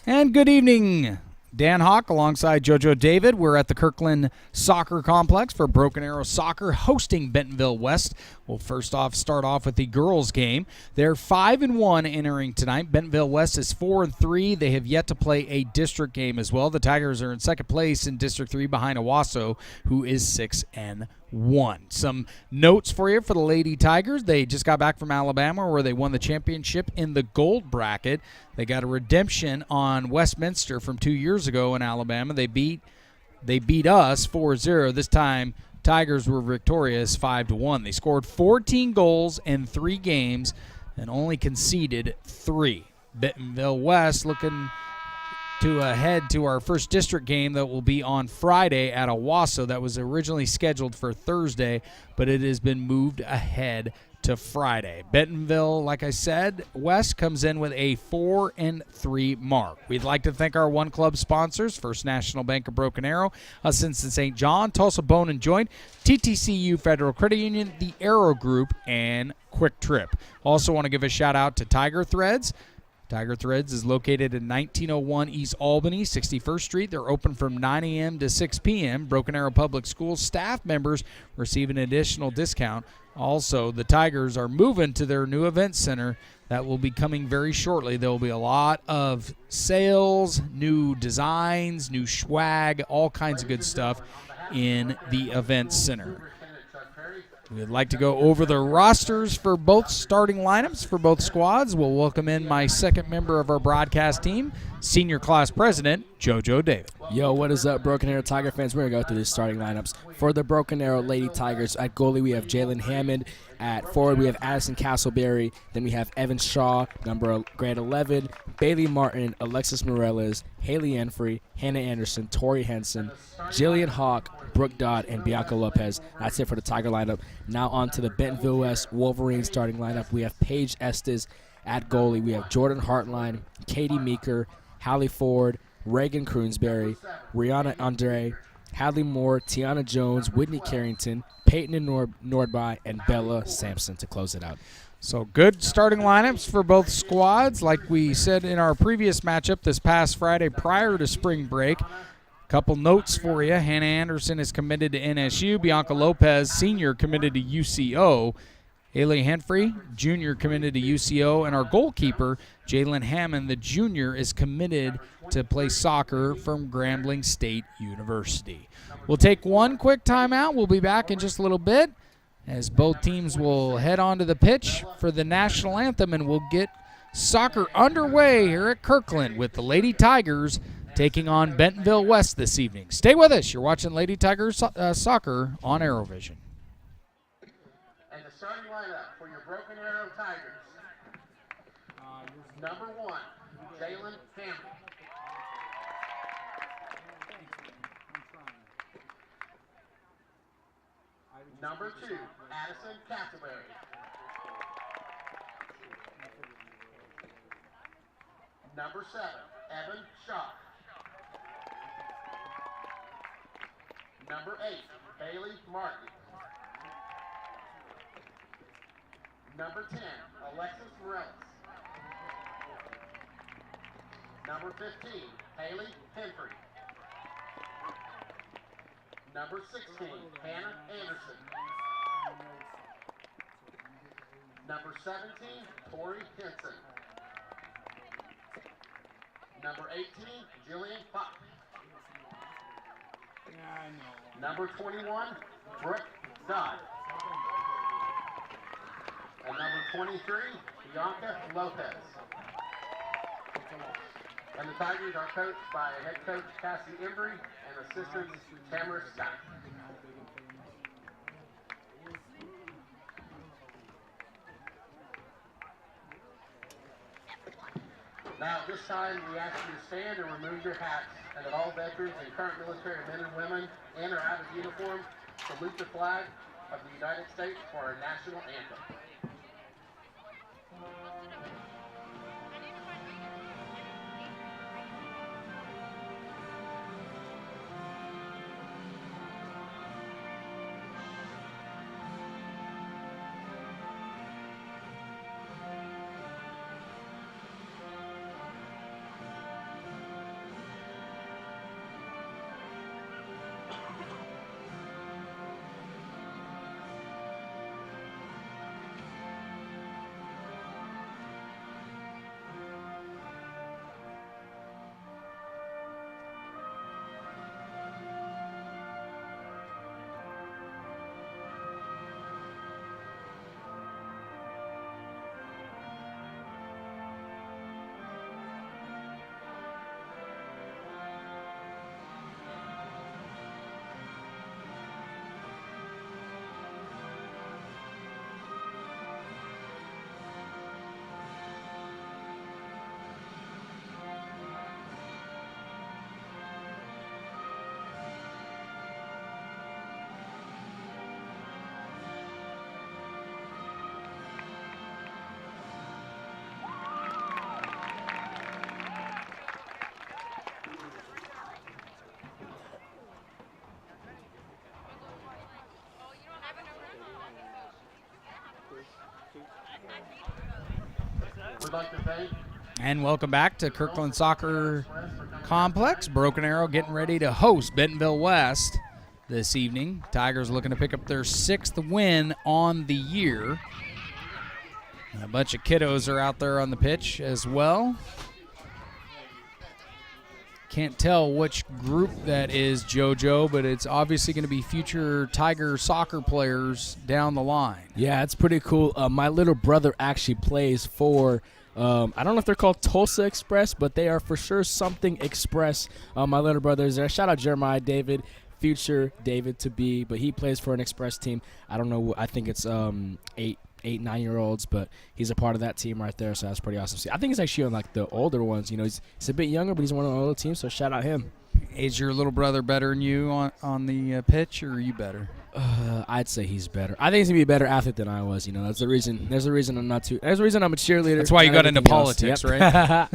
And good evening. Dan Hawk alongside JoJo David. We're at the Kirkland Soccer Complex for Broken Arrow Soccer hosting Bentonville West. We'll first off start off with the girls game. They're 5-1 entering tonight. Bentonville West is 4-3. They have yet to play a district game as well. The Tigers are in second place in District 3 behind Owasso, who is 6-1. Some notes for you for the Lady Tigers. They just got back from Alabama where they won the championship in the gold bracket. They got a redemption on Westminster from 2 years ago in Alabama. They beat us 4-0. This time Tigers were victorious 5-1. They scored 14 goals in 3 games and only conceded 3. Bentonville West looking to head to our first district game that will be on Friday at Owasso. That was originally scheduled for Thursday, but it has been moved ahead to Friday. Bentonville, like I said, West comes in with a 4-3 mark. We'd like to thank our one club sponsors, First National Bank of Broken Arrow, Cincinnati St. John, Tulsa Bone and Joint, TTCU Federal Credit Union, the Arrow Group, and Quick Trip. Also want to give a shout out to Tiger Threads. Tiger Threads is located in 1901 East Albany, 61st Street. They're open from 9 a.m. to 6 p.m. Broken Arrow Public Schools staff members receive an additional discount. Also, the Tigers are moving to their new event center that will be coming very shortly. There will be a lot of sales, new designs, new swag, all kinds of good stuff in the event center. We'd like to go over the rosters for both starting lineups for both squads. We'll welcome in my second member of our broadcast team, senior class president, JoJo David. Yo, what is up, Broken Arrow Tiger fans? We're going to go through the starting lineups. For the Broken Arrow Lady Tigers, at goalie we have Jalen Hammond. At forward we have Addison Castleberry. Then we have Evan Shaw, grade 11, Bailey Martin, Alexis Morales, Haley Enfrey, Hannah Anderson, Tori Henson, Jillian Hawk, Brooke Dodd, and Bianca Lopez. That's it for the Tiger lineup. Now on to the Bentonville West Wolverines starting lineup. We have Paige Estes at goalie. We have Jordan Hartline, Katie Meeker, Hallie Ford, Reagan Croonsberry, Rihanna Andre, Hadley Moore, Tiana Jones, Whitney Carrington, Peyton Nordby, and Bella Sampson to close it out. So good starting lineups for both squads. Like we said in our previous matchup this past Friday prior to spring break, couple notes for you. Hannah Anderson is committed to NSU. Bianca Lopez, senior, committed to UCO. Haley Henfrey, junior, committed to UCO. And our goalkeeper, Jalen Hammond, the junior, is committed to play soccer from Grambling State University. We'll take one quick timeout. We'll be back in just a little bit as both teams will head onto the pitch for the national anthem, and we'll get soccer underway here at Kirkland with the Lady Tigers taking on Bentonville West this evening. Stay with us. You're watching Lady Tigers Soccer on ArrowVision. And the starting lineup for your Broken Arrow Tigers. Number 1, Jalen Hammond. Number 2, Addison Castleberry. Number 7, Evan Shaw. Number 8, Bailey Martin. Number 10, Alexis Morales. Number 15, Haley Henfrey. Number 16, Hannah Anderson. Number 17, Tori Henson. Number 18, Jillian Fox. Number 21, Brooke Dodd. And number 23, Bianca Lopez. And the Tigers are coached by head coach Cassie Embry and assistant Tamara Scott. Now, at this time, we ask you to stand and remove your hats, and that all veterans and current military men and women in or out of uniform salute the flag of the United States for our national anthem. We'd like to thank And welcome back to Kirkland Soccer Complex. Broken Arrow getting ready to host Bentonville West this evening. Tigers looking to pick up their 6th win on the year. And a bunch of kiddos are out there on the pitch as well. Can't tell which group that is, JoJo, but it's obviously going to be future Tiger soccer players down the line. Yeah, it's pretty cool. My little brother actually plays for, I don't know if they're called Tulsa Express, but they are for sure something Express. My little brother is there. Shout out Jeremiah David, future David to be, but he plays for an Express team. I don't know. I think it's 8-9-year-olds, but he's a part of that team right there, so that's pretty awesome to see. I think he's actually on like the older ones. You know, he's a bit younger, but he's one of the older teams, so shout out him. Is your little brother better than you on the pitch, or are you better? I'd say he's better. I think he's gonna be a better athlete than I was. You know, that's the reason. There's a reason I'm not too. There's a reason I'm a cheerleader. That's why you got into politics, Yep. right?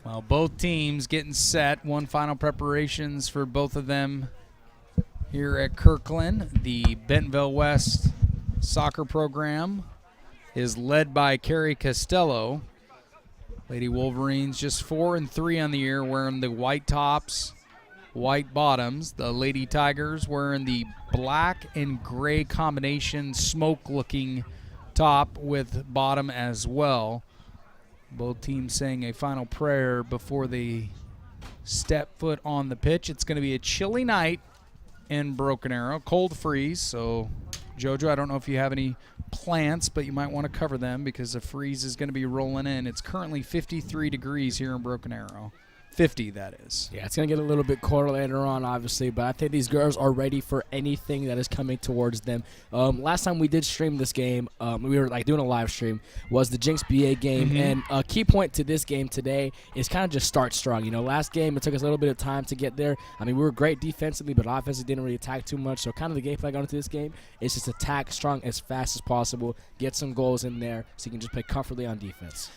Well, both teams getting set. One final preparations for both of them here at Kirkland. The Bentonville West soccer program is led by Carrie Costello. Lady Wolverines just 4-3 on the year, wearing the white tops, white bottoms. The Lady Tigers wearing the black and gray combination, smoke-looking top with bottom as well. Both teams saying a final prayer before they step foot on the pitch. It's going to be a chilly night in Broken Arrow, cold freeze. So, JoJo, I don't know if you have any plants, but you might want to cover them because the freeze is going to be rolling in. It's currently 53 degrees here in Broken Arrow. 50, that is. Yeah, it's going to get a little bit colder later on, obviously, but I think these girls are ready for anything that is coming towards them. Last time we did stream this game, we were like doing a live stream, was the Jinx BA game, and a key point to this game today is kind of just start strong. You know, last game, it took us a little bit of time to get there. I mean, we were great defensively, but offensively didn't really attack too much, so kind of the game plan going into this game is just attack strong as fast as possible, get some goals in there so you can just play comfortably on defense.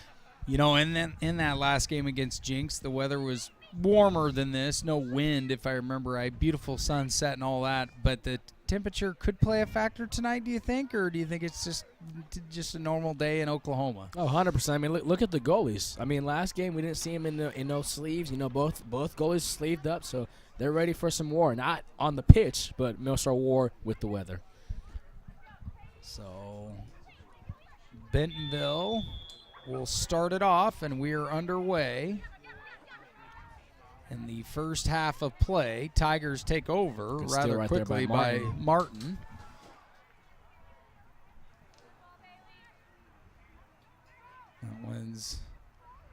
You know, in that last game against Jinx, the weather was warmer than this. No wind, if I remember right. Beautiful sunset and all that. But the temperature could play a factor tonight, do you think? Or do you think it's just a normal day in Oklahoma? Oh, 100%. I mean, look at the goalies. I mean, last game we didn't see them in no sleeves. You know, both goalies sleeved up, so they're ready for some war. Not on the pitch, but most are war with the weather. So, Bentonville will start it off, and we are underway in the first half of play. Tigers take over rather right quickly by Martin. That one's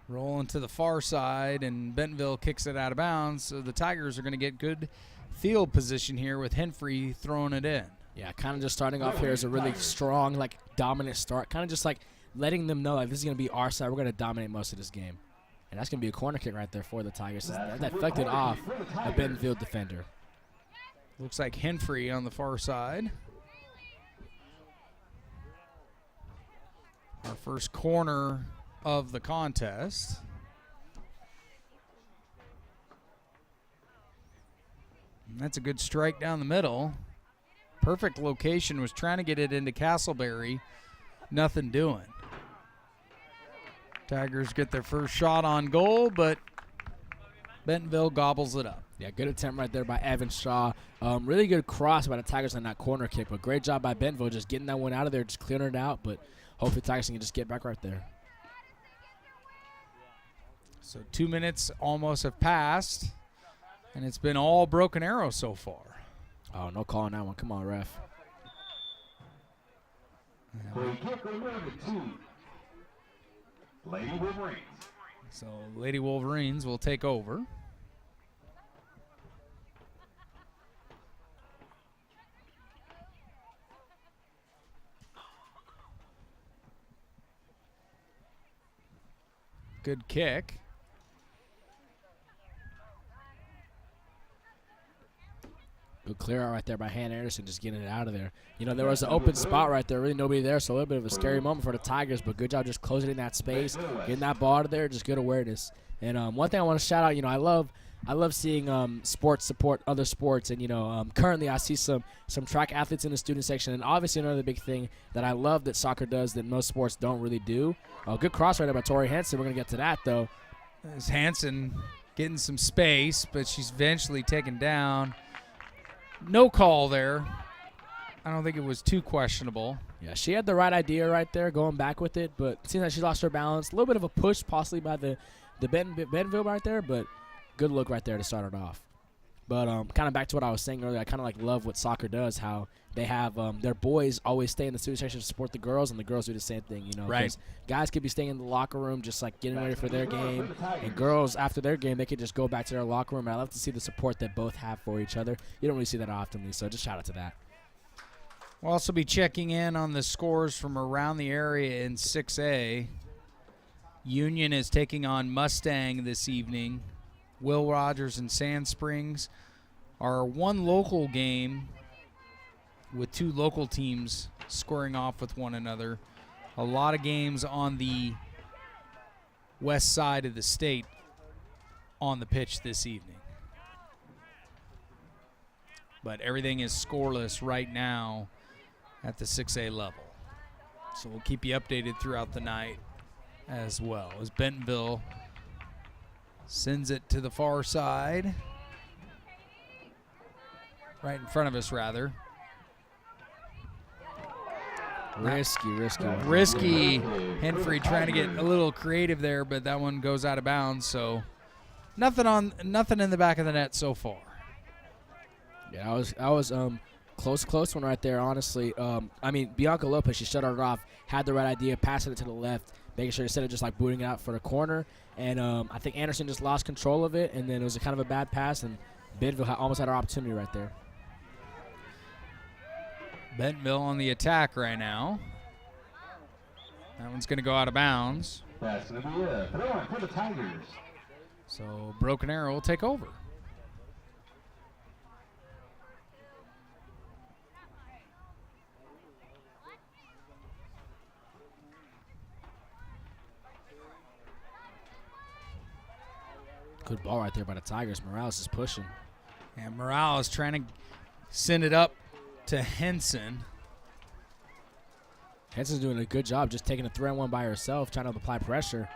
rolling to the far side, and Bentonville kicks it out of bounds, so the Tigers are going to get good field position here with Henfrey throwing it in. Yeah, kind of just starting off here as a really strong, like, dominant start. Kind of just, like, letting them know, like, this is going to be our side. We're going to dominate most of this game. And that's going to be a corner kick right there for the Tigers. That deflected off a Bentonville defender. Looks like Henfrey on the far side. Our first corner of the contest. And that's a good strike down the middle. Perfect location. Was trying to get it into Castleberry. Nothing doing. Tigers get their first shot on goal, but Bentonville gobbles it up. Yeah, good attempt right there by Evan Shaw. Really good cross by the Tigers on that corner kick, but great job by Bentonville just getting that one out of there, just clearing it out, but hopefully Tigers can just get back right there. So 2 minutes almost have passed, and it's been all Broken Arrow so far. Oh, no call on that one. Come on, ref. Lady Wolverines. So Lady Wolverines will take over. Good kick. Good clear out right there by Han Anderson, just getting it out of there. You know, there was an open spot right there, really nobody there, so a little bit of a scary moment for the Tigers, but good job just closing in that space, getting that ball out of there, just good awareness. And one thing I want to shout out, you know, I love I love seeing sports support other sports, and currently I see some track athletes in the student section, and obviously another big thing that I love that soccer does that most sports don't really do. Good cross right there by Tori Hansen. We're gonna get to that though. There's Hansen getting some space, but she's eventually taken down. No call there. I don't think it was too questionable. Yeah, she had the right idea right there, going back with it, but it seems like she lost her balance. A little bit of a push possibly by the Bentonville right there, but good look right there to start it off. But kind of back to what I was saying earlier, I kind of love what soccer does, how they have their boys always stay in the student section to support the girls, and the girls do the same thing, Right. 'cause guys could be staying in the locker room just getting ready for their game, and girls after their game they could just go back to their locker room. I love to see the support that both have for each other. You don't really see that often, so just shout out to that. We'll also be checking in on the scores from around the area in 6A. Union is taking on Mustang this evening. Will Rogers and Sand Springs are one local game with two local teams squaring off with one another. A lot of games on the west side of the state on the pitch this evening. But everything is scoreless right now at the 6A level. So we'll keep you updated throughout the night as well as Bentonville sends it to the far side. Right in front of us, rather. Risky. Risky. Henfrey trying to get a little creative there, but that one goes out of bounds. So nothing in the back of the net so far. Yeah, I was close one right there, honestly. Bianca Lopez, she shut her off, had the right idea, passing it to the left, making sure instead of just booting it out for the corner. And I think Anderson just lost control of it, and then it was kind of a bad pass, and Bentonville almost had her opportunity right there. Bentonville on the attack right now. That one's going to go out of bounds. That's going to be a throw for the Tigers. So Broken Arrow will take over. Good ball right there by the Tigers. Morales is pushing. And Morales trying to send it up to Henson. Henson's doing a good job just taking a 3-on-1 by herself, trying to apply pressure.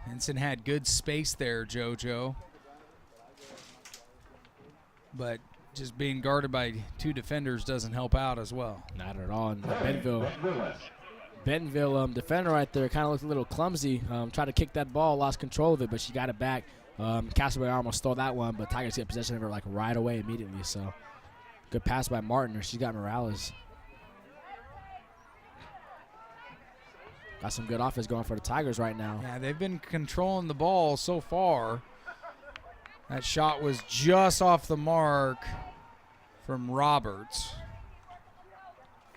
Henson had good space there, JoJo. But just being guarded by two defenders doesn't help out as well. Not at all. And Bentonville defender right there kind of looked a little clumsy. Tried to kick that ball, lost control of it, but she got it back. Castleberry almost stole that one, but Tigers get possession of her right away immediately. So good pass by Martin. She's got Morales. Got some good offense going for the Tigers right now. Yeah, they've been controlling the ball so far. That shot was just off the mark from Roberts.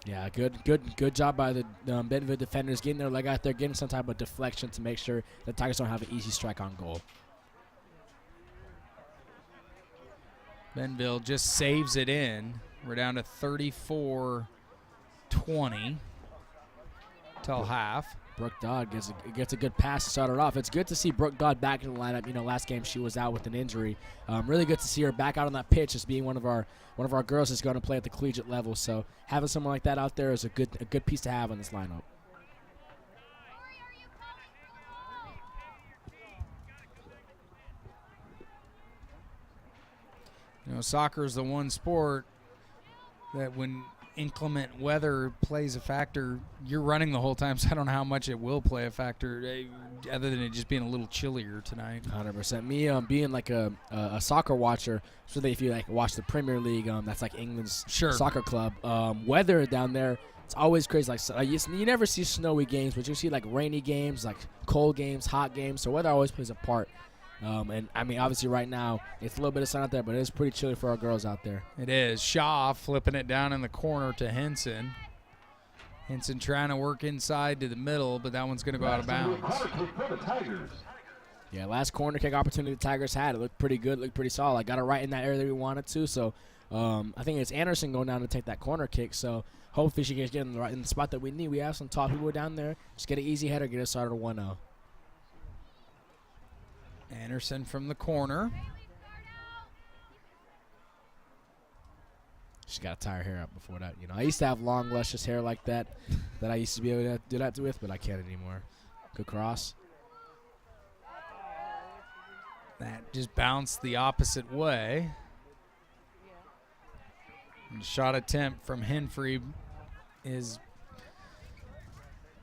Yeah, good job by the Bentonville defenders getting their leg out there, getting some type of deflection to make sure the Tigers don't have an easy strike on goal. Bentonville just saves it in. We're down to 34-20 till half. Brooke Dodd gets a good pass to start it off. It's good to see Brooke Dodd back in the lineup. Last game she was out with an injury. Really good to see her back out on that pitch as being one of our girls that's going to play at the collegiate level. So having someone like that out there is a good piece to have on this lineup. Soccer is the one sport that when inclement weather plays a factor, you're running the whole time, so I don't know how much it will play a factor other than it just being a little chillier tonight. 100%. Me being like a soccer watcher, so that if you watch the Premier League, that's like England's soccer club, weather down there, it's always crazy. You never see snowy games, but you see rainy games, cold games, hot games, so weather always plays a part. Obviously right now it's a little bit of sun out there, but it's pretty chilly for our girls out there. It is. Shaw flipping it down in the corner to Henson. Henson trying to work inside to the middle, but that one's going to go out of bounds. Yeah, last corner kick opportunity the Tigers had. It looked pretty good, looked pretty solid. Got it right in that area that we wanted to. So I think it's Anderson going down to take that corner kick. So hopefully she can get in the spot that we need. We have some top people down there. Just get an easy header, get us started 1-0. Anderson from the corner. She's got to tie her hair up before that. I used to have long, luscious hair like that I used to be able to do that with, but I can't anymore. Good cross. That just bounced the opposite way. And shot attempt from Henfrey is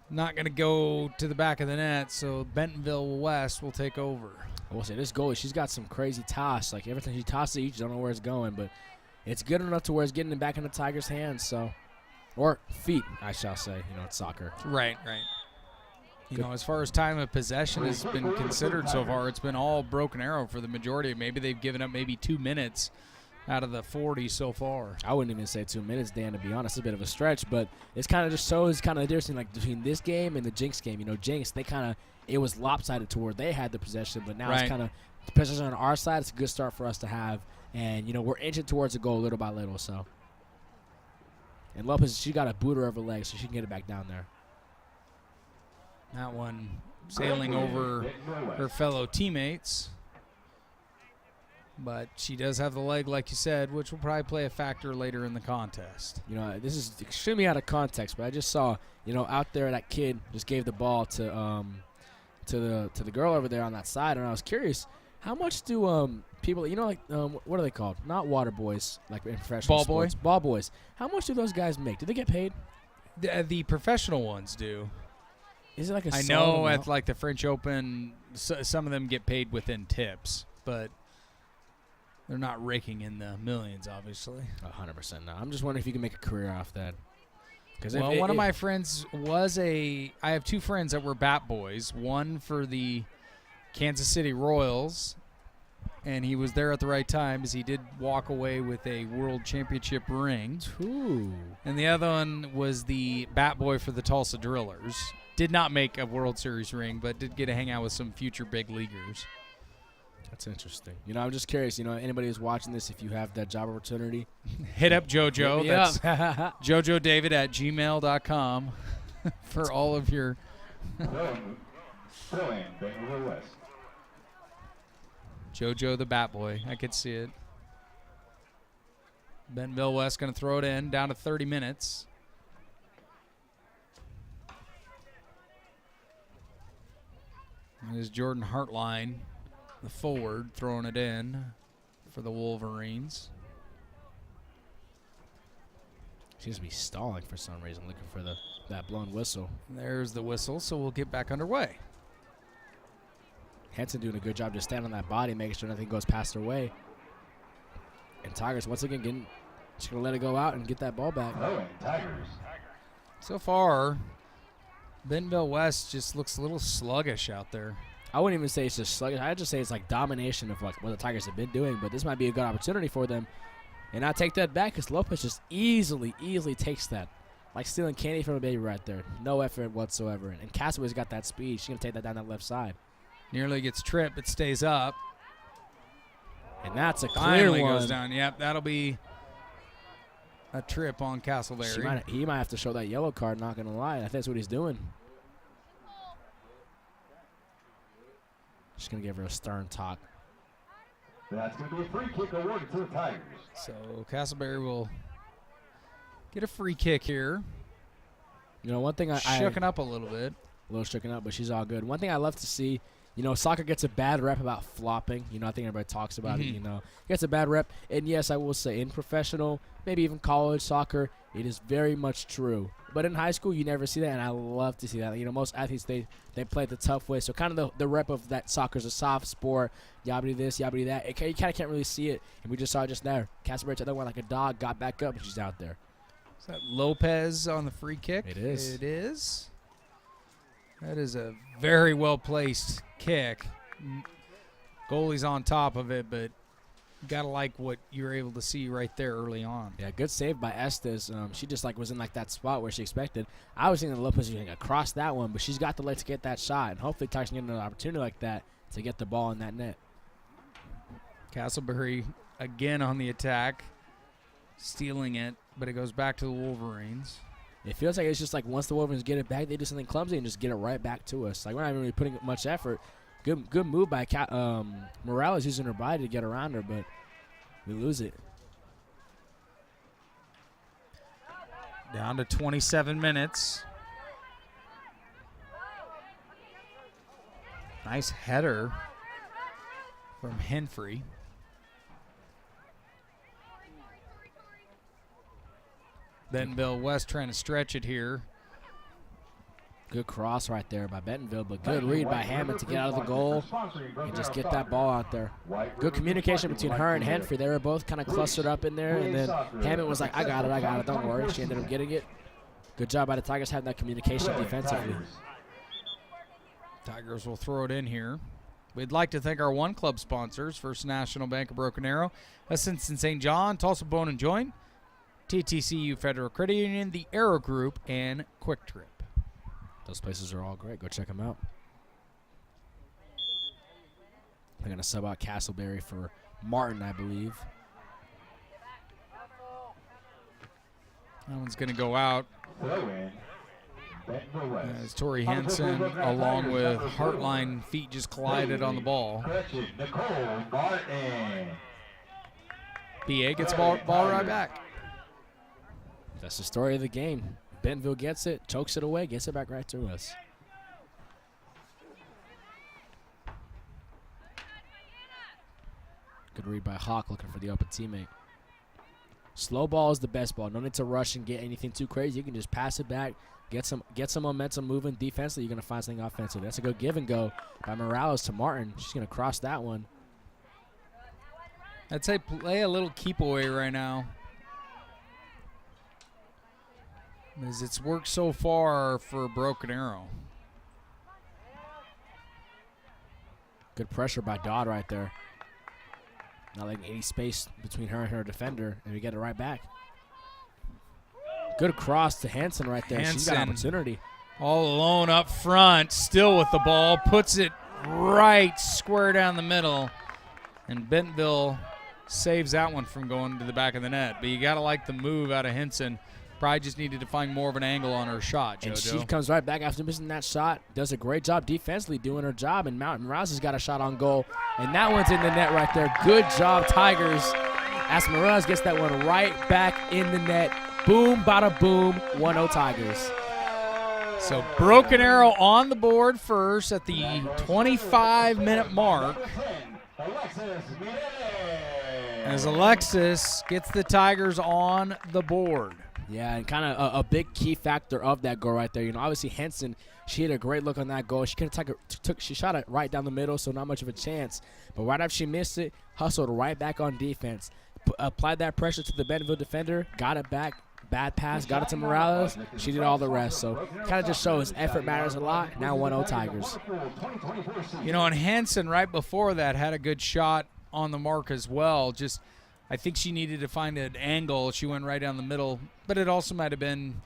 not going to go to the back of the net, so Bentonville West will take over. I will say, this goalie, she's got some crazy toss. Like, every time she tosses it, you just don't know where it's going, but it's good enough to where it's getting it back in the Tigers' hands, so. Or feet, I shall say. It's soccer. Right. As far as time of possession has been considered so far, it's been all Broken Arrow for the majority. Maybe they've given up maybe 2 minutes out of the 40 so far. I wouldn't even say 2 minutes, Dan, to be honest. It's a bit of a stretch, but it's kind of just shows kind of the difference between this game and the Jinx game. Jinx, it was lopsided to where they had the possession, but now it's kind of the possession on our side. It's a good start for us to have, and, we're inching towards a goal little by little, so. And Lopez, she got a booter of her leg, so she can get it back down there. That one sailing over her fellow teammates. But she does have the leg, like you said, which will probably play a factor later in the contest. This is extremely out of context, but I just saw, out there that kid just gave the ball to the girl over there on that side, and I was curious, how much do people, what are they called? Not water boys, like in professional sports. Ball boys. How much do those guys make? Do they get paid? The professional ones do. Is it like a I know at like the French Open, some of them get paid within tips, but they're not raking in the millions, obviously. 100% no. I'm just wondering if you can make a career off that. Well, one of my friends I have 2 friends that were bat boys. One for the Kansas City Royals, and he was there at the right time as he did walk away with a World Championship ring. Ooh. And the other one was the bat boy for the Tulsa Drillers. Did not make a World Series ring, but did get to hang out with some future big leaguers. That's interesting. I'm just curious, anybody who's watching this, if you have that job opportunity. Hit up JoJo. That's jojodavid@gmail.com for all of your JoJo the Bat Boy. I could see it. Bentonville West going to throw it in, down to 30 minutes. And is Jordan Hartline, the forward, throwing it in for the Wolverines. Seems to be stalling for some reason, looking for that blown whistle. There's the whistle, so we'll get back underway. Henson doing a good job just standing on that body, making sure nothing goes past her way. And Tigers, once again, just going to let it go out and get that ball back. Tigers. So far, Bentonville West just looks a little sluggish out there. I wouldn't even say it's just sluggish. I'd just say it's like domination of what the Tigers have been doing, but this might be a good opportunity for them. And I take that back because Lopez just easily takes that. Like stealing candy from a baby right there. No effort whatsoever. And Castaway's got that speed. She's going to take that down that left side. Nearly gets tripped, but stays up. And that's a clear Finally one. Goes down. Yep, that'll be a trip on Castleberry. He might have to show that yellow card, not going to lie. I think that's what he's doing. Just going to give her a stern talk. That's going to be a free kick awarded to the Tigers. So Castleberry will get a free kick here. One thing shooken up a little bit. A little shooken up, but she's all good. One thing I love to see, soccer gets a bad rep about flopping. I think everybody talks about it, Gets a bad rep. And, yes, I will say in professional, maybe even college soccer, it is very much true. But in high school, you never see that, and I love to see that. Most athletes, they play it the tough way. So kind of the rep of that soccer's a soft sport, yabbity this, yabbity that. You kind of can't really see it, and we just saw it just there. Castleberry took that one like a dog, got back up, and she's out there. Is that Lopez on the free kick? It is. It is. That is a very well-placed kick. Goalie's on top of it, but you got to like what you're able to see right there early on. Yeah, good save by Estes. She just was in that spot where she expected. I was thinking Lopez was going to cross that one, but she's got the leg to get that shot, and hopefully Tigers can get another opportunity like that to get the ball in that net. Castleberry again on the attack, stealing it, but it goes back to the Wolverines. It feels like it's just once the Wolverines get it back, they do something clumsy and just get it right back to us. We're not even really putting much effort. Good move by Morales using her body to get around her, but we lose it. Down to 27 minutes. Nice header from Henfrey. Bentonville West trying to stretch it here. Good cross right there by Bentonville, but good read by Hammond to get out of the goal and just get that ball out there. Good communication between her and Henfrey. They were both kind of clustered up in there, and then Hammond was like, I got it, don't worry. She ended up getting it. Good job by the Tigers having that communication defensively. Tigers will throw it in here. We'd like to thank our one club sponsors, First National Bank of Broken Arrow, Ascension St. John, Tulsa Bone and Joint, TTCU Federal Credit Union, the Arrow Group, and Quick Trip. Those places are all great. Go check them out. They're going to sub out Castleberry for Martin, I believe. That one's going to go out. As Tori Henson, along with Heartline, feet just collided on the ball. BA gets the ball right back. That's the story of the game. Bentonville gets it, chokes it away, gets it back right to us. Good read by Hawk, looking for the open teammate. Slow ball is the best ball. No need to rush and get anything too crazy. You can just pass it back, get some momentum moving. Defensively, you're going to find something offensive. That's a good give and go by Morales to Martin. She's going to cross that one. I'd say play a little keep away right now, as it's worked so far for Broken Arrow. Good pressure by Dodd right there. Not letting any space between her and her defender, and we get it right back. Good cross to Hanson right there. She's got opportunity. All alone up front, still with the ball, puts it right square down the middle, and Bentonville saves that one from going to the back of the net. But you got to like the move out of Henson. Probably just needed to find more of an angle on her shot, JoJo. And she comes right back after missing that shot. Does a great job defensively doing her job. And Morales has got a shot on goal. And that one's in the net right there. Good job, Tigers. As Morales gets that one right back in the net. Boom, bada boom, 1-0 Tigers. So Broken Arrow on the board first at the 25-minute mark. As Alexis gets the Tigers on the board. Yeah, and kind of a big key factor of that goal right there. You know, obviously Henson, she had a great look on that goal. She could have she shot it right down the middle, so not much of a chance. But right after she missed it, hustled right back on defense. Applied that pressure to the Bentonville defender, got it back, bad pass, got it to Morales. She did all the rest. So kind of just shows effort matters a lot. Now 1-0 Tigers. You know, and Henson right before that had a good shot on the mark as well. Just I think she needed to find an angle. She went right down the middle, but it also might have been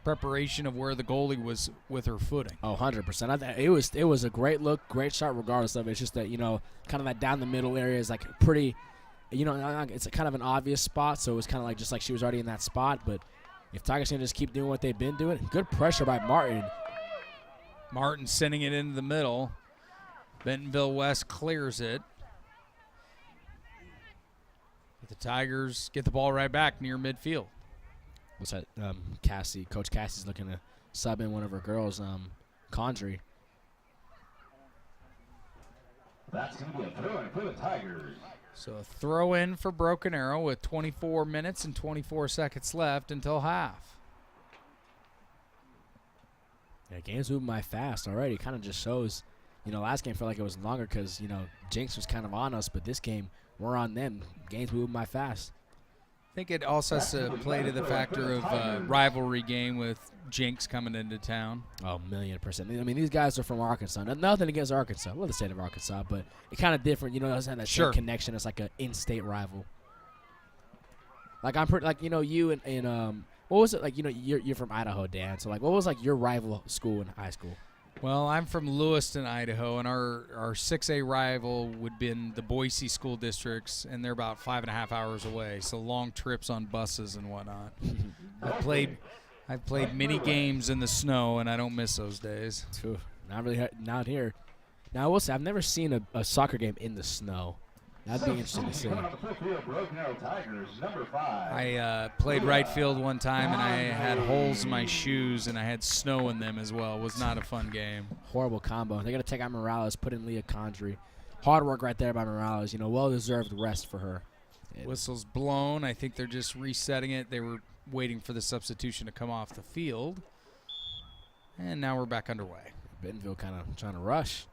preparation of where the goalie was with her footing. Oh, 100%. It was a great look, great shot regardless of it. It's just that, you know, kind of that down the middle area is like pretty, you know, it's kind of an obvious spot, so it was kind of like just like she was already in that spot. But if Tigers can just keep doing what they've been doing, good pressure by Martin. Martin sending it into the middle. Bentonville West clears it. The Tigers get the ball right back near midfield. What's that? Coach Cassie's looking to sub in one of her girls, Condry. That's going to be a throw-in for the Tigers. So a throw-in for Broken Arrow with 24 minutes and 24 seconds left until half. Yeah, game's moving by fast already. Kind of just shows, you know, last game felt like it was longer because, you know, Jinx was kind of on us, but this game, we're on them. Game's moving by fast. I think it also has to play to the factor of rivalry game with Jinx coming into town. Oh, 1,000,000%. I mean, these guys are from Arkansas. Nothing against Arkansas. Well, the state of Arkansas, but it's kind of different. You know, it doesn't have that same connection. It's like an in-state rival. Like, I'm pretty, like, you know, you and what was it? Like, you know, you're from Idaho, Dan. So, like, what was, like, your rival school in high school? Well, I'm from Lewiston, Idaho, and our 6A rival would be in the Boise school districts, and they're about 5.5 hours away, so long trips on buses and whatnot. I've played many games in the snow, and I don't miss those days. Not really, not here. Now, I will say, I've never seen a soccer game in the snow. That'd be interesting to see. I played right field one time, and I had holes in my shoes, and I had snow in them as well. It was not a fun game. Horrible combo. They're going to take out Morales, put in Leah Condry. Hard work right there by Morales. You know, well-deserved rest for her. Whistle's blown. I think they're just resetting it. They were waiting for the substitution to come off the field. And now we're back underway. Bentonville kind of trying to rush.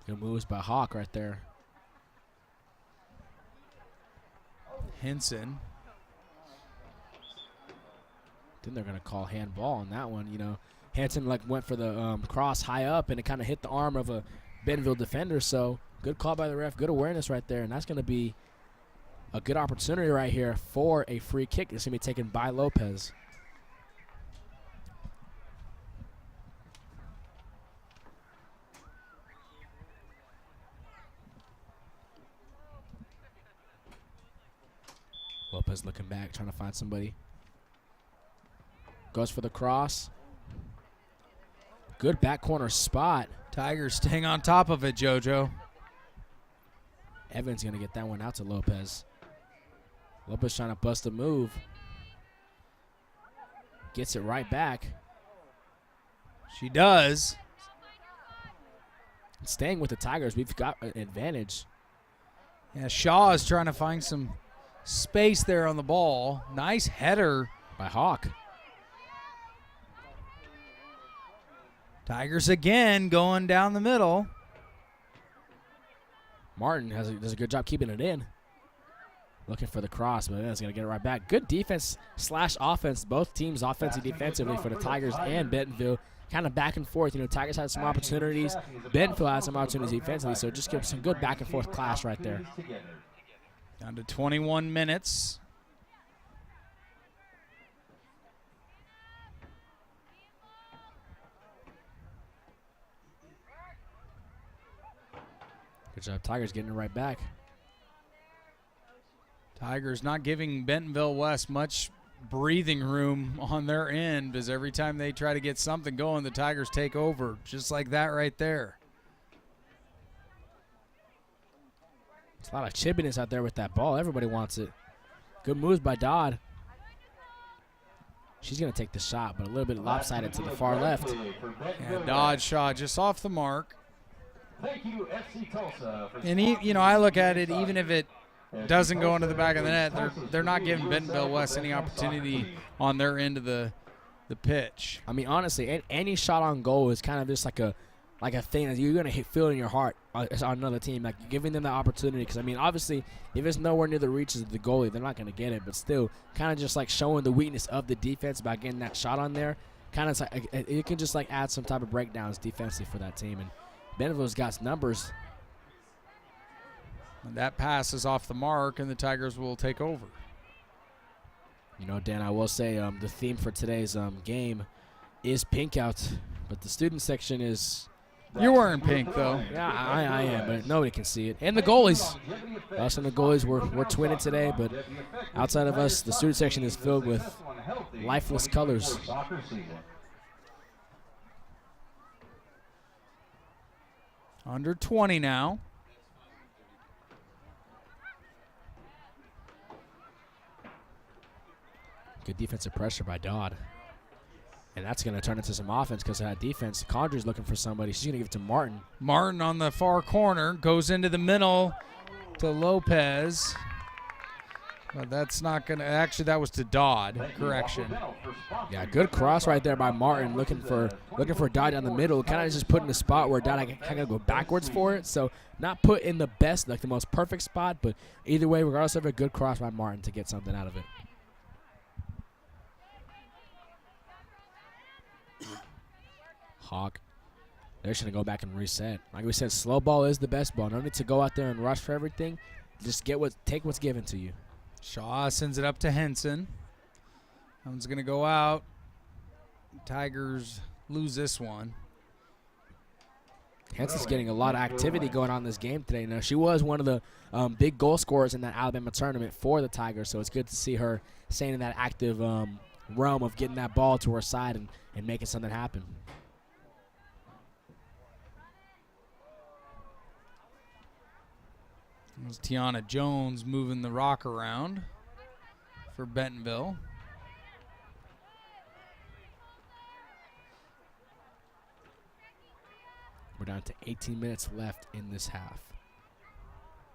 Good moves by Hawk right there. Henson. Then they're going to call handball on that one. You know, Hanson went for the cross high up, and it kind of hit the arm of a Bentonville defender. So good call by the ref. Good awareness right there. And that's going to be a good opportunity right here for a free kick. It's going to be taken by Lopez. Lopez looking back, trying to find somebody. Goes for the cross. Good back corner spot. Tigers staying on top of it, JoJo. Evans going to get that one out to Lopez. Lopez trying to bust a move. Gets it right back. She does. Staying with the Tigers, we've got an advantage. Yeah, Shaw is trying to find some space there on the ball. Nice header by Hawk. Tigers again going down the middle. Martin does a good job keeping it in. Looking for the cross, but it's going to get it right back. Good defense / offense. Both teams offensively, defensively for the Tigers and Bentonville. Kind of back and forth. You know, Tigers had some opportunities. Bentonville had some opportunities defensively, so just give some good back and forth clash right there. Down to 21 minutes. Good job. Tigers getting it right back. Tigers not giving Bentonville West much breathing room on their end, as every time they try to get something going, the Tigers take over. Just like that right there. There's a lot of chippiness out there with that ball. Everybody wants it. Good moves by Dodd. She's going to take the shot, but a little bit lopsided to the far left. And Dodd shot just off the mark. Thank you, FC Tulsa. And I look at it, even if it doesn't go into the back of the net, they're not giving Bentonville West any opportunity on their end of the pitch. I mean, honestly, any shot on goal is kind of just like a thing that you're going to feel in your heart on another team, like giving them the opportunity. Because, I mean, obviously, if it's nowhere near the reaches of the goalie, they're not going to get it. But still, kind of just like showing the weakness of the defense by getting that shot on there. Kind of like, it can just like add some type of breakdowns defensively for that team. And Bentonville's got numbers. And that pass is off the mark, and the Tigers will take over. You know, Dan, I will say the theme for today's game is pink out, but the student section is... You're wearing pink, though. Yeah, I am, but nobody can see it. And the goalies. Us and the goalies, we're twinning today, but outside of us, the student section is filled with lifeless colors. Under 20 now. Good defensive pressure by Dodd. And that's going to turn into some offense because of that defense. Condry's looking for somebody. She's going to give it to Martin. Martin on the far corner goes into the middle to Lopez. But that's not going to – actually, that was to Dodd. Correction. Yeah, good cross right there by Martin, looking for Dodd down the middle. Kind of just put in a spot where Dodd kind of go backwards for it. So not put in the best, like the most perfect spot, but either way, regardless of a good cross by Martin to get something out of it. Hawk. They're just going to go back and reset. Like we said, slow ball is the best ball. No need to go out there and rush for everything. Just take what's given to you. Shaw sends it up to Henson. That one's going to go out. Tigers lose this one. Hanson's getting a lot of activity going on in this game today. Now, she was one of the big goal scorers in that Alabama tournament for the Tigers, so it's good to see her staying in that active realm of getting that ball to her side and making something happen. There's Tiana Jones moving the rock around for Bentonville. We're down to 18 minutes left in this half.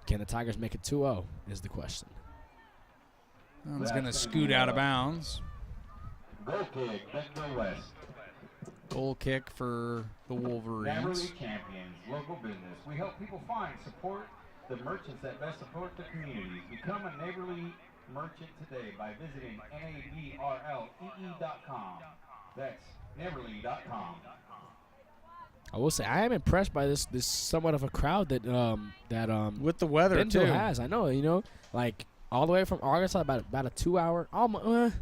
Can the Tigers make it 2-0 is the question. That one's going to scoot out of bounds. Goal kick, Bentonville West. Goal kick for the Wolverines. Neighborly champions, local business. We help people find, support the merchants that best support the communities. Become a neighborly merchant today by visiting NABRLEE.com. That's neighborly.com. I will say I am impressed by this somewhat of a crowd that with the weather Bentonville too has. I know, like all the way from Arkansas, about a 2 hour, almost.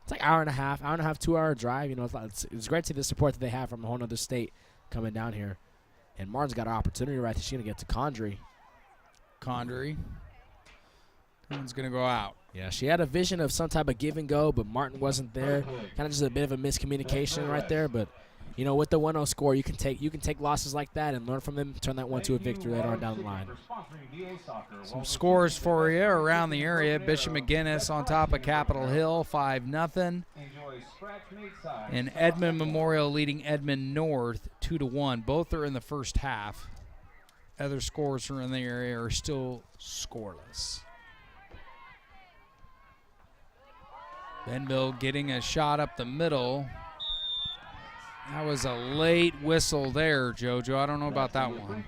It's like hour and a half, 2 hour drive. You know, it's great to see the support that they have from a whole other state coming down here. And Martin's got an opportunity right there. She's gonna get to Condrey. One's gonna go out. Yeah, she had a vision of some type of give and go, but Martin wasn't there. Kind of just a bit of a miscommunication right there. But you know, with the 1-0 score, you can take losses like that and learn from them. Turn that one to a victory later on down the line. Some scores for you around the area. Bishop McGuinness on top of Capitol Hill, 5-0. And Edmond Memorial leading Edmond North 2-1. Both are in the first half. Other scores around the area are still scoreless. Bentonville getting a shot up the middle. That was a late whistle there, JoJo. I don't know about that one.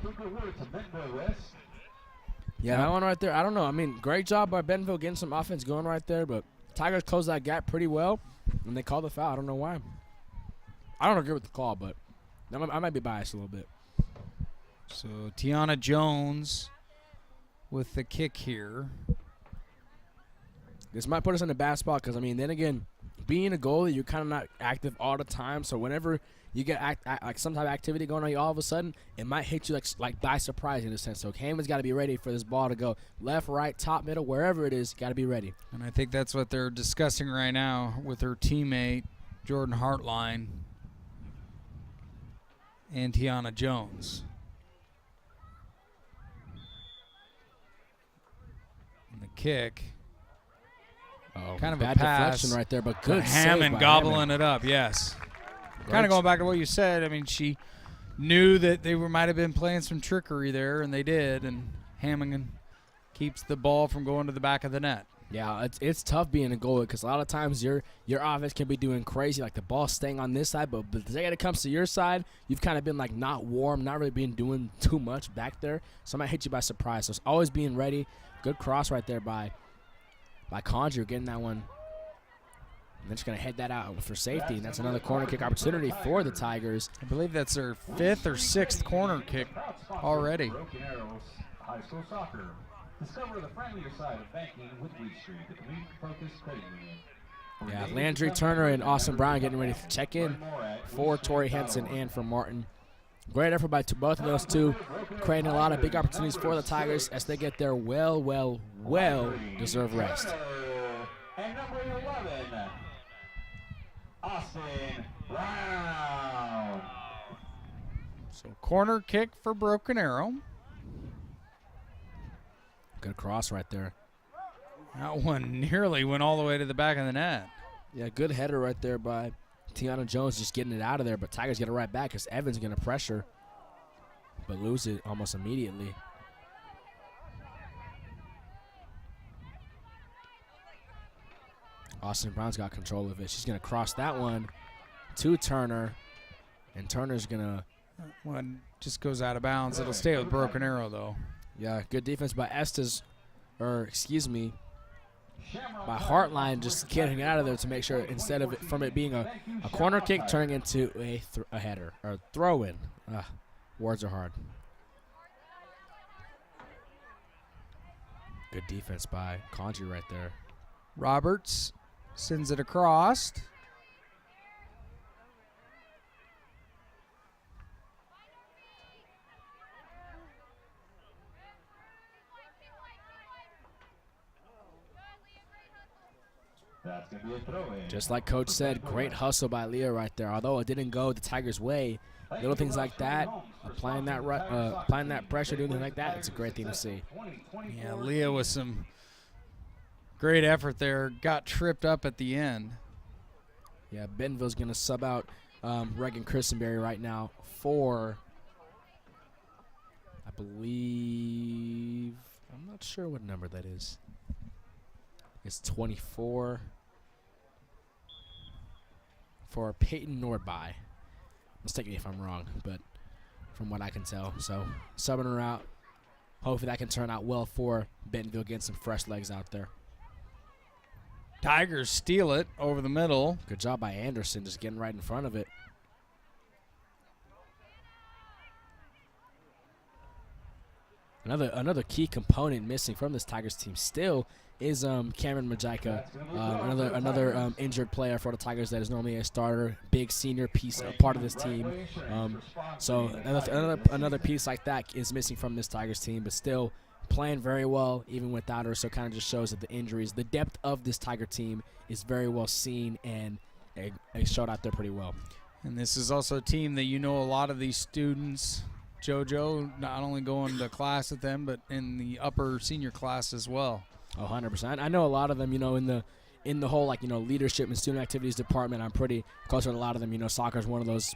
Yeah, that one right there, I don't know. I mean, great job by Bentonville getting some offense going right there, but Tigers closed that gap pretty well, and they called the foul. I don't know why. I don't agree with the call, but I might be biased a little bit. So Tiana Jones with the kick here. This might put us in a bad spot because, I mean, then again, being a goalie, you're kind of not active all the time. So whenever you get like some type of activity going on, all of a sudden, it might hit you like by surprise in a sense. So Hammond's got to be ready for this ball to go left, right, top, middle, wherever it is. Got to be ready. And I think that's what they're discussing right now with her teammate, Jordan Hartline, and Tiana Jones. And the kick. Kind of bad a pass. deflection right there, but good Hammond save by gobbling Hammond. it up, yes. Right. Kind of going back to what you said. I mean, she knew that they might have been playing some trickery there, and they did. And Hammond keeps the ball from going to the back of the net. Yeah, it's tough being a goalie because a lot of times your offense can be doing crazy, like the ball staying on this side, but the second it comes to your side, you've kind of been like not warm, not really been doing too much back there. So I might hit you by surprise. So it's always being ready. Good cross right there by Conjure, getting that one. And they're just going to head that out for safety, and that's another corner kick opportunity for the Tigers. I believe that's their 5th or 6th corner kick already. Broken Arrows High School Soccer. Discover the friendlier side of banking with Wheat Street, the community-focused credit union. Yeah, Landry Turner and Austin Brown getting ready to check in for Tori Henson and for Martin. Great effort by both of those two, creating a lot of big opportunities for the Tigers as they get their well-deserved rest. And number 11, Austin Brown. So corner kick for Broken Arrow. Good cross right there. That one nearly went all the way to the back of the net. Yeah, good header right there by Tiana Jones, just getting it out of there, but Tigers get it right back because Evans going to pressure, but lose it almost immediately. Austin Brown's got control of it. She's going to cross that one to Turner, and Turner's going to... One just goes out of bounds. It'll stay with Broken Arrow, though. Yeah, good defense by by Hartline, just getting it out of there to make sure instead of from it being a corner kick turning into a header or throw-in. Words are hard. Good defense by Conjure right there. Roberts sends it across. That's going to be a throw-in. Just like Coach said, great hustle by Leah right there. Although it didn't go the Tigers' way, little things like that, applying that pressure, doing things like that, it's a great thing to see. Yeah, Leah with some great effort there. Got tripped up at the end. Yeah, Bentonville's going to sub out Reagan Christenberry right now for, I believe, I'm not sure what number that is. It's 24 for Peyton Nordby. Mistake me if I'm wrong, but from what I can tell. So subbing her out. Hopefully that can turn out well for Bentonville, getting some fresh legs out there. Tigers steal it over the middle. Good job by Anderson, just getting right in front of it. Another key component missing from this Tigers team still is Cameron Majika, another injured player for the Tigers that is normally a starter, big senior piece, a part of this team. So another piece like that is missing from this Tigers team, but still playing very well even without her. So it kind of just shows that the injuries, the depth of this Tiger team is very well seen, and it showed out there pretty well. And this is also a team that you know a lot of these students, JoJo, not only going to class with them, but in the upper senior class as well. Oh, 100%. I know a lot of them, in the whole, leadership and student activities department. I'm pretty close with a lot of them. Soccer is one of those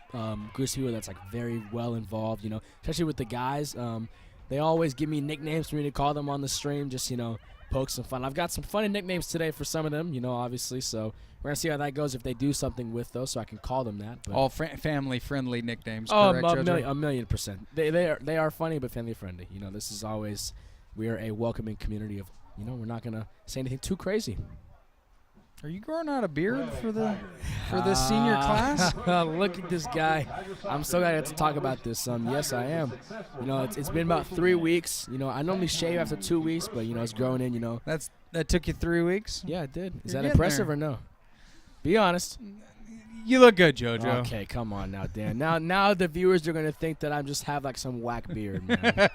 groups of people that's, very well involved, especially with the guys. They always give me nicknames for me to call them on the stream, just, poke some fun. I've got some funny nicknames today for some of them, obviously. So we're going to see how that goes if they do something with those, so I can call them that. But all family-friendly nicknames, oh, correct, JoJo? a million percent. They are funny but family-friendly. This is always, we are a welcoming community of, we're not going to say anything too crazy. Are you growing out a beard for this senior class? Look at this guy. I'm so glad I get to talk about this. Yes, I am. It's been about 3 weeks. I normally shave after 2 weeks, but it's growing in. That took you 3 weeks? Yeah, it did. Is You're that impressive there. or no? Be honest. You look good, JoJo. Okay, come on now, Dan. Now the viewers are gonna think that I just have some whack beard, man.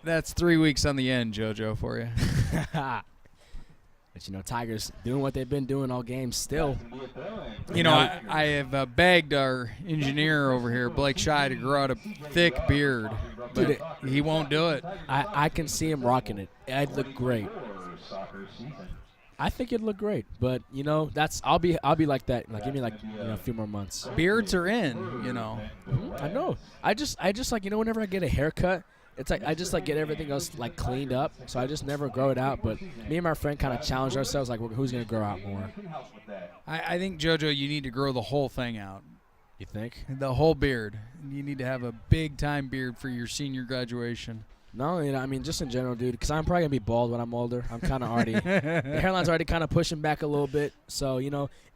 That's 3 weeks on the end, JoJo, for you. But Tigers doing what they've been doing all game still. I have begged our engineer over here, Blake Shy, to grow out a thick beard, but he won't do it. I can see him rocking it. It'd look great. I think it'd look great, but I'll be like that. Give me a few more months. Beards are in, I know. I just whenever I get a haircut, it's I just get everything else cleaned up, so I just never grow it out. But me and my friend kind of challenged ourselves, who's gonna grow out more? I think, JoJo, you need to grow the whole thing out. You think? The whole beard. You need to have a big time beard for your senior graduation. No, just in general, dude, because I'm probably going to be bald when I'm older. I'm kind of already, the hairline's already kind of pushing back a little bit. So,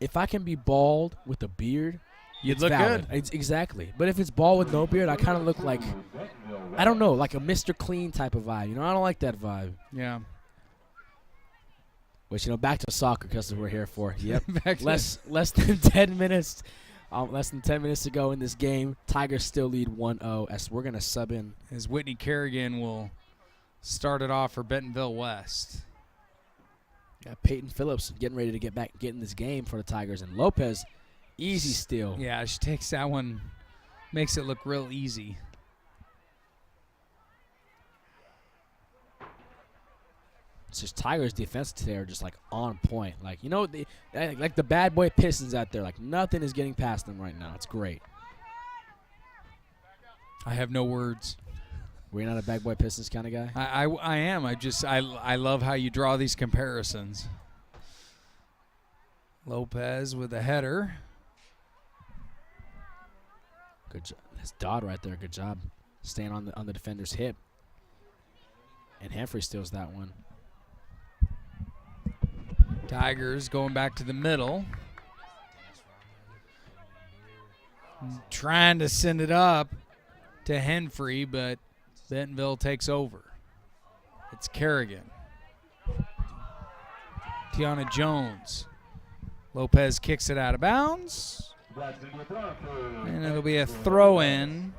if I can be bald with a beard, you'd look valid. good. Exactly. But if it's bald with no beard, I kind of look I don't know, like a Mr. Clean type of vibe. I don't like that vibe. Yeah. Which, back to soccer, because we're here for. Yep. less than 10 minutes. Less than 10 minutes to go in this game. Tigers still lead 1-0 as we're going to sub in. As Whitney Kerrigan will start it off for Bentonville West. Yeah, Peyton Phillips getting ready to get in this game for the Tigers. And Lopez, easy steal. Yeah, she takes that one, makes it look real easy. It's just Tigers' defense today are just on point. The bad boy Pistons out there. Nothing is getting past them right now. It's great. I have no words. Were you not a bad boy Pistons kind of guy? I am. I love how you draw these comparisons. Lopez with a header. Good job. That's Dodd right there. Good job staying on the defender's hip. And Humphrey steals that one. Tigers going back to the middle. Trying to send it up to Henfrey, but Bentonville takes over. It's Kerrigan. Tiana Jones. Lopez kicks it out of bounds. And it'll be a throw-in.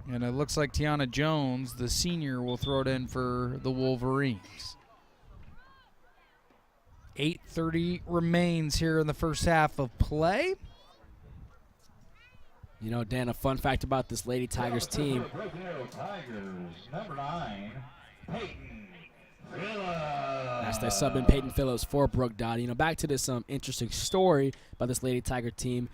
And it looks like Tiana Jones, the senior, will throw it in for the Wolverines. 8:30 remains here in the first half of play. You know, Dan, a fun fact about this Lady Tigers team. Broken Arrow Tigers, number 9, Peyton Phillips. That's their sub in Peyton Phillips for Brooke Dottie. You know, back to this interesting story about this Lady Tiger team.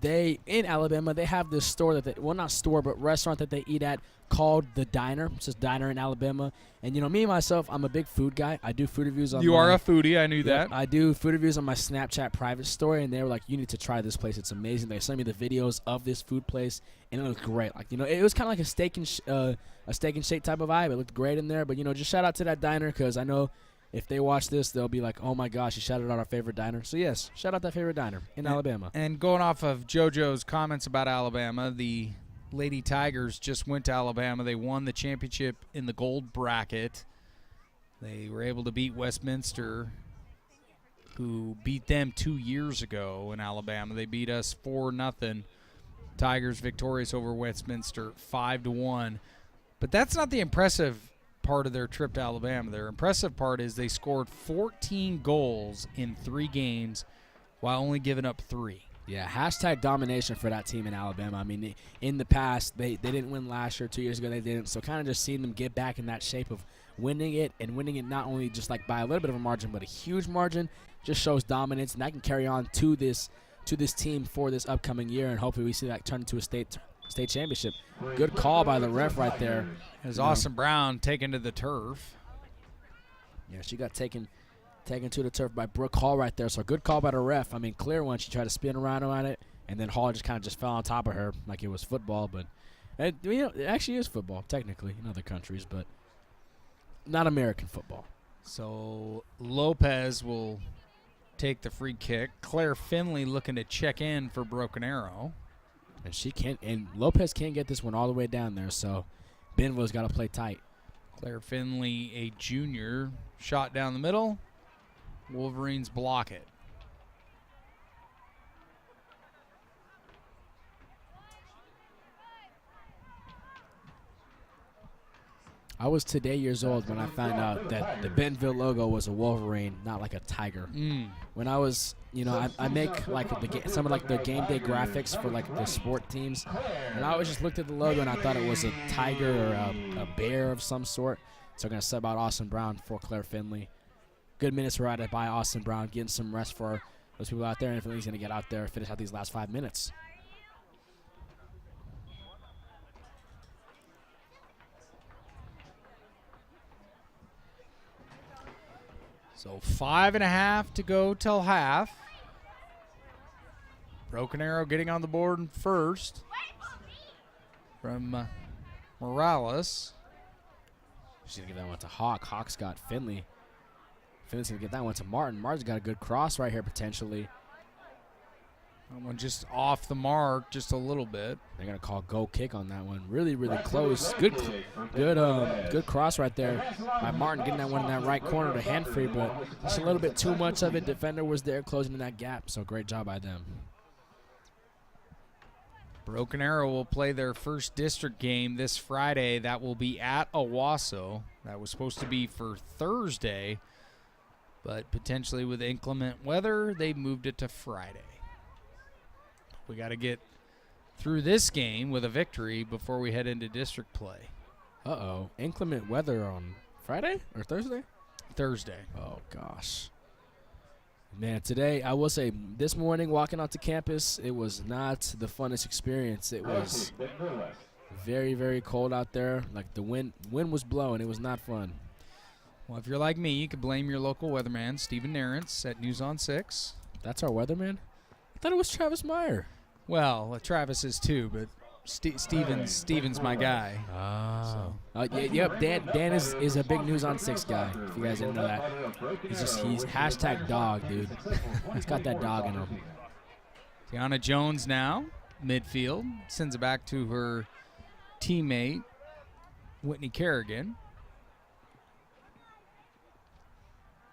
They, in Alabama, they have this store that they, well, not store, but restaurant that they eat at called The Diner. It's just Diner in Alabama. And, you know, me, myself, I'm a big food guy. I do food reviews on You are a foodie. I knew that. I do food reviews on my Snapchat private story, and they were like, you need to try this place. It's amazing. They sent me the videos of this food place, and it looked great. Like, you know, it was kind of like a steak and shake type of vibe. It looked great in there. But, you know, just shout out to that diner because I know if they watch this, they'll be like, oh, my gosh, you shouted out our favorite diner. So, yes, shout out that favorite diner in Alabama. And going off of JoJo's comments about Alabama, the Lady Tigers just went to Alabama. They won the championship in the gold bracket. They were able to beat Westminster, who beat them 2 years ago in Alabama. They beat us 4-0. Tigers victorious over Westminster 5-1. But that's not the impressive part of their trip to Alabama. Their impressive part is they scored 14 goals in 3 games while only giving up 3. Yeah, hashtag domination for that team in Alabama. I mean, in the past, they didn't win last year. 2 years ago, they didn't. So kind of just seeing them get back in that shape of winning it, and winning it not only just like by a little bit of a margin, but a huge margin, just shows dominance, and that can carry on to this team for this upcoming year, and hopefully we see that turn into a state championship. Good call by the ref right there. It was Austin Brown taken to the turf. Yeah, she got taken to the turf by Brooke Hall right there. So good call by the ref. I mean, clear one. She tried to spin around it, and then Hall just kind of just fell on top of her like it was football. But you know, it actually is football technically in other countries, but not American football. So Lopez will take the free kick. Claire Finley looking to check in for Broken Arrow. And she can't. And Lopez can't get this one all the way down there. So Bentonville's got to play tight. Claire Finley, a junior, shot down the middle. Wolverines block it. I was today years old when I found out that the Bentonville logo was a Wolverine, not like a tiger. When I was, you know, I make like some of like the game day graphics for like the sport teams, and I always just looked at the logo and I thought it was a tiger or a bear of some sort. So I'm gonna sub out Austin Brown for Claire Finley. Good minutes right by Austin Brown, getting some rest for those people out there, and Finley's gonna get out there and finish out these last 5 minutes. So 5.5 to go till half. Broken Arrow getting on the board first from Morales. She's going to give that one to Hawk. Hawk's got Finley. Finley's going to get that one to Martin. Martin's got a good cross right here potentially. That one just off the mark just a little bit. They're going to call go kick on that one. Really, really close. Good cross right there by Martin, getting that one in that right corner to hand free, but just a little bit too much of it. Defender was there closing in that gap, so great job by them. Broken Arrow will play their first district game this Friday. That will be at Owasso. That was supposed to be for Thursday, but potentially with inclement weather, they moved it to Friday. We got to get through this game with a victory before we head into district play. Uh-oh. Inclement weather on Friday or Thursday? Thursday. Oh, gosh. Man, today, I will say, this morning walking out to campus, it was not the funnest experience. It was very, very cold out there. Like, the wind was blowing. It was not fun. Well, if you're like me, you could blame your local weatherman, Stephen Narrance, at News on 6. That's our weatherman? I thought it was Travis Meyer. Well, Travis is too, but Steven's my guy. Yep. Dan is a big News on 6 guy. If you guys didn't know that, he's hashtag dog, dude. He's got that dog in him. Tiana Jones now midfield sends it back to her teammate Whitney Kerrigan.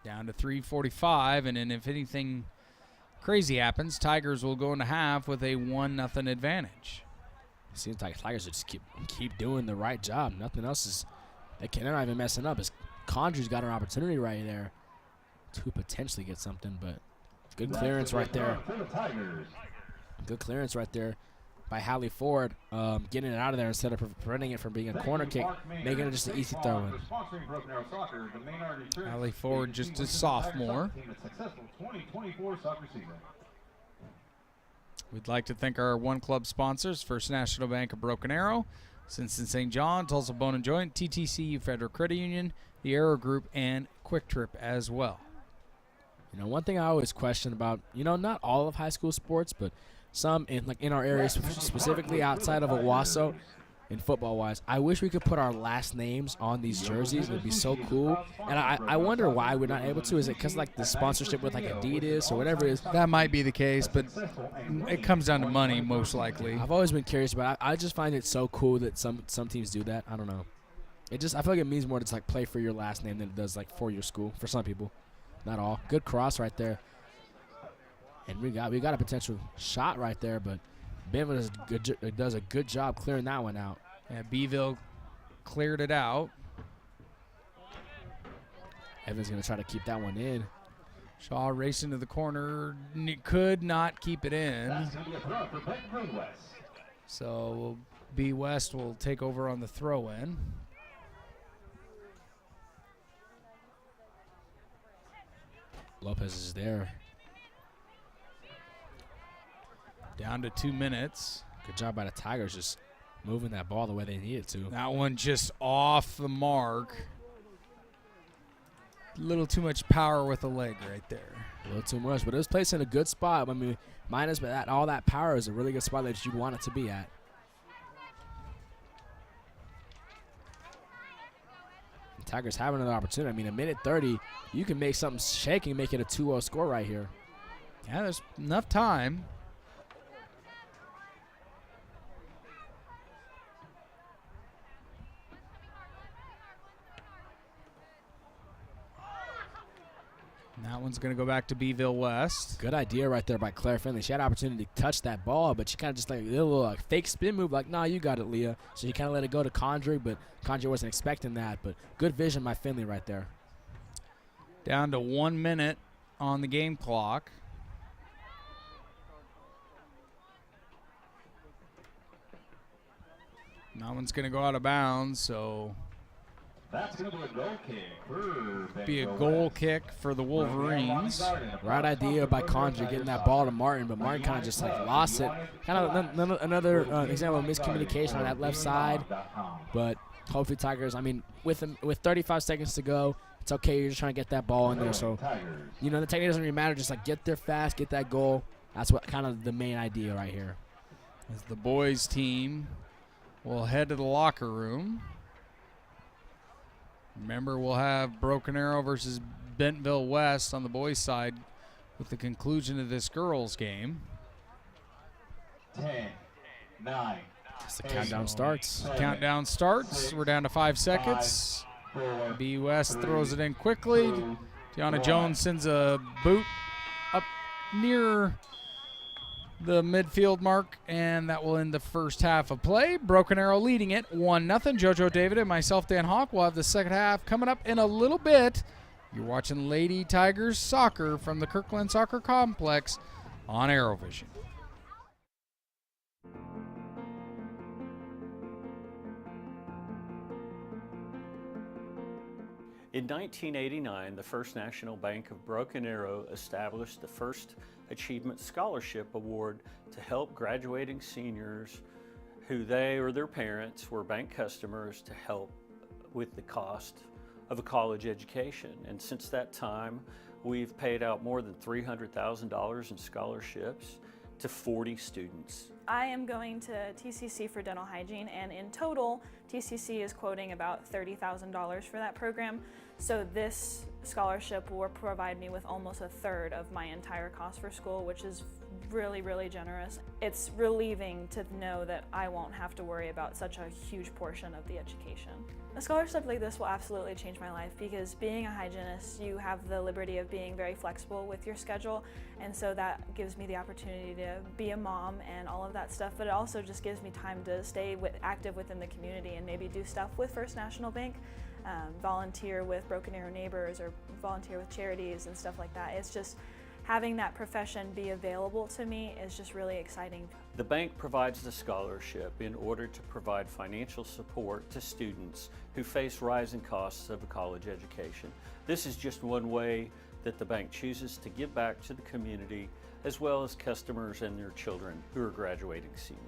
Down to 3:45, and then if anything crazy happens, Tigers will go into half with a 1-0 advantage. It seems like Tigers just keep doing the right job. Nothing else is. They're not even messing up. Condry's got an opportunity right there to potentially get something, but good clearance right there. Good clearance right there by Hallie Ford, getting it out of there instead of preventing it from being a corner kick, making it just an easy throw in. Hallie Ford, just a sophomore. We'd like to thank our one club sponsors, First National Bank of Broken Arrow, Cincinnati St. John, Tulsa Bone and Joint, TTCU Federal Credit Union, the Arrow Group, and Quick Trip as well. You know, one thing I always question about, you know, not all of high school sports, but some in our area, specifically outside of Owasso, in football-wise, I wish we could put our last names on these jerseys. It would be so cool. And I wonder why we're not able to. Is it because, like, the sponsorship with, like, Adidas or whatever it is? That might be the case, but it comes down to money most likely. I've always been curious, but I just find it so cool that some teams do that. I don't know. I feel like it means more to, like, play for your last name than it does, like, for your school, for some people. Not all. Good cross right there. And we got a potential shot right there, but Bentonville does a good job clearing that one out. Yeah, Beeville cleared it out. Evans going to try to keep that one in. Shaw racing to the corner. Could not keep it in. So B West will take over on the throw-in. Lopez is there. Down to 2 minutes. Good job by the Tigers just moving that ball the way they need it to. That one just off the mark. A little too much power with the leg right there. A little too much, but it was placed in a good spot. I mean, minus that, all that power is a really good spot that you'd want it to be at. The Tigers have another opportunity. I mean, a minute 30, you can make something shake and make it a 2-0 score right here. Yeah, there's enough time. And that one's going to go back to Beeville West. Good idea right there by Claire Finley. She had an opportunity to touch that ball, but she kind of just like a little fake spin move, like, nah, you got it, Leah. So she kind of let it go to Condry, but Condry wasn't expecting that. But good vision by Finley right there. Down to 1 minute on the game clock. And that one's going to go out of bounds, so that's going to be a goal kick. Be a goal kick for the Wolverines. Right idea by Condry getting that ball to Martin, but Martin kind of just like lost it. Kind of another example of miscommunication on that left side. But hopefully Tigers, I mean, with 35 seconds to go, it's okay. You're just trying to get that ball in there. So, you know, the technique doesn't really matter. Just like get there fast, get that goal. That's what kind of the main idea right here. As the boys team will head to the locker room. Remember, we'll have Broken Arrow versus Bentonville West on the boys' side with the conclusion of this girls' game. 10, 9. As the countdown starts. Countdown starts. We're down to 5 seconds. B West throws it in quickly. Deanna Jones sends a boot up near the midfield mark, and that will end the first half of play. Broken Arrow leading it 1-0. JoJo David and myself, Dan Hawk, will have the second half coming up in a little bit. You're watching Lady Tigers Soccer from the Kirkland Soccer Complex on ArrowVision. In 1989, the First National Bank of Broken Arrow established the first Achievement Scholarship Award to help graduating seniors who they or their parents were bank customers to help with the cost of a college education. And since that time, we've paid out more than $300,000 in scholarships to 40 students. I am going to TCC for dental hygiene, and in total, TCC is quoting about $30,000 for that program. So this scholarship will provide me with almost a third of my entire cost for school, which is really, really generous. It's relieving to know that I won't have to worry about such a huge portion of the education. A scholarship like this will absolutely change my life, because being a hygienist, you have the liberty of being very flexible with your schedule, and so that gives me the opportunity to be a mom and all of that stuff, but it also just gives me time to stay active within the community and maybe do stuff with First National Bank. volunteer with Broken Arrow Neighbors or volunteer with charities and stuff like that. It's just having that profession be available to me is just really exciting. The bank provides the scholarship in order to provide financial support to students who face rising costs of a college education. This is just one way that the bank chooses to give back to the community as well as customers and their children who are graduating seniors.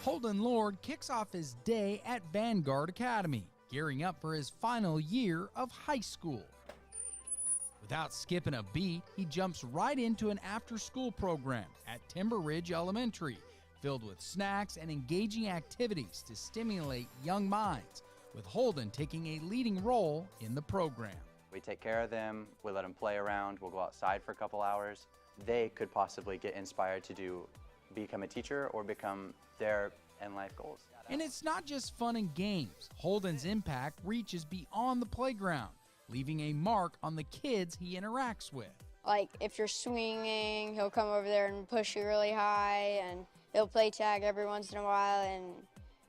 Holden Lord kicks off his day at Vanguard Academy, gearing up for his final year of high school. Without skipping a beat, he jumps right into an after-school program at Timber Ridge Elementary, filled with snacks and engaging activities to stimulate young minds, with Holden taking a leading role in the program. We take care of them, we let them play around, we'll go outside for a couple hours. They could possibly get inspired to become a teacher or become their end life goals. And it's not just fun and games. Holden's impact reaches beyond the playground, leaving a mark on the kids he interacts with. Like if you're swinging, he'll come over there and push you really high, and he'll play tag every once in a while, and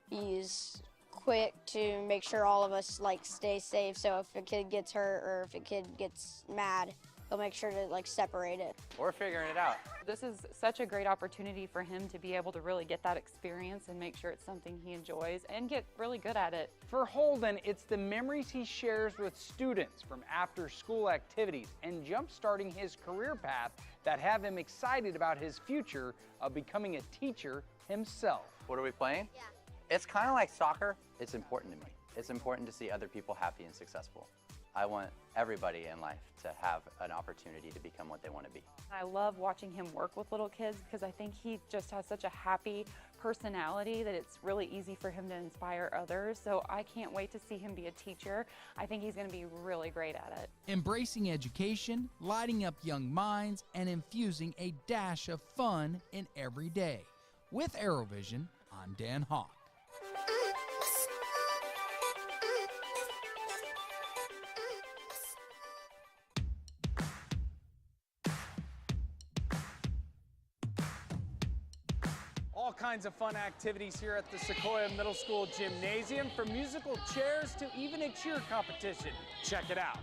he's quick to make sure all of us stay safe. So if a kid gets hurt or if a kid gets mad, he'll make sure to separate it. We're figuring it out. This is such a great opportunity for him to be able to really get that experience and make sure it's something he enjoys and get really good at it. For Holden, it's the memories he shares with students from after-school activities and jump-starting his career path that have him excited about his future of becoming a teacher himself. What are we playing? Yeah. It's kind of like soccer. It's important to me. It's important to see other people happy and successful. I want everybody in life to have an opportunity to become what they want to be. I love watching him work with little kids because I think he just has such a happy personality that it's really easy for him to inspire others. So I can't wait to see him be a teacher. I think he's going to be really great at it. Embracing education, lighting up young minds, and infusing a dash of fun in every day. With ArrowVision, I'm Dan Hawk. All kinds of fun activities here at the Sequoia Middle School Gymnasium, from musical chairs to even a cheer competition. Check it out.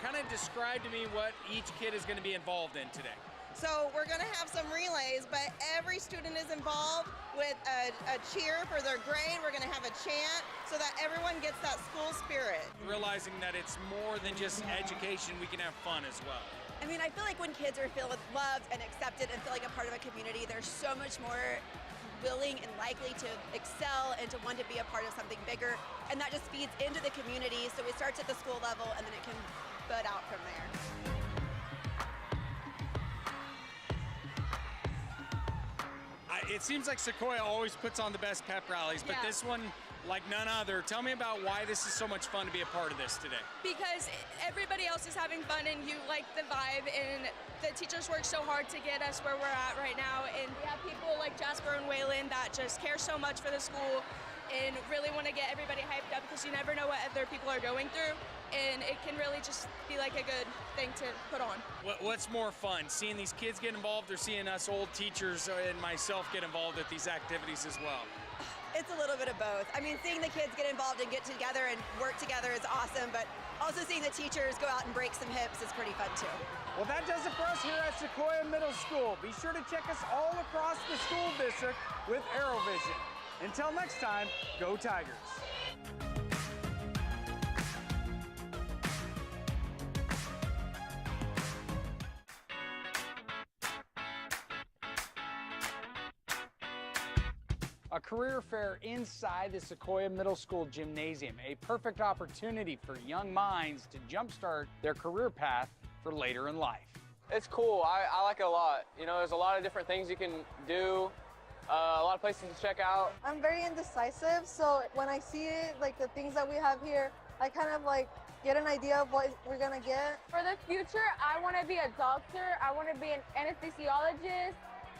Kind of describe to me what each kid is going to be involved in today. So we're going to have some relays, but every student is involved with a cheer for their grade. We're going to have a chant so that everyone gets that school spirit. Realizing that it's more than just education, we can have fun as well. I mean, I feel like when kids are feeling loved and accepted and feel like a part of a community, they're so much more willing and likely to excel and to want to be a part of something bigger. And that just feeds into the community. So it starts at the school level and then it can bud out from there. It seems like Sequoia always puts on the best pep rallies, but this one, like none other. Tell me about why this is so much fun to be a part of this today. Because everybody else is having fun and you like the vibe, and the teachers work so hard to get us where we're at right now, and we have people like Jasper and Waylon that just care so much for the school and really want to get everybody hyped up, because you never know what other people are going through, and it can really just be like a good thing to put on. What's more fun, seeing these kids get involved or seeing us old teachers and myself get involved at these activities as well? It's a little bit of both. I mean, seeing the kids get involved and get together and work together is awesome, but also seeing the teachers go out and break some hips is pretty fun too. Well, that does it for us here at Sequoia Middle School. Be sure to check us all across the school district with ArrowVision. Until next time, go Tigers. A career fair inside the Sequoia Middle School Gymnasium, a perfect opportunity for young minds to jumpstart their career path for later in life. It's cool. I like it a lot. You know, there's a lot of different things you can do, a lot of places to check out. I'm very indecisive, so when I see it, like the things that we have here, I kind of like get an idea of what we're gonna get. For the future, I want to be a doctor. I want to be an anesthesiologist.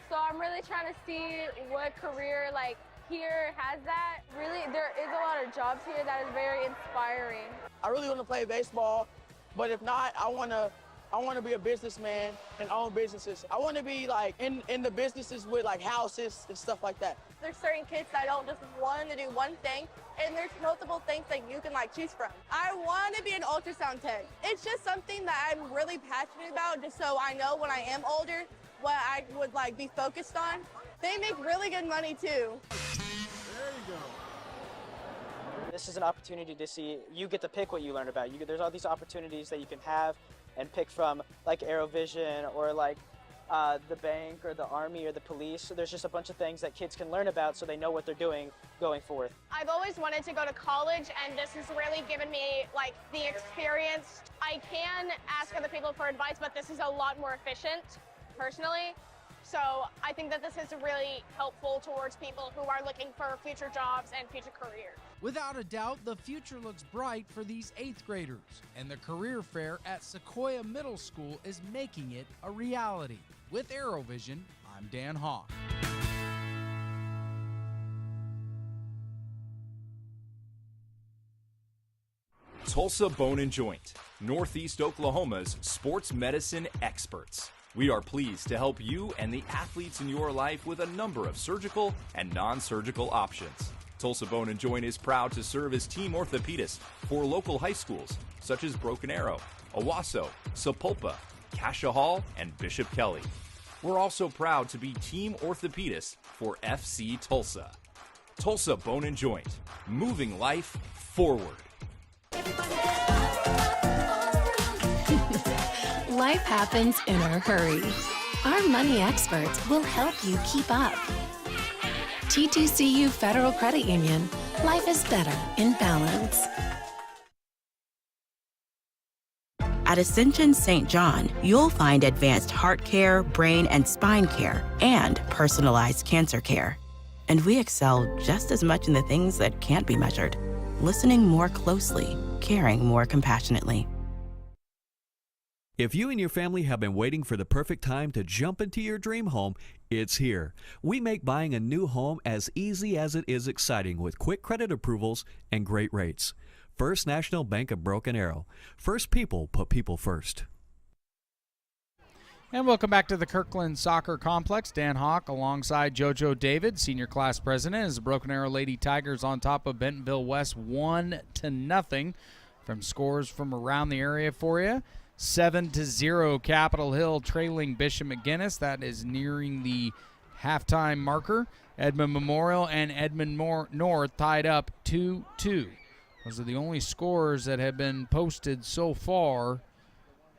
So I'm really trying to see what career like here has that. Really, there is a lot of jobs here that is very inspiring. I really want to play baseball, but if not, I want to be a businessman and own businesses. I want to be like in the businesses with like houses and stuff like that. There's certain kids that don't just want to do one thing, and there's multiple things that you can like choose from. I want to be an ultrasound tech. It's just something that I'm really passionate about, just so I know when I am older what I would like be focused on. They make really good money too. There you go. This is an opportunity to see, you get to pick what you learn about. There's all these opportunities that you can have and pick from, like ArrowVision or like the bank or the army or the police. So there's just a bunch of things that kids can learn about so they know what they're doing going forth. I've always wanted to go to college, and this has really given me like the experience. I can ask other people for advice, but this is a lot more efficient personally. So I think that this is really helpful towards people who are looking for future jobs and future careers. Without a doubt, the future looks bright for these 8th graders, and the career fair at Sequoia Middle School is making it a reality. With ArrowVision, I'm Dan Hawk. Tulsa Bone and Joint, Northeast Oklahoma's sports medicine experts. We are pleased to help you and the athletes in your life with a number of surgical and non-surgical options. Tulsa Bone and Joint is proud to serve as team orthopedist for local high schools such as Broken Arrow, Owasso, Sapulpa, Cascia Hall, and Bishop Kelly. We're also proud to be team orthopedist for FC Tulsa. Tulsa Bone and Joint, moving life forward. Life happens in a hurry. Our money experts will help you keep up. TTCU Federal Credit Union. Life is better in balance. At Ascension St. John, you'll find advanced heart care, brain and spine care, and personalized cancer care. And we excel just as much in the things that can't be measured. Listening more closely, caring more compassionately. If you and your family have been waiting for the perfect time to jump into your dream home, it's here. We make buying a new home as easy as it is exciting with quick credit approvals and great rates. First National Bank of Broken Arrow. First people put people first. And welcome back to the Kirkland Soccer Complex. Dan Hawk alongside JoJo David, senior class president, as the Broken Arrow Lady Tigers on top of Bentonville West 1-0 from scores from around the area for you. 7-0 Capitol Hill trailing Bishop McGuinness. That is nearing the halftime marker. Edmond Memorial and Edmond North tied up 2-2. Those are the only scores that have been posted so far.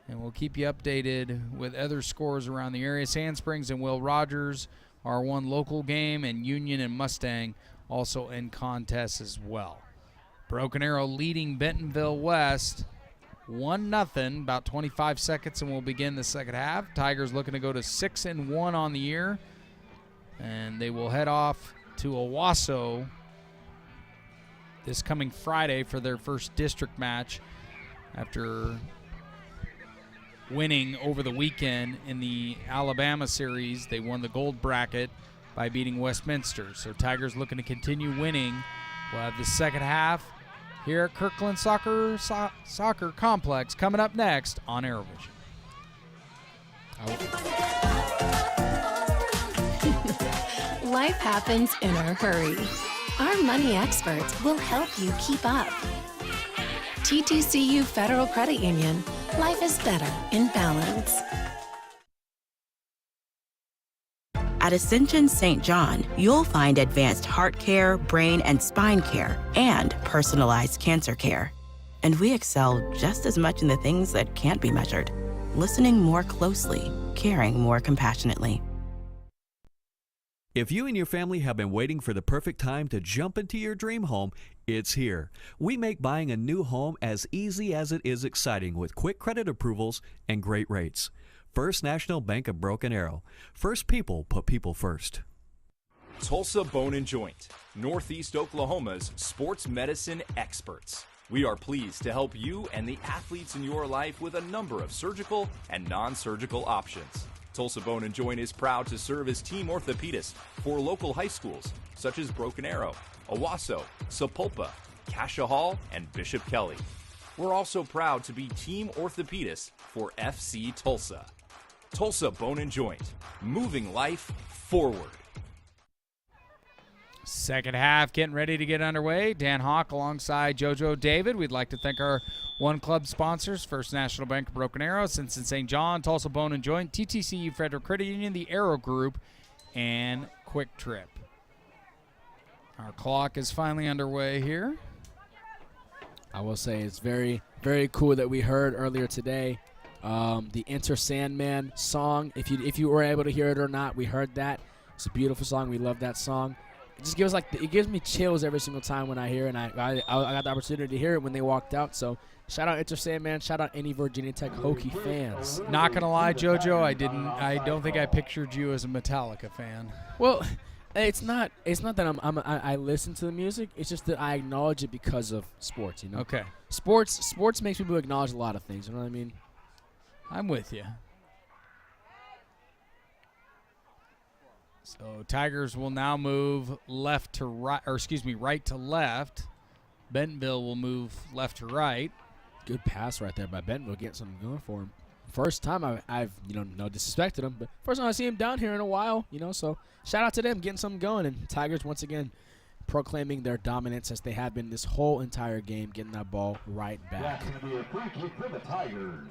And we'll keep you updated with other scores around the area. Sand Springs and Will Rogers are one local game, and Union and Mustang also in contest as well. Broken Arrow leading Bentonville West 1-0, about 25 seconds, and we'll begin the second half. Tigers looking to go to 6-1 on the year, and they will head off to Owasso this coming Friday for their first district match after winning over the weekend in the Alabama series. They won the gold bracket by beating Westminster. So Tigers looking to continue winning. We'll have the second half here at Kirkland Soccer Complex coming up next on ArrowVision. Life happens in a hurry. Our money experts will help you keep up. TTCU Federal Credit Union. Life is better in balance. At Ascension St. John, you'll find advanced heart care, brain and spine care, and personalized cancer care. And we excel just as much in the things that can't be measured. Listening more closely, caring more compassionately. If you and your family have been waiting for the perfect time to jump into your dream home, it's here. We make buying a new home as easy as it is exciting with quick credit approvals and great rates. First National Bank of Broken Arrow. First people put people first. Tulsa Bone and Joint, Northeast Oklahoma's sports medicine experts. We are pleased to help you and the athletes in your life with a number of surgical and non-surgical options. Tulsa Bone and Joint is proud to serve as team orthopedist for local high schools such as Broken Arrow, Owasso, Sapulpa, Cascia Hall, and Bishop Kelly. We're also proud to be team orthopedist for FC Tulsa. Tulsa Bone and Joint, moving life forward. Second half getting ready to get underway. Dan Hawk alongside JoJo David. We'd like to thank our One Club sponsors, First National Bank of Broken Arrow, Cincinnati St. John, Tulsa Bone and Joint, TTCU Frederick Credit Union, the Arrow Group, and Quick Trip. Our clock is finally underway here. I will say it's very, very cool that we heard earlier today the Enter Sandman song. If you were able to hear it or not, we heard that. It's a beautiful song. We love that song. It just gives it gives me chills every single time when I hear it, and I got the opportunity to hear it when they walked out. So shout out Enter Sandman. Shout out any Virginia Tech Hokie fans. Not gonna lie, JoJo, I don't think I pictured you as a Metallica fan. Well, it's not that I listen to the music. It's just that I acknowledge it because of sports. You know. Okay. Sports makes people acknowledge a lot of things. You know what I mean? I'm with you. So Tigers will now move right to left. Bentonville will move left to right. Good pass right there by Bentonville, getting something going for him. First time I've no disrespect to him, but first time I see him down here in a while, so shout out to them getting something going. And Tigers once again proclaiming their dominance as they have been this whole entire game, getting that ball right back. That's going to be a free kick for the Tigers.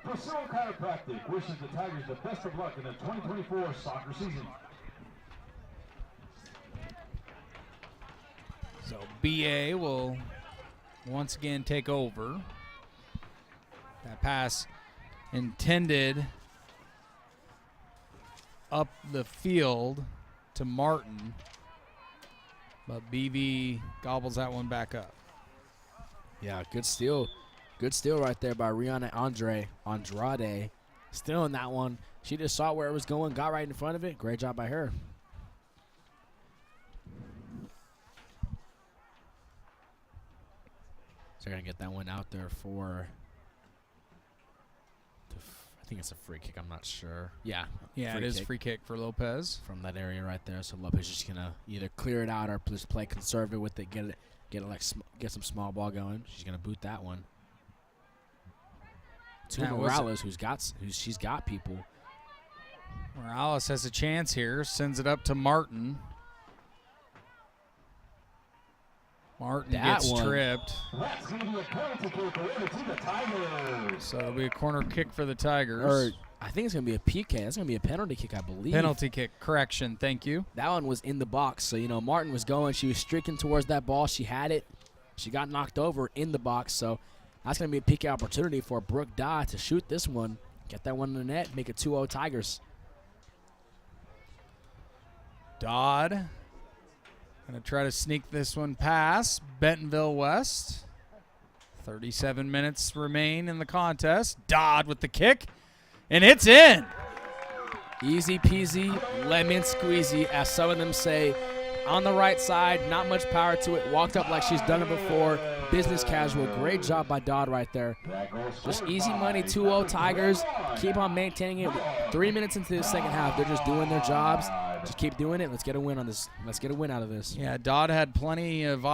Pursuit Chiropractic wishes the Tigers the best of luck in the 2024 soccer season. So BA will once again take over. That pass intended up the field to Martin, but BV gobbles that one back up. Yeah, good steal. Good steal right there by Rihanna Andrade. Stealing that one. She just saw where it was going, got right in front of it. Great job by her. So they're going to get that one out there for, I think it's a free kick. I'm not sure. Yeah, it is free kick for Lopez. From that area right there. So Lopez is just going to either clear it out or just play conservative with it, get some small ball going. She's going to boot that one. To Morales, she's got people. Morales has a chance here. Sends it up to Martin. Martin gets tripped. That's going to be a penalty kick awarded to the Tigers. So it'll be a corner kick for the Tigers. Or I think it's going to be a PK. That's going to be a penalty kick, I believe. Penalty kick. Correction. Thank you. That one was in the box. So, Martin was going. She was streaking towards that ball. She had it. She got knocked over in the box. So that's going to be a PK opportunity for Brooke Dodd to shoot this one. Get that one in the net. Make it 2-0 Tigers. Dodd going to try to sneak this one past Bentonville West. 37 minutes remain in the contest. Dodd with the kick, and it's in. Easy peasy, lemon squeezy, as some of them say. On the right side, not much power to it. Walked up like she's done it before. Business casual. Great job by Dodd right there. Just easy money, 2-0 Tigers. Keep on maintaining it. 3 minutes into the second half, they're just doing their jobs. Just keep doing it. Let's get a win on this. Let's get a win out of this. Yeah, Dodd had plenty of,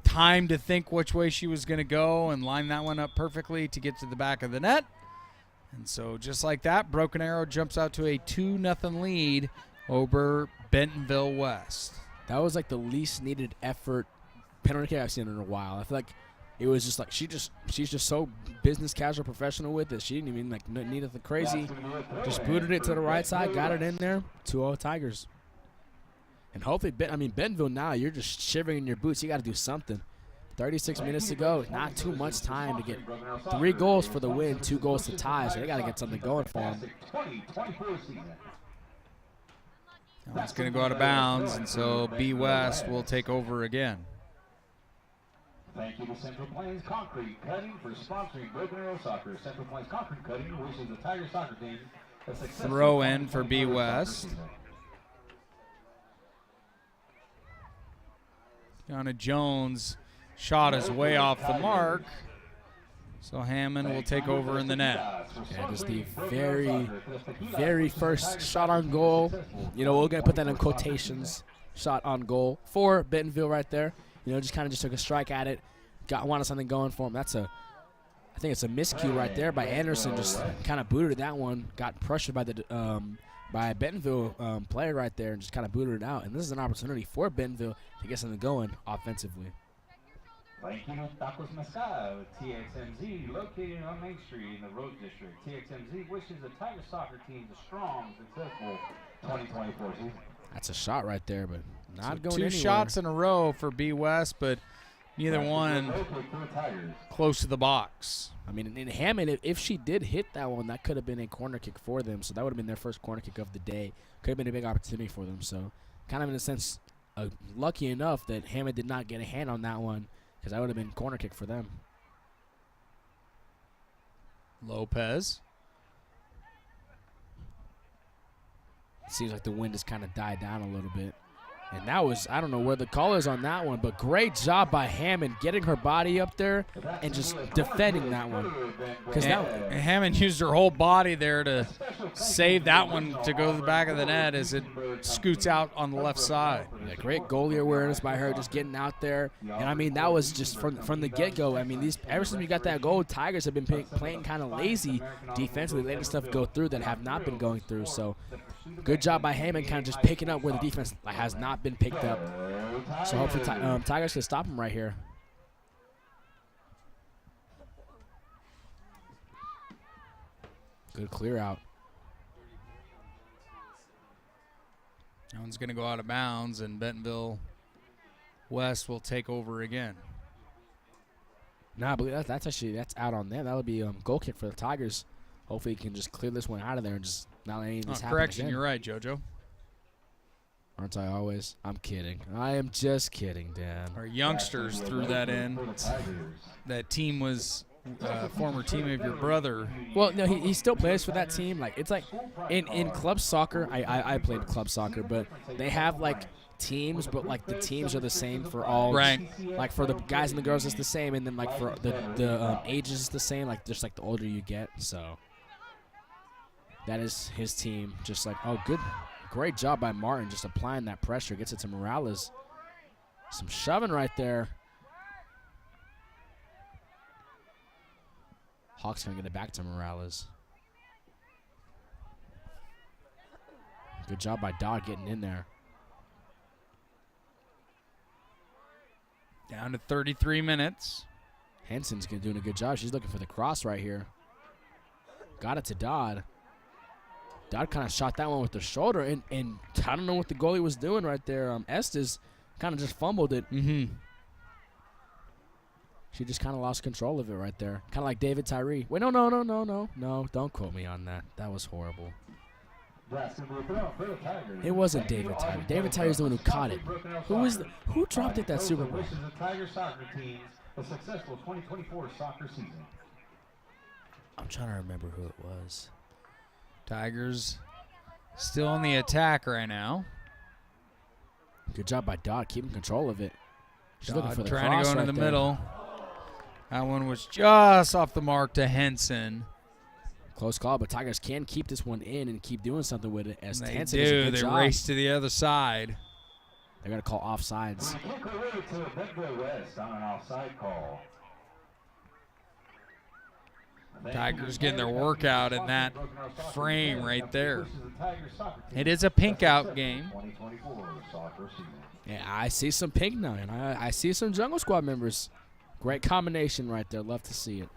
time to think which way she was going to go and line that one up perfectly to get to the back of the net. And so just like that, Broken Arrow jumps out to a 2-0 lead over Bentonville West. That was like the least needed effort penalty kick I've seen in a while. I feel like it was just like she's just so business casual professional with it. She didn't even need anything crazy. Just booted it to the right side, got it in there. 2-0 Tigers. And hopefully, Bentonville now, you're just shivering in your boots. You got to do something. 36 minutes to go. Not too much time to get 3 goals for the win, 2 goals to tie. So they got to get something going for them. It's going to go out of bounds, and so B West will take over again. Thank you to Central Plains Concrete Cutting for sponsoring Broken Arrow Soccer. Central Plains Concrete Cutting wishes the Tiger soccer team a successful throw in for B West. Donna Jones Shot is way off the mark. So Hammond will take over in the net. Yeah, just the very, very first shot on goal. You know, we're going to put that in quotations. Shot on goal for Bentonville right there. You know, just kind of just took a strike at it. Wanted something going for him. I think it's a miscue right there by Anderson. Just kind of booted that one. Got pressured by the by a Bentonville player right there and just kind of booted it out. And this is an opportunity for Bentonville to get something going offensively. Thank you to Tacos Mescal with TXMZ, located on Main Street in the Rose District. TXMZ wishes the Tiger soccer team a strong, successful 2024 season. That's a shot right there, but not So going two anywhere. shots in a row for B West, but neither one close to the box. I mean, in Hammond, if she did hit that one, that could have been a corner kick for them. So that would have been their first corner kick of the day. Could have been a big opportunity for them. So kind of in a sense, lucky enough that Hammond did not get a hand on that one, because that would have been corner kick for them. Lopez. Seems like the wind has kind of died down a little bit. And that was, I don't know where the call is on that one, but great job by Hammond getting her body up there and just defending that one. Because Hammond used her whole body there to save that one to go to the back of the net as it scoots out on the left side. Yeah, great goalie awareness by her, just getting out there. And I mean, that was just from the get-go. I mean, ever since we got that goal, Tigers have been playing kind of lazy defensively, letting stuff go through that have not been going through. So good job by Hammond, kind of just picking up where the defense has not been picked up. So hopefully Tigers can stop him right here. Good clear out. That one's going to go out of bounds, and Bentonville West will take over again. Nah, but that's out on them. That would be a goal kick for the Tigers. Hopefully, he can just clear this one out of there and just not let any of this happen Correction, again. you're right, JoJo. Aren't I always? I'm kidding. I am just kidding, Dan. Our youngsters threw that in. That team was former team of your brother. Well, no, he still plays for that team. Like, it's like in club soccer, I played club soccer, but they have like teams, but like the teams are the same for all. Right. Like for the guys and the girls, it's the same, and then like for the ages, it's the same. Like just like the older you get, so that is his team. Just like, oh, good. Great job by Martin just applying that pressure. Gets it to Morales. Some shoving right there. Hawks going to get it back to Morales. Good job by Dodd getting in there. Down to 33 minutes. Henson's doing a good job. She's looking for the cross right here. Got it to Dodd. Dodd kind of shot that one with the shoulder, and I don't know what the goalie was doing right there. Estes kind of just fumbled it. Mm-hmm. She just kind of lost control of it right there. Kind of like David Tyree. Wait, no, don't quote me on that. That was horrible. It wasn't David Tyree. David Tyree's the one who caught it. Who dropped it that Super Bowl? Wishes the Tiger soccer team a successful 2024 soccer season. I'm trying to remember who it was. Tigers still on the attack right now. Good job by Dodd keeping control of it. She's looking for the trying cross to go right into the there. middle. That one was just off the mark to Henson. Close call, but Tigers can keep this one in and keep doing something with it. As They Henson does a do. good They job. race to the other side. They're going to call offsides. Kick away to Bentonville West on an offside call. Tigers getting their workout in that frame right there. It is a pink out game. Yeah, I see some pink now, and I see some Jungle Squad members. Great combination right there. Love to see it.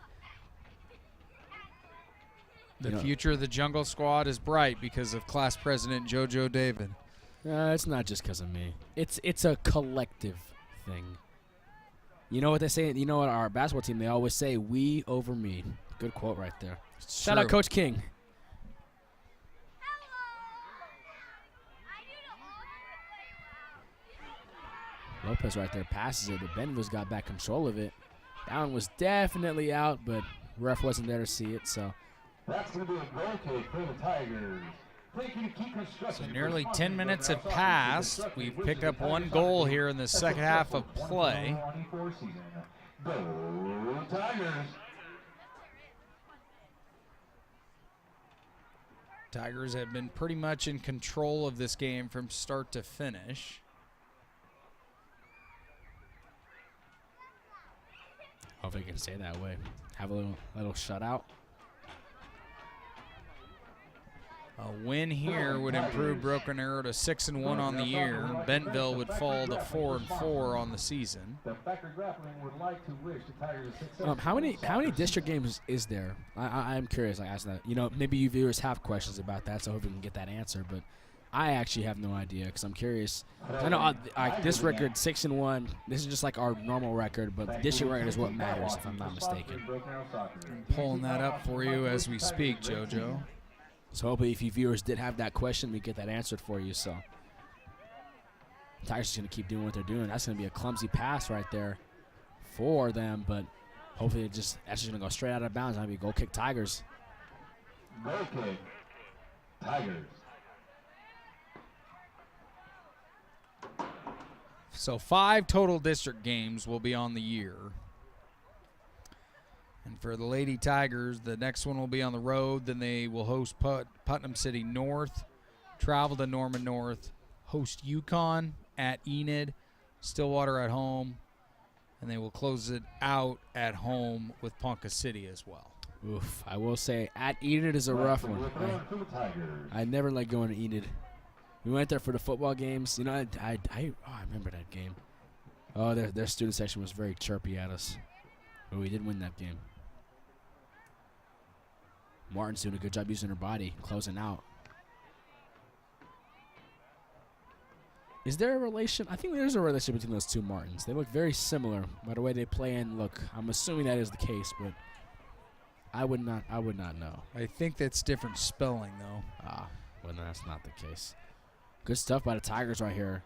The future of the Jungle Squad is bright because of class president JoJo David. It's not just because of me. It's a collective thing. You know what they say? You know what our basketball team, they always say, we over me. Good quote right there. Shout out Coach King. Lopez right there passes it, but Bentonville's got back control of it. That one was definitely out, but ref wasn't there to see it, so. That's going to be a goal kick for the Tigers. So nearly 10 minutes have passed. We've picked up one goal here in the second half of play. Go Tigers! Tigers have been pretty much in control of this game from start to finish. Hope I can stay that way. Have a little shutout. A win here would improve Broken Arrow to 6-1 on the year. Bentonville would fall to 4-4 on the season. How many district games is there? I'm curious. I asked that. You know, maybe you viewers have questions about that, so I hope we can get that answer. But I actually have no idea because I'm curious. I know this record 6-1. This is just like our normal record, but the district record is what matters, if I'm not mistaken. I'm pulling that up for you as we speak, JoJo. So hopefully if you viewers did have that question, we get that answered for you. So Tigers are going to keep doing what they're doing. That's going to be a clumsy pass right there for them, but hopefully that's just going to go straight out of bounds. That'll be goal kick Tigers. Goal kick Tigers. So 5 total district games will be on the year. And for the Lady Tigers, the next one will be on the road. Then they will host Putnam City North, travel to Norman North, host Yukon at Enid, Stillwater at home, and they will close it out at home with Ponca City as well. Oof, I will say at Enid is a rough one. I never like going to Enid. We went there for the football games. You know, I remember that game. Oh, their student section was very chirpy at us. But we did win that game. Martin's doing a good job using her body, closing out. Is there a relation? I think there's a relationship between those two Martins. They look very similar by the way they play and look. I'm assuming that is the case, but I would not know. I think that's different spelling, though. Well, no, that's not the case. Good stuff by the Tigers right here.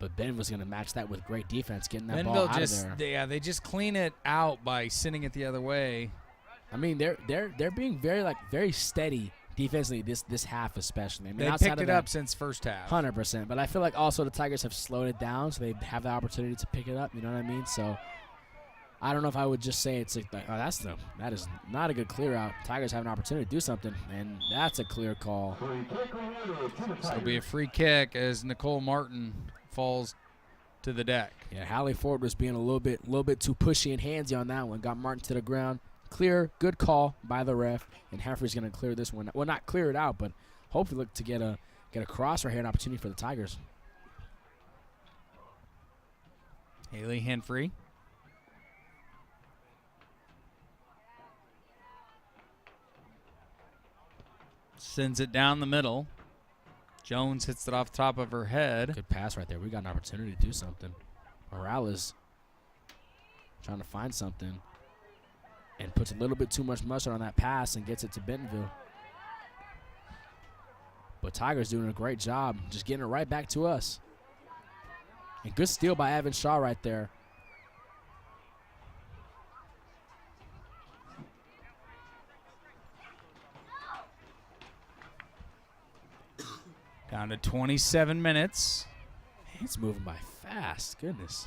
But Bentonville's going to match that with great defense, getting that ball out of there. They just clean it out by sending it the other way. I mean, they're being very steady defensively this half especially. I mean, they picked it up since first half. 100%. But I feel like also the Tigers have slowed it down, so they have the opportunity to pick it up. You know what I mean? So I don't know if I would just say it's like, that is not a good clear out. Tigers have an opportunity to do something, and that's a clear call. So it'll be a free kick as Nicole Martin falls to the deck. Yeah, Hallie Ford was being a little bit too pushy and handsy on that one. Got Martin to the ground. Clear, good call by the ref, and Humphrey's going to clear this one. Well, not clear it out, but hopefully look to get a cross right here, an opportunity for the Tigers. Haley Henfrey. Sends it down the middle. Jones hits it off the top of her head. Good pass right there. We got an opportunity to do something. Morales trying to find something and puts a little bit too much mustard on that pass and gets it to Bentonville. But Tigers doing a great job just getting it right back to us. And good steal by Evan Shaw right there. Down to 27 minutes. It's moving by fast. Goodness.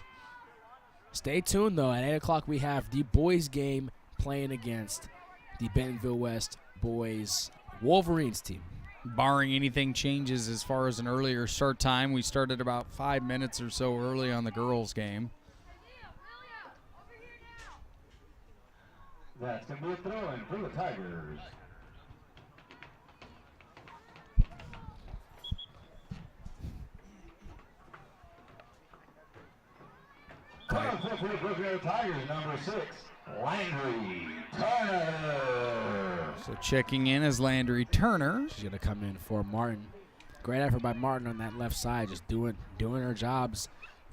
Stay tuned, though. At 8 o'clock, we have the boys game playing against the Bentonville West boys Wolverines team. Barring anything changes as far as an earlier start time, we started about 5 minutes or so early on the girls' game. That's going to be a throw-in for the Tigers. Tigers, number 6, Landry Turner. So checking in is Landry Turner. She's going to come in for Martin. Great effort by Martin on that left side, just doing her jobs.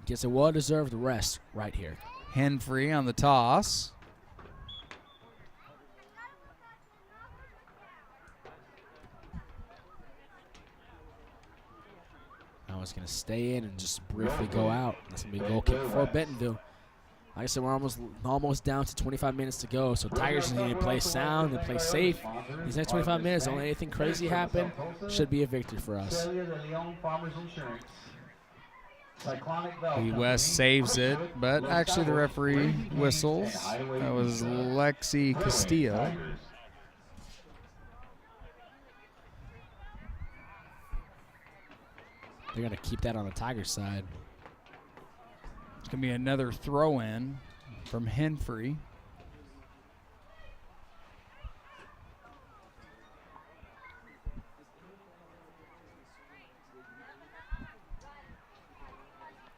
Gets a well-deserved rest right here. Henfrey on the toss. Now it's going to stay in and just briefly go out. That's going to be a goal kick for Bentonville. Like I said, we're almost down to 25 minutes to go. So Tigers just need to play sound and play safe. These next 25 minutes, don't let anything crazy happen. Should be a victory for us. The West saves it, but actually the referee whistles. That was Lexi Castillo. They're going to keep that on the Tigers side. It's going to be another throw-in from Henfrey.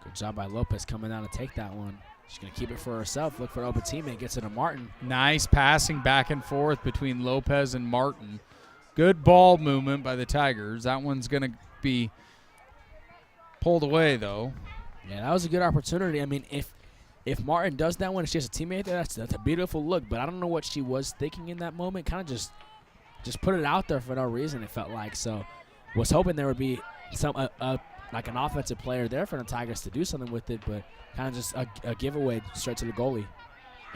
Good job by Lopez coming down to take that one. She's going to keep it for herself. Look for an open teammate. Gets it to Martin. Nice passing back and forth between Lopez and Martin. Good ball movement by the Tigers. That one's going to be pulled away, though. Yeah, that was a good opportunity. I mean, if Martin does that one and she has a teammate there, that's a beautiful look. But I don't know what she was thinking in that moment. Kind of just put it out there for no reason, it felt like. So was hoping there would be some like an offensive player there for the Tigers to do something with it, but kind of just a giveaway straight to the goalie.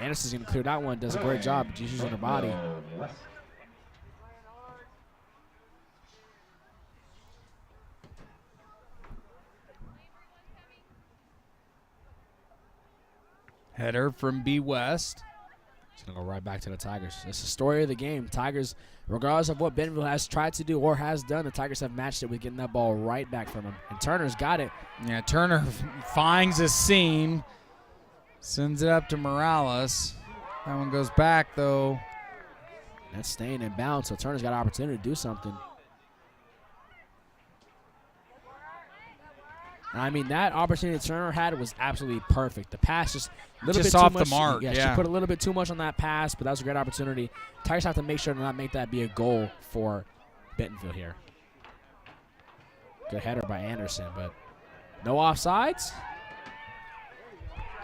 Anderson's going to clear that one. Does a great job just using her body. Header from B West. It's going to go right back to the Tigers. It's the story of the game. Tigers, regardless of what Bentonville has tried to do or has done, the Tigers have matched it with getting that ball right back from him. And Turner's got it. Yeah, Turner finds a seam. Sends it up to Morales. That one goes back, though. That's staying in bounds, so Turner's got an opportunity to do something. I mean, that opportunity Turner had was absolutely perfect. The pass just a little bit too off much. the mark. Yeah, she put a little bit too much on that pass, but that was a great opportunity. Tigers have to make sure to not make that be a goal for Bentonville here. Good header by Anderson, but no offsides.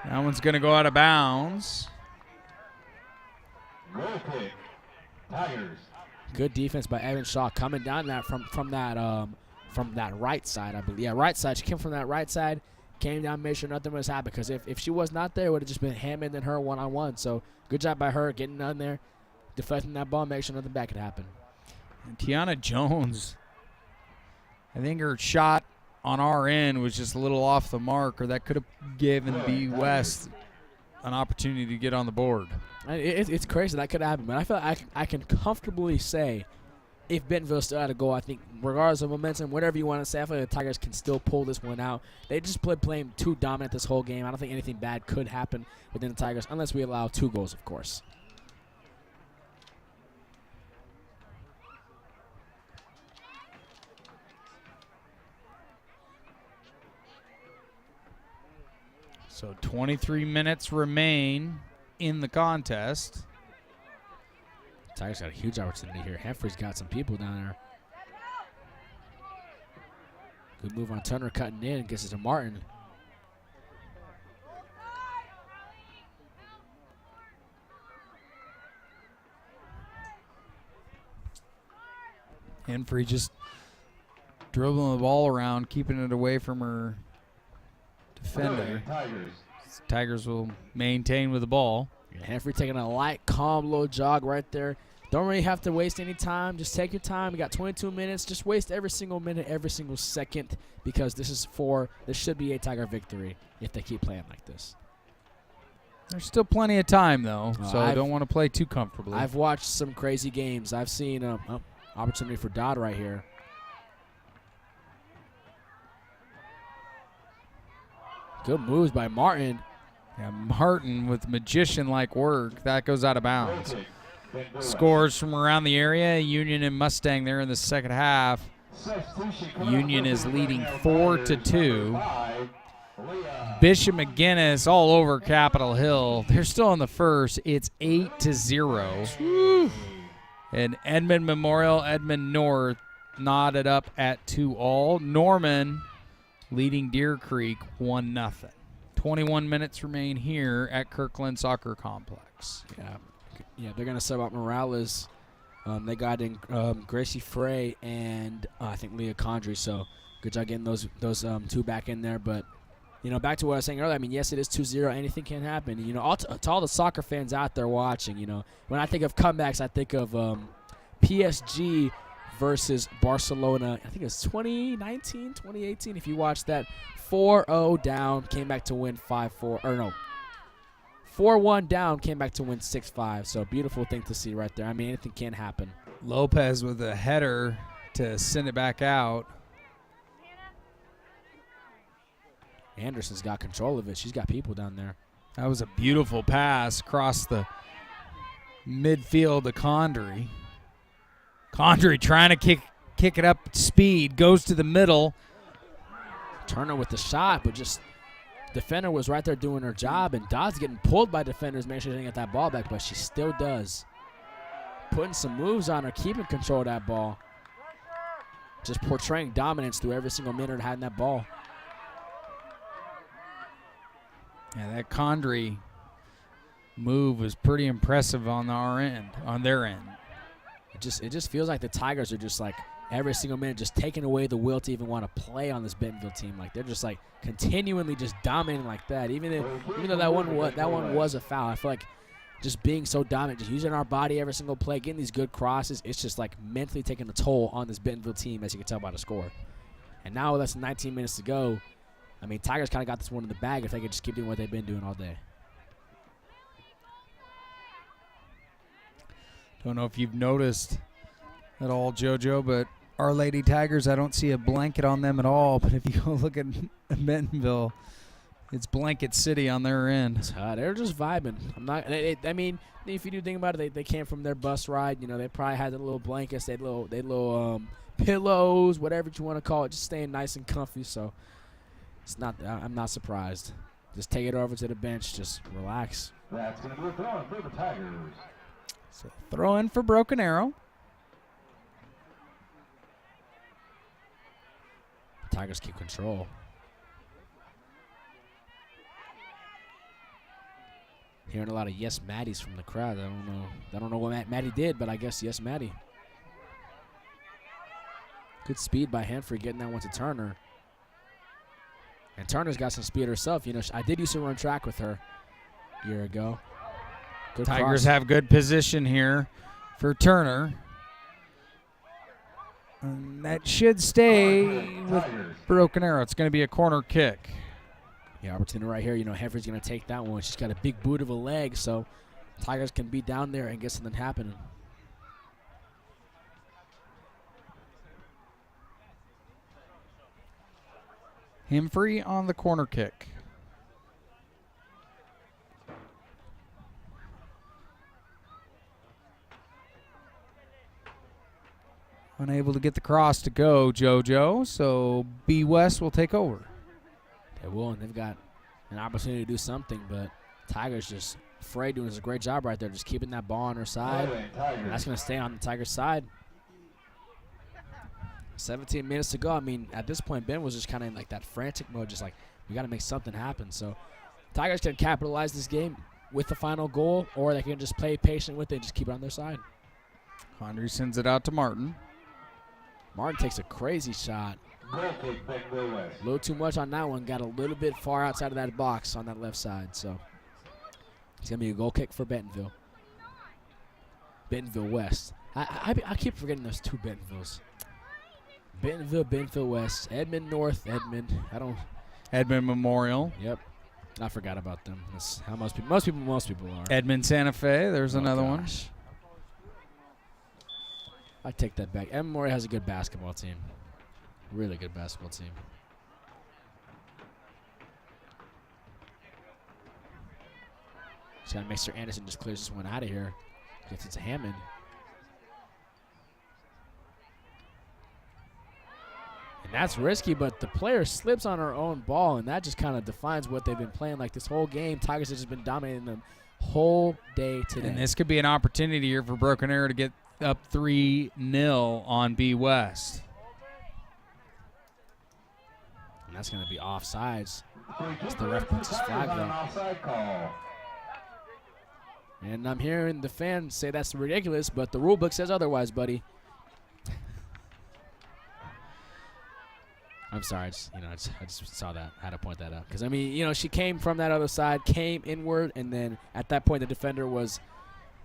That one's going to go out of bounds. Goal kick, Tigers. Good defense by Evan Shaw coming down that from that right side, I believe. Yeah, right side. She came from that right side, came down, made sure nothing was happening. Because if she was not there, it would have just been Hammond and her one-on-one. So good job by her getting down there, deflecting that ball, make sure nothing bad could happen. And Tiana Jones, I think her shot on our end was just a little off the mark, or that could have given B West an opportunity to get on the board. It's crazy. That could happen. But I feel like I can comfortably say if Bentonville still had a goal, I think regardless of momentum, whatever you want to say, I feel like the Tigers can still pull this one out. They just playing too dominant this whole game. I don't think anything bad could happen within the Tigers unless we allow 2 goals, of course. So 23 minutes remain in the contest. Tigers got a huge opportunity here. Heffrey's got some people down there. Good move on Turner, cutting in, gets it to Martin. Henfrey just dribbling the ball around, keeping it away from her defender. Tigers will maintain with the ball. Henfrey taking a light, calm little jog right there. Don't really have to waste any time. Just take your time. You got 22 minutes. Just waste every single minute, every single second, because this should be a Tiger victory if they keep playing like this. There's still plenty of time, though, so I don't want to play too comfortably. I've watched some crazy games. I've seen opportunity for Dodd right here. Good moves by Martin. Yeah, Martin with magician-like work. That goes out of bounds. Scores from around the area. Union and Mustang there in the second half. Union is leading 4-2. Bishop McGinnis all over Capitol Hill. They're still in the first. It's 8-0. And Edmond Memorial, Edmond North knotted up at 2-2. Norman leading Deer Creek 1-0. 21 minutes remain here at Kirkland Soccer Complex. Yeah, they're going to sub out Morales. They got in Gracie Frey and I think Leah Condry. So good job getting those 2 back in there. But you know, back to what I was saying earlier, I mean, yes, it is 2-0. Anything can happen. You know, to all the soccer fans out there watching, you know, when I think of comebacks, I think of PSG versus Barcelona. I think it's 2019, 2018. If you watch that, 4-0 down, came back to win 5-4. Or no, 4-1 down, came back to win 6-5. So beautiful thing to see right there. I mean, anything can happen. Lopez with a header to send it back out. Anderson's got control of it. She's got people down there. That was a beautiful pass across the midfield to Condry. Condry trying to kick it up speed, goes to the middle. Turner with the shot, but just defender was right there doing her job, and Dodd's getting pulled by defenders, making sure she didn't get that ball back, but she still does. Putting some moves on her, keeping control of that ball. Just portraying dominance through every single minute having that ball. Yeah, that Condry move was pretty impressive on their end. It just feels like the Tigers are just like every single minute just taking away the will to even want to play on this Bentonville team. Like they're just like continually just dominating like that. Even though that one was a foul, I feel like just being so dominant, just using our body every single play, getting these good crosses, it's just like mentally taking a toll on this Bentonville team, as you can tell by the score. And now with less than 19 minutes to go, I mean, Tigers kind of got this one in the bag if they could just keep doing what they've been doing all day. Don't know if you've noticed at all, JoJo, but Our Lady Tigers, I don't see a blanket on them at all. But if you go look at Bentonville, it's blanket city on their end. They're just vibing. I mean, if you do think about it, they came from their bus ride. You know, they probably had the little blankets, they little pillows, whatever you want to call it, just staying nice and comfy. So it's not. I'm not surprised. Just take it over to the bench. Just relax. That's going to be a throw in for the Tigers. So throw in for Broken Arrow. Tigers keep control. Hearing a lot of yes Maddies from the crowd. I don't know what Maddie did, but I guess yes Maddie. Good speed by Hanfrey getting that one to Turner. And Turner's got some speed herself. You know, I did used to run track with her a year ago. Good Tigers cross. have good position here for Turner. And that should stay with Broken Arrow. It's going to be a corner kick. Yeah, opportunity right here. You know, Hanfrey's going to take that one. She's got a big boot of a leg, so Tigers can be down there and get something happening. Hanfrey on the corner kick. Unable to get the cross to go, JoJo, so B West will take over. They will, and they've got an opportunity to do something, but Tigers just afraid doing a great job right there, just keeping that ball on her side. And that's going to stay on the Tigers' side. 17 minutes to go. I mean, at this point, Ben was just kind of in like that frantic mode, just like, we got to make something happen. So Tigers can capitalize this game with the final goal, or they can just play patient with it and just keep it on their side. Condry sends it out to Martin. Martin takes a crazy shot. Goal kick, Bentonville West. A little too much on that one. Got a little bit far outside of that box on that left side. So it's going to be a goal kick for Bentonville. Bentonville West. I keep forgetting those two Bentonvilles. Bentonville West. Edmond North, Edmond. Edmond Memorial. Yep. I forgot about them. That's how most people are. Edmond Santa Fe. There's another one. I take that back. Edmond Memorial has a good basketball team. Really good basketball team. Just got to make sure Anderson just clears this one out of here. Gets it to Hammond. And that's risky, but the player slips on her own ball, and that just kind of defines what they've been playing. Like this whole game, Tigers have just been dominating them whole day today. And this could be an opportunity here for Broken Arrow to get up 3-0 on B West. And that's going to be offsides. That's the ref puts his flag though. And I'm hearing the fans say that's ridiculous, but the rule book says otherwise, buddy. I'm sorry, I just saw that. I had to point that out. Because, I mean, she came from that other side, came inward, and then at that point the defender was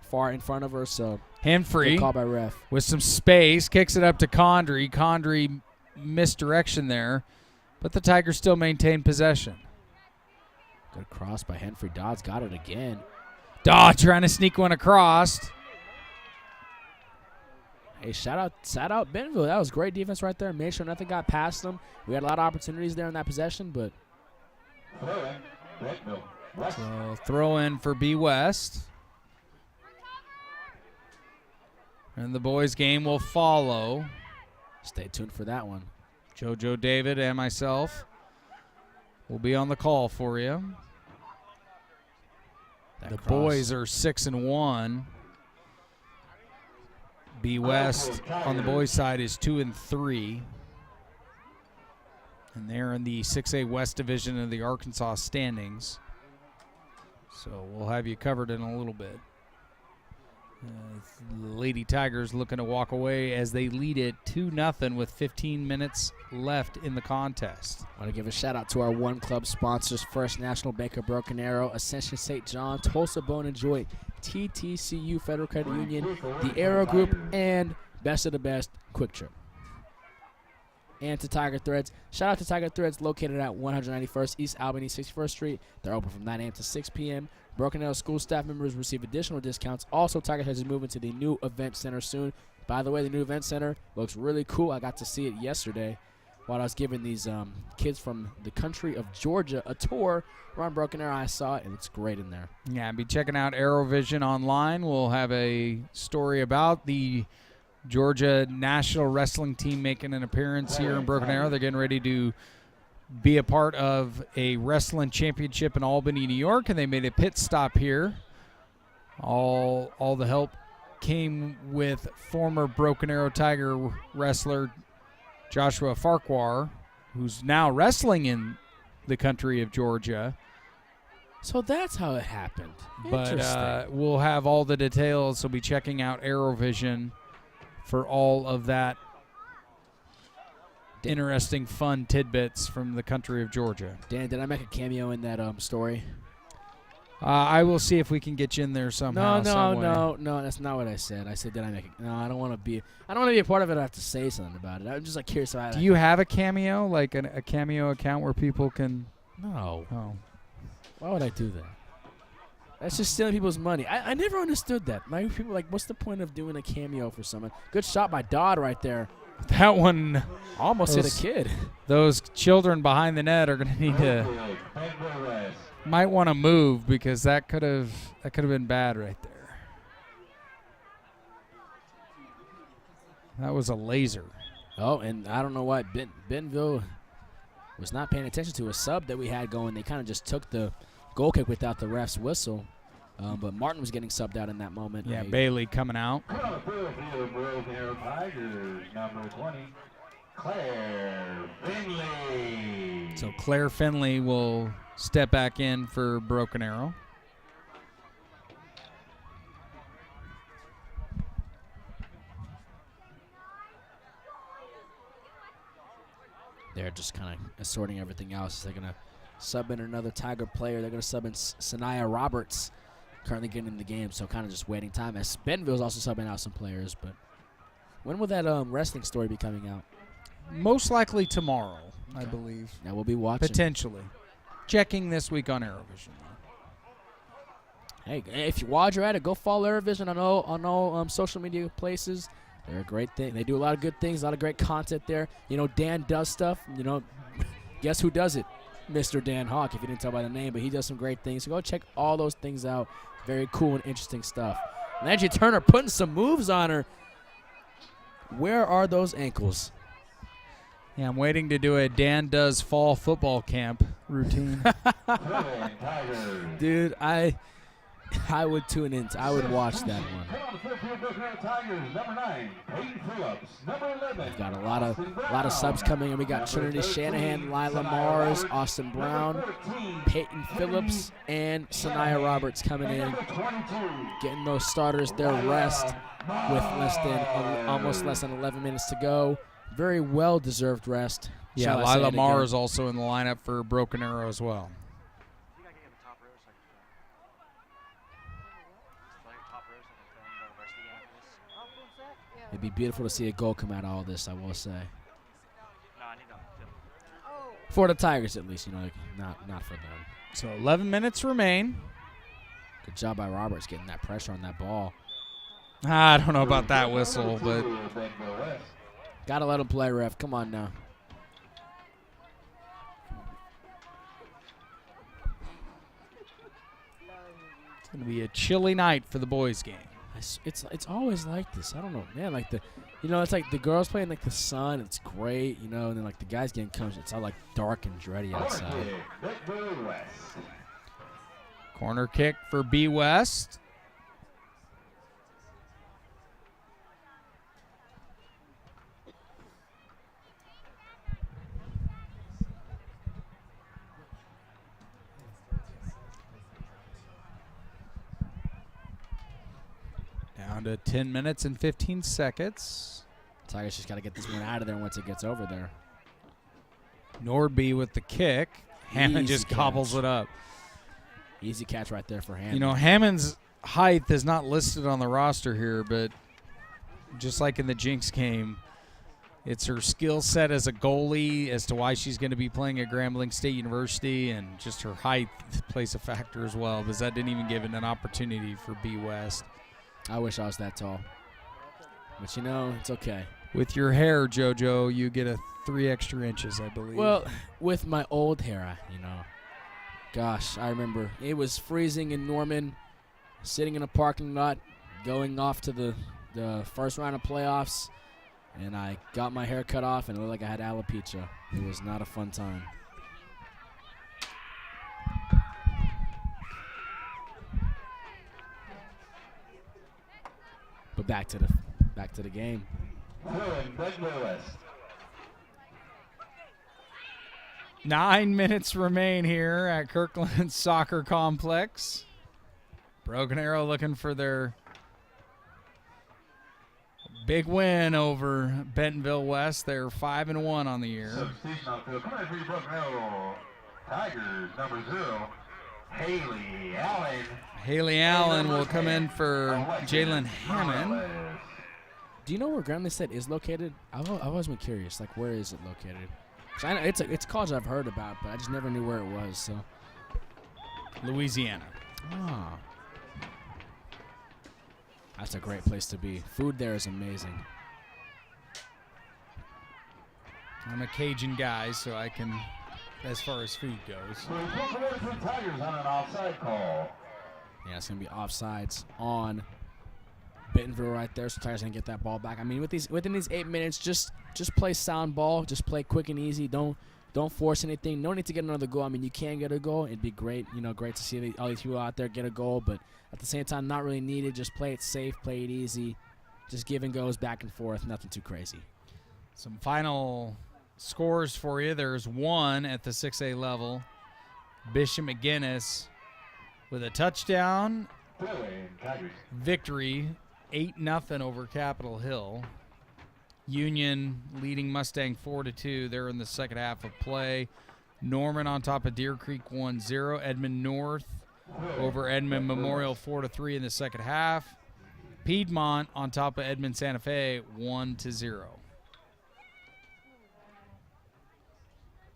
far in front of her. So hand free. Good call by ref. With some space, kicks it up to Condry. Condry misdirection there, but the Tigers still maintain possession. Good cross by Henfrey. Dodd's got it again. Dodd trying to sneak one across. Hey, shout out Bentonville. That was great defense right there. Made sure nothing got past them. We had a lot of opportunities there in that possession, but so throw in for B West. And the boys' game will follow. Stay tuned for that one. JoJo David and myself will be on the call for you. The boys are 6-1. B West on the boys' side is 2-3. And they're in the 6A West Division of the Arkansas standings. So we'll have you covered in a little bit. The Lady Tigers looking to walk away as they lead it 2-0 with 15 minutes left in the contest. I want to give a shout out to our one club sponsors: First National Bank of Broken Arrow, Ascension St. John, Tulsa Bone and Joint, TTCU Federal Credit Union, the Arrow Group, and Best of the Best Quick Trip. And to Tiger Threads. Shout out to Tiger Threads, located at 191st East Albany 61st Street. They're open from 9 a.m. to 6 p.m. Broken Arrow school staff members receive additional discounts. Also, Tiger Threads is moving to the new event center soon. By the way, the new event center looks really cool. I got to see it yesterday while I was giving these kids from the country of Georgia a tour around Broken Arrow. I saw it. It looks great in there. Yeah, be checking out ArrowVision online. We'll have a story about the Georgia national wrestling team making an appearance here in Broken Arrow. They're getting ready to be a part of a wrestling championship in Albany, New York, and they made a pit stop here. All the help came with former Broken Arrow Tiger wrestler Joshua Farquhar, who's now wrestling in the country of Georgia. So that's how it happened. But we'll have all the details, so be checking out ArrowVision for all of that interesting, fun tidbits from the country of Georgia. Dan, did I make a cameo in that story? I will see if we can get you in there somehow. No, that's not what I said. I said, did I make it? No, I don't want to be a part of it. I have to say something about it. I'm just curious about it. Do you have a cameo, like a cameo account where people can? No. Oh. Why would I do that? That's just stealing people's money. I never understood that. Like, people what's the point of doing a cameo for someone? Good shot by Dodd right there. That one almost hit a kid. Those children behind the net are going to need to might want to move, because that could have been bad right there. That was a laser. Oh, and I don't know why Bentonville was not paying attention to a sub that we had going. They kind of just took the goal kick without the ref's whistle. But Martin was getting subbed out in that moment. Yeah, Bailey coming out. Number 20, Claire Finley. So Claire Finley will step back in for Broken Arrow. They're just kind of assorting everything else. They're going to sub in another Tiger player. They're going to sub in Sanaya Roberts, currently getting in the game, so kind of just waiting time. As Bentonville's also subbing out some players, but when will that wrestling story be coming out? Most likely tomorrow, I believe. Now we'll be watching. Potentially. Checking this week on ArrowVision. Hey, while you're at it, go follow ArrowVision on all social media places. They're a great thing. They do a lot of good things, a lot of great content there. You know, Dan does stuff. You know, guess who does it? Mr. Dan Hawk, if you didn't tell by the name, but he does some great things. So go check all those things out. Very cool and interesting stuff. Angie Turner putting some moves on her. Where are those ankles? Yeah, I'm waiting to do a Dan Does Fall Football Camp routine. Dude, I would tune in. I would watch that one. We've got a lot of subs coming in. We got Trinity Shanahan, Lila Mars, Austin Brown, Peyton Phillips, and Sanaya Roberts coming in, getting those starters their rest with almost less than 11 minutes to go. Very well-deserved rest. Yeah, Shall I say Lila it Marr again? is also in the lineup for Broken Arrow as well. It'd be beautiful to see a goal come out of all this, I will say. For the Tigers, at least, like, not for them. So 11 minutes remain. Good job by Roberts getting that pressure on that ball. I don't know about that whistle, but Gotta let him play, ref. Come on now. it's going to be a chilly night for the boys' game. It's always like this. I don't know, man. Like it's like the girls playing like the sun. It's great, and then like the guys getting comes. It's all like dark and dreary outside. Corner kick for B West. Down to 10 minutes and 15 seconds. Tigers just got to get this one out of there once it gets over there. Nordby with the kick. Hammond Easy just gobbles catch. it up. Easy catch right there for Hammond. Hammond's height is not listed on the roster here, but just like in the Jinx game, it's her skill set as a goalie as to why she's going to be playing at Grambling State University, and just her height plays a factor as well, because that didn't even give it an opportunity for B West. I wish I was that tall. But, it's okay. With your hair, JoJo, you get a 3 extra inches, I believe. Well, with my old hair, gosh, I remember it was freezing in Norman, sitting in a parking lot, going off to the first round of playoffs, and I got my hair cut off, and it looked like I had alopecia. It was not a fun time. But back to the game. 9 minutes remain here at Kirkland Soccer Complex. Broken Arrow looking for their big win over Bentonville West. They're 5-1 on the year. Substitution on the field. Coming in for your Broken Arrow Tigers, number 0, Haley Allen. Haley Allen will come in for Jalen Hammond. Do you know where Grambling State is located? I've always been curious. Like, where is it located? 'Cause I know it's a college I've heard about, but I just never knew where it was. So, Louisiana. Ah, that's a great place to be. Food there is amazing. I'm a Cajun guy, so I can, as far as food goes. So we put away for the Tigers on an offside call. Yeah, it's gonna be offsides on Bentonville right there. So Tigers gonna get that ball back. I mean, within these 8 minutes, just play sound ball. Just play quick and easy. Don't force anything. No need to get another goal. I mean, you can get a goal. It'd be great. Great to see all these people out there get a goal. But at the same time, not really needed. Just play it safe. Play it easy. Just give and goes back and forth. Nothing too crazy. Some final scores for you. There's one at the 6A level. Bishop McGinnis with a touchdown. Victory, 8-0 over Capitol Hill. Union leading Mustang 4-2. They're in the second half of play. Norman on top of Deer Creek 1-0. Edmond North over Edmond Memorial 4-3 in the second half. Piedmont on top of Edmond Santa Fe 1-0.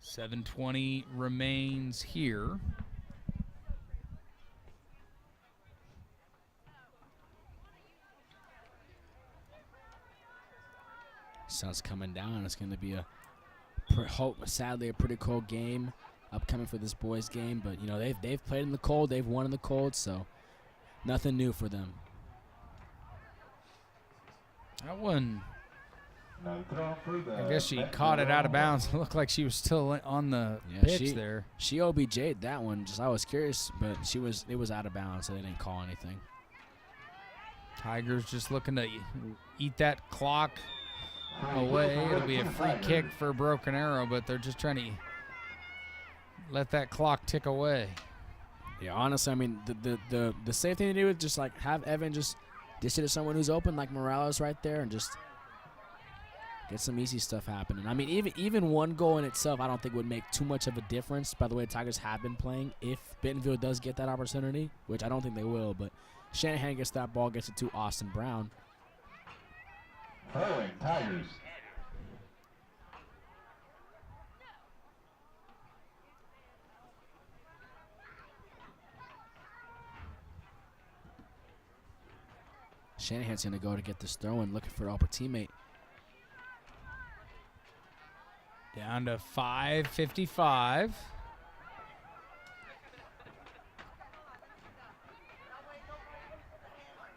7:20 remains here. Sun's coming down. It's going to be sadly a pretty cold game upcoming for this boys game. But they've played in the cold. They've won in the cold. So nothing new for them. That one, I guess she caught it out of bounds. It looked like she was still on the pitch there. She OBJ'd that one. I was curious, but it was out of bounds, so they didn't call anything. Tigers just looking to eat that clock away. It'll be a free kick for Broken Arrow, but they're just trying to let that clock tick away. Yeah, honestly, I mean, the safe thing to do is just like have Evan just dish it to someone who's open, like Morales right there, and just Get some easy stuff happening. I mean, even one goal in itself, I don't think would make too much of a difference. By the way, the Tigers have been playing. If Bentonville does get that opportunity, which I don't think they will, but Shanahan gets that ball, gets it to Austin Brown. Throwing Tigers. Shanahan's going to go to get this throw in, looking for an upper teammate. Down to 5:55.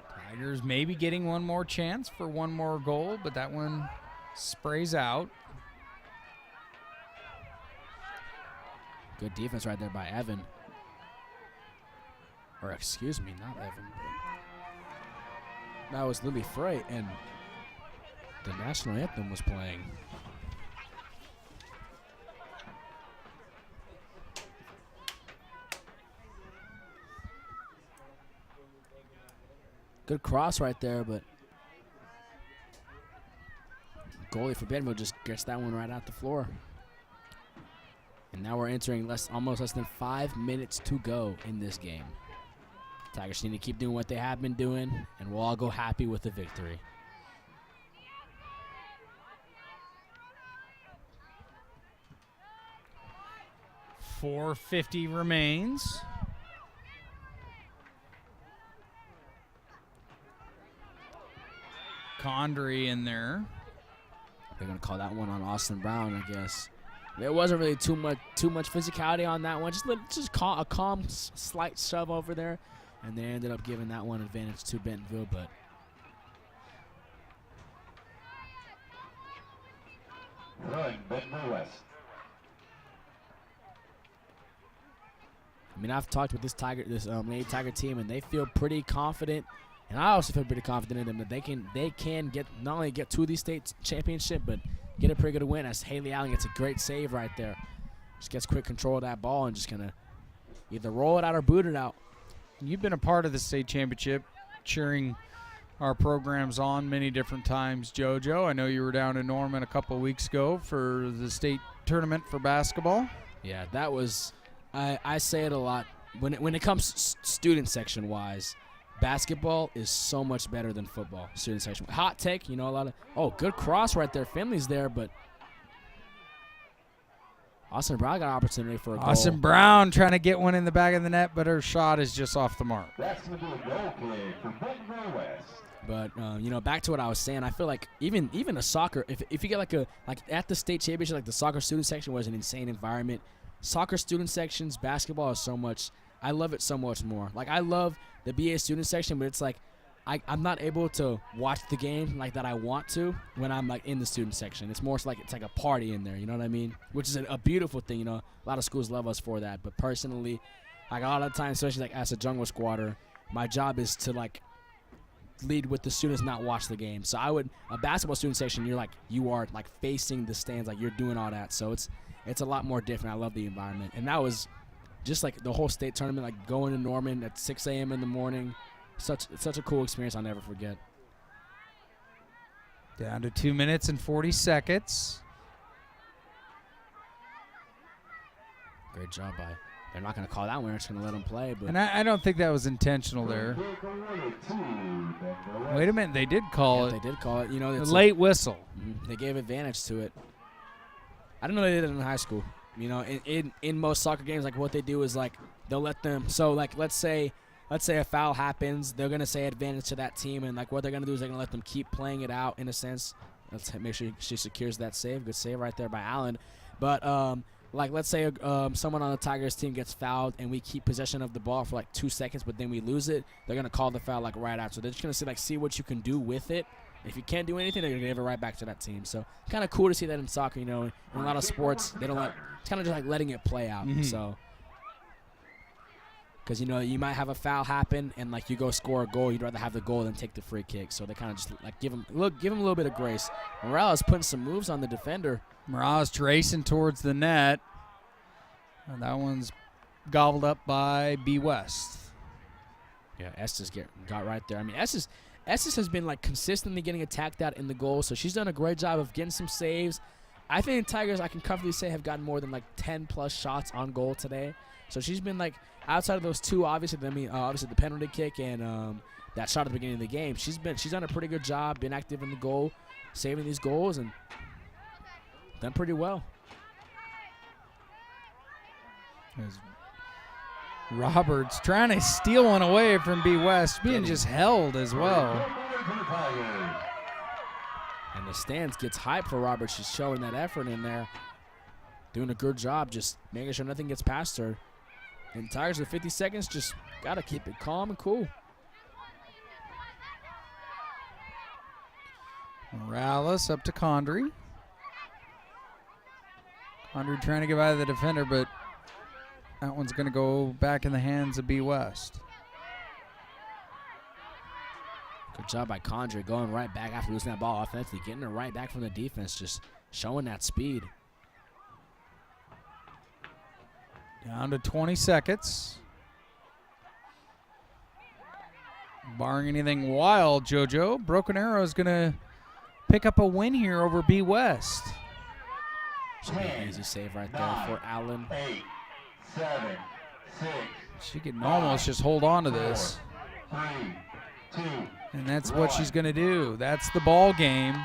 Tigers maybe getting one more chance for one more goal, but that one sprays out. Good defense right there by Evan. Or excuse me, not Evan. That was Lily Frey, and the national anthem was playing. Good cross right there, but goalie for Bentonville just gets that one right out the floor. And now we're entering almost less than 5 minutes to go in this game. Tigers need to keep doing what they have been doing, and we'll all go happy with the victory. .450 remains. Condry in there. They're gonna call that one on Austin Brown, I guess. There wasn't really too much physicality on that one. Just a calm, slight shove over there, and they ended up giving that one advantage to Bentonville. But Throwing Bentonville West. I mean, I've talked with this Lady Tiger team, and they feel pretty confident. And I also feel pretty confident in them that they can get not only get to the state championship, but get a pretty good win. As Haley Allen gets a great save right there, just gets quick control of that ball and just gonna either roll it out or boot it out. You've been a part of the state championship, cheering our programs on many different times, JoJo. I know you were down in Norman a couple weeks ago for the state tournament for basketball. Yeah, that was. I say it a lot when it comes student section wise. Basketball is so much better than football, student section. Hot take, a lot of, good cross right there. Finley's there, but Austin Brown got an opportunity for a goal. Austin Brown trying to get one in the back of the net, but her shot is just off the mark. That's going to be a goal kick for Bentonville West. But, back to what I was saying, I feel like even a soccer, if you get like at the state championship, like the soccer student section was an insane environment. Soccer student sections, basketball is so much, I love it so much more. Like, I love the BA student section, but it's like I'm not able to watch the game like that I want to when I'm like in the student section. It's more like it's like a party in there, you know what I mean? Which is a beautiful thing, A lot of schools love us for that. But personally, like a lot of times, especially like as a jungle squatter, my job is to like lead with the students, not watch the game. So a basketball student section, you are like facing the stands, like you're doing all that. So it's a lot more different. I love the environment, and that was just like the whole state tournament, like going to Norman at 6 a.m. in the morning. Such a cool experience I'll never forget. Down to 2 minutes and 40 seconds. Great job by. They're not going to call that one. They're just going to let them play. But And I don't think that was intentional there. Wait a minute, they did call it. They did call it. A late whistle. They gave advantage to it. I didn't know they did it in high school. In most soccer games, like what they do is like they'll let them. So like let's say a foul happens, they're gonna say advantage to that team, and like what they're gonna do is they're gonna let them keep playing it out in a sense. Let's make sure she secures that save. Good save right there by Allen. But like let's say someone on the Tigers team gets fouled and we keep possession of the ball for like 2 seconds, but then we lose it. They're gonna call the foul like right after. So they're just gonna see what you can do with it. If you can't do anything, they're going to give it right back to that team. So kind of cool to see that in soccer, in a lot of sports, they don't it's kind of just like letting it play out. So, because, you might have a foul happen and like you go score a goal, you'd rather have the goal than take the free kick. So they kind of just like give them a little bit of grace. Morales putting some moves on the defender. Morales racing towards the net. And that one's gobbled up by B. West. Yeah, Estes got right there. I mean, Estes has been like consistently getting attacked out in the goal, so she's done a great job of getting some saves. I think the Tigers, I can comfortably say, have gotten more than like 10 plus shots on goal today. So she's been like, outside of those two, obviously the penalty kick and that shot at the beginning of the game. She's done a pretty good job, been active in the goal, saving these goals, and done pretty well. As Roberts trying to steal one away from B West, being just held as well. And the stands gets hyped for Roberts. She's showing that effort in there, doing a good job, just making sure nothing gets past her. And Tigers with 50 seconds, just got to keep it calm and cool. Morales up to Condry. Condry trying to get by the defender, but that one's going to go back in the hands of B West. Good job by Condry, going right back after losing that ball offensively, getting it right back from the defense, just showing that speed. Down to 20 seconds. Barring anything wild, JoJo, Broken Arrow is going to pick up a win here over B West. Should be an easy save right there for Allen. 8, 7, 6. She can almost just hold on to this. 3, 2. And that's what she's going to do. That's the ball game.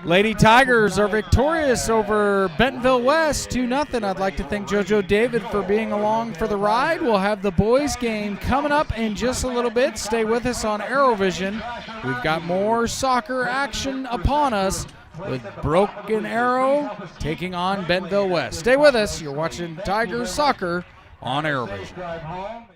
Lady Tigers are victorious over Bentonville West 2-0. I'd like to thank JoJo David for being along for the ride. We'll have the boys game coming up in just a little bit. Stay with us on ArrowVision. We've got more soccer action upon us with Broken Arrow taking on Bentonville West. Stay with us. You're watching Tigers Soccer on ArrowVision.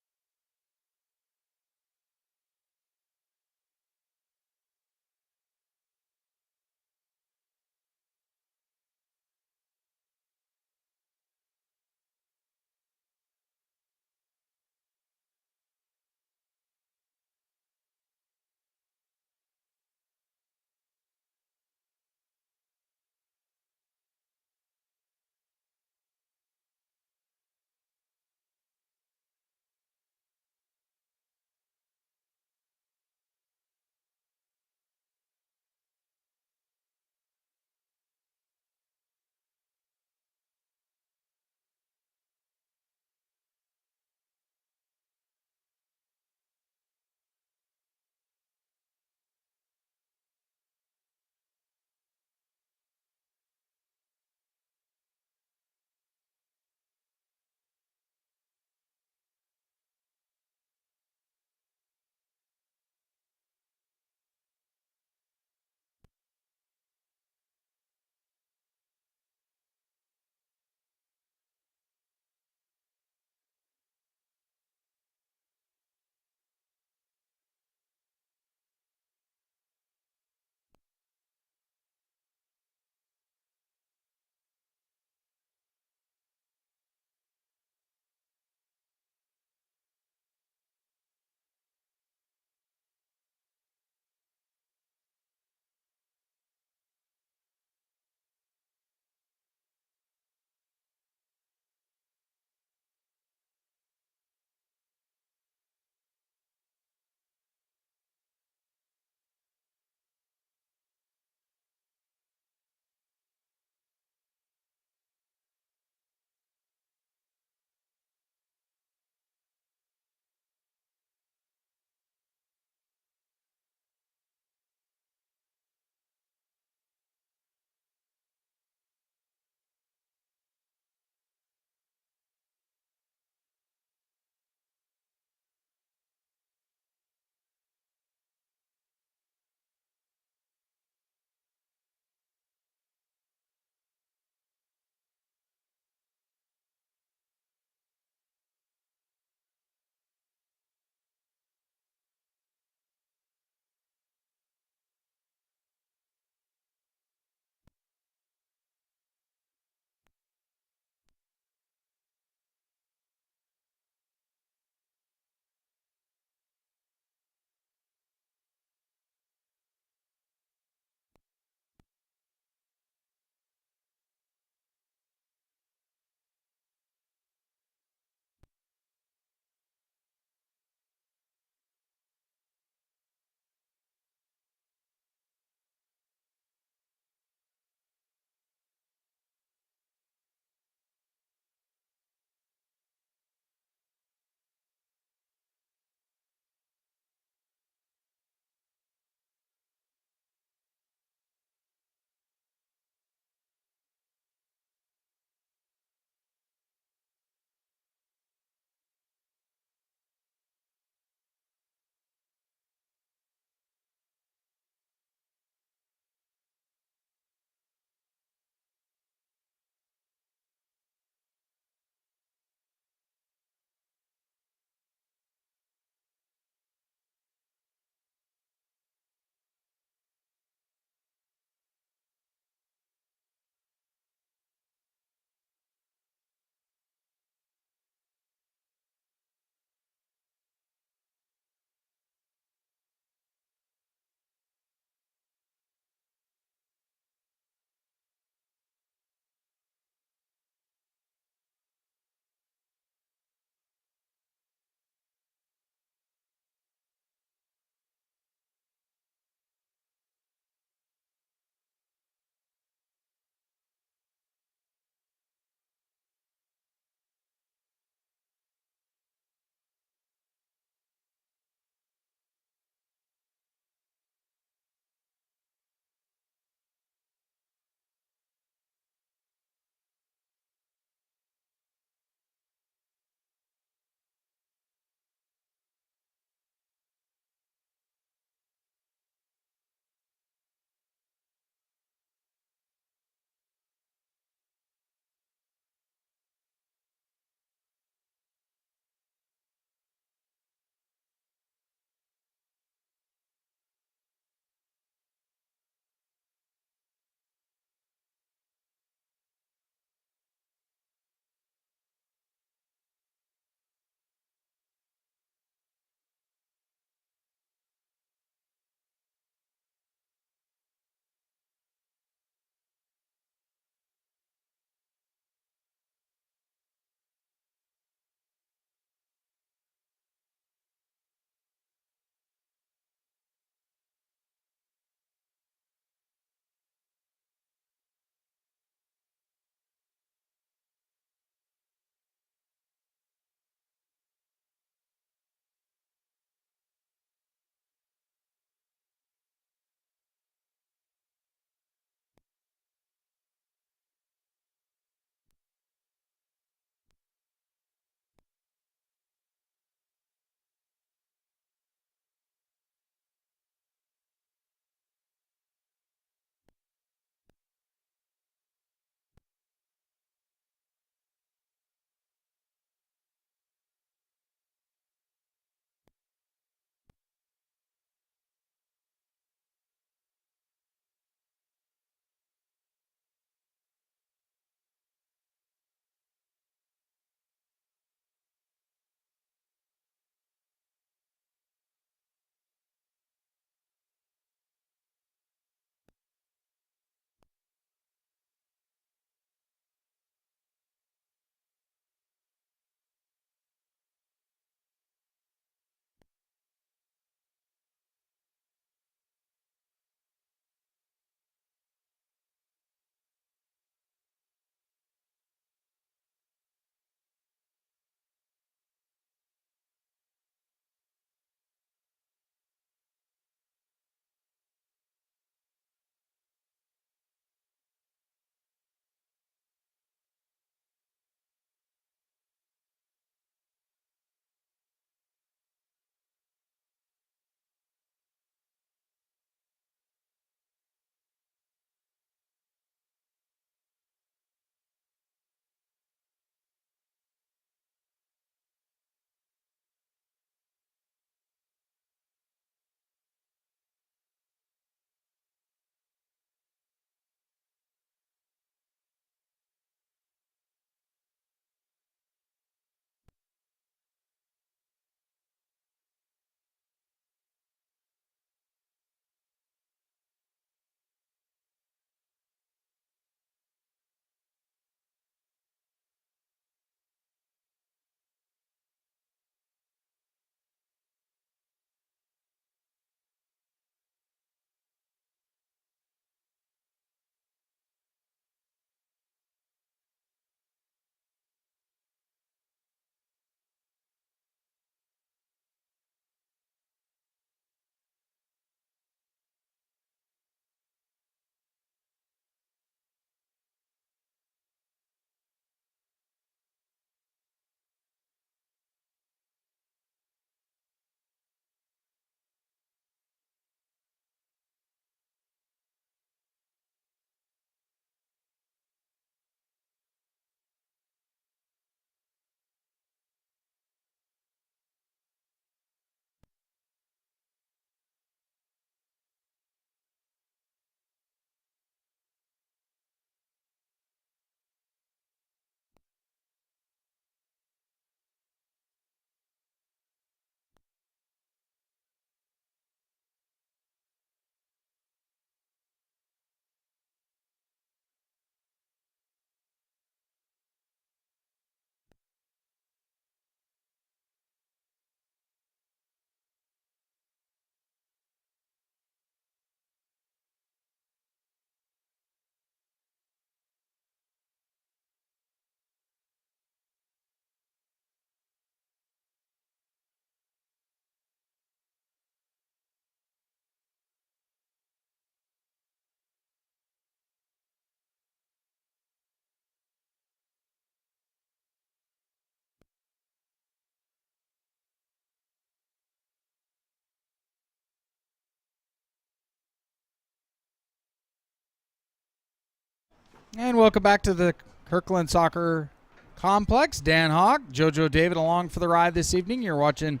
And welcome back to the Kirkland Soccer Complex. Dan Hawk, JoJo David along for the ride this evening. You're watching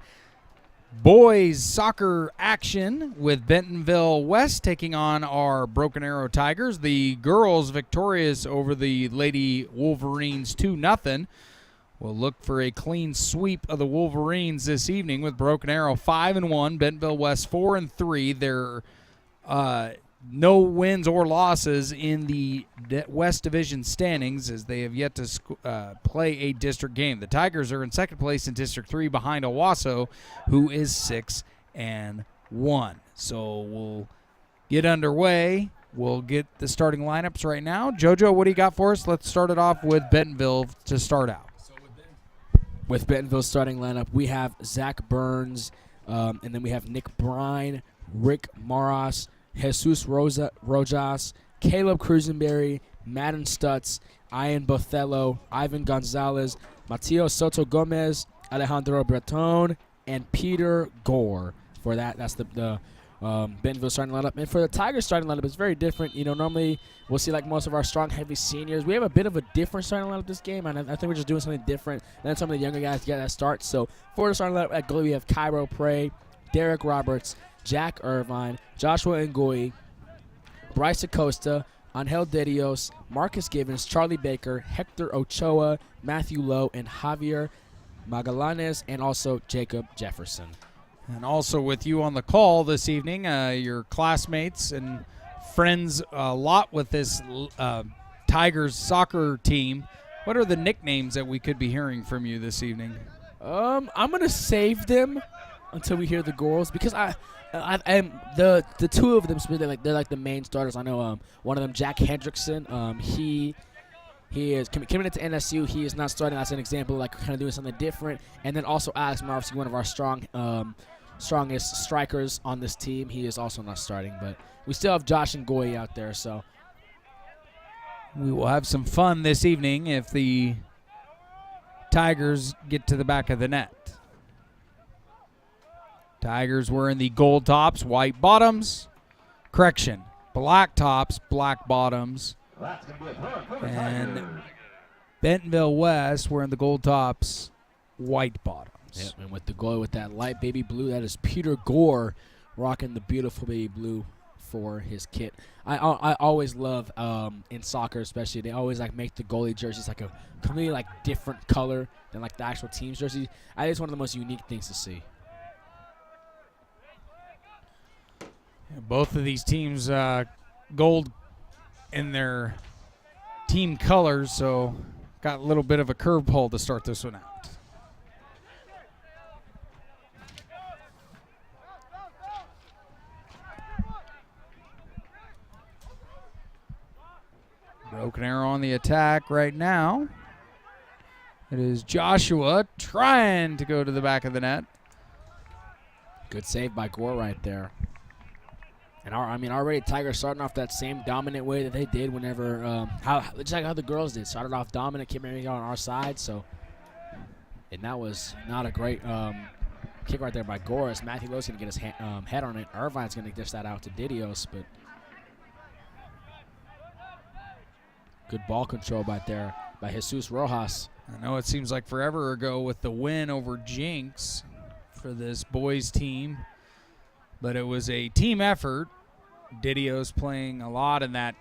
boys soccer action with Bentonville West taking on our Broken Arrow Tigers. The girls victorious over the Lady Wolverines 2-0. We'll look for a clean sweep of the Wolverines this evening with Broken Arrow 5-1, Bentonville West 4-3. They're no wins or losses in the West Division standings as they have yet to play a district game. The Tigers are in second place in District 3 behind Owasso, who is 6-1. So we'll get underway. We'll get the starting lineups right now. JoJo, what do you got for us? Let's start it off with Bentonville to start out. With Bentonville's starting lineup, we have Zach Burns, and then we have Nick Brine, Rick Maras, Jesus Rojas, Caleb Cruisenberry, Madden Stutz, Ian Bothello, Ivan Gonzalez, Mateo Soto Gomez, Alejandro Breton, and Peter Gore. For that's the Bentonville starting lineup. And for the Tigers starting lineup, it's very different. You know, normally we'll see like most of our strong, heavy seniors. We have a bit of a different starting lineup this game, and I think we're just doing something different than some of the younger guys to get that start. So for the starting lineup at goalie, we have Cairo Prey, Derek Roberts, Jack Irvine, Joshua Ngoyi, Bryce Acosta, Angel Dedios, Marcus Givens, Charlie Baker, Hector Ochoa, Matthew Lowe, and Javier Magallanes, and also Jacob Jefferson. And also with you on the call this evening, your classmates and friends a lot with this Tigers soccer team. What are the nicknames that we could be hearing from you this evening? I'm going to save them until we hear the girls because the two of them they're like the main starters. I know one of them, Jack Hendrickson. He is coming into NSU. He is not starting. That's an example of like kind of doing something different. And then also Alex Marvsky, one of our strongest strikers on this team. He is also not starting, but we still have Josh and Goy out there. So we will have some fun this evening if the Tigers get to the back of the net. Tigers wearing the gold tops, white bottoms. Correction, black tops, black bottoms. And Bentonville West wearing the gold tops, white bottoms. Yep, and with the goal with that light baby blue, that is Peter Gore rocking the beautiful baby blue for his kit. I always love in soccer, especially they always like make the goalie jerseys like a completely like different color than like the actual team's jersey. I think it's one of the most unique things to see. Both of these teams gold in their team colors, so got a little bit of a curveball to start this one out. Broken Arrow on the attack right now. It is Joshua trying to go to the back of the net. Good save by Gore right there. And already Tigers starting off that same dominant way that they did whenever, just like how the girls did. Started off dominant, kept everything on our side. So, and that was not a great kick right there by Gore. As Matthew Lowe's going to get his head on it. Irvine's going to dish that out to Didios, but good ball control right there by Jesus Rojas. I know it seems like forever ago with the win over Jinx for this boys team, but it was a team effort. Didio's playing a lot in that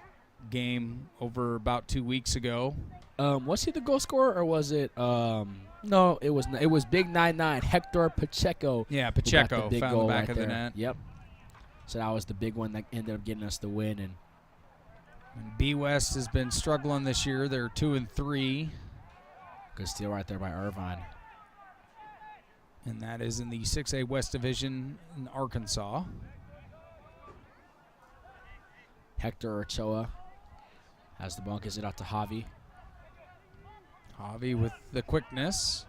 game over about 2 weeks ago. Was he the goal scorer or was it? No, it was. It was Big 9-9 Hector Pacheco. Yeah, Pacheco the big found goal the back right of the there. net. Yep. So that was the big one that ended up getting us the win. And B West has been struggling this year. They're 2-3. Good steal right there by Irvine. And that is in the 6A West Division in Arkansas. Hector Ochoa has the ball, gives it out to Javi. Javi with the quickness.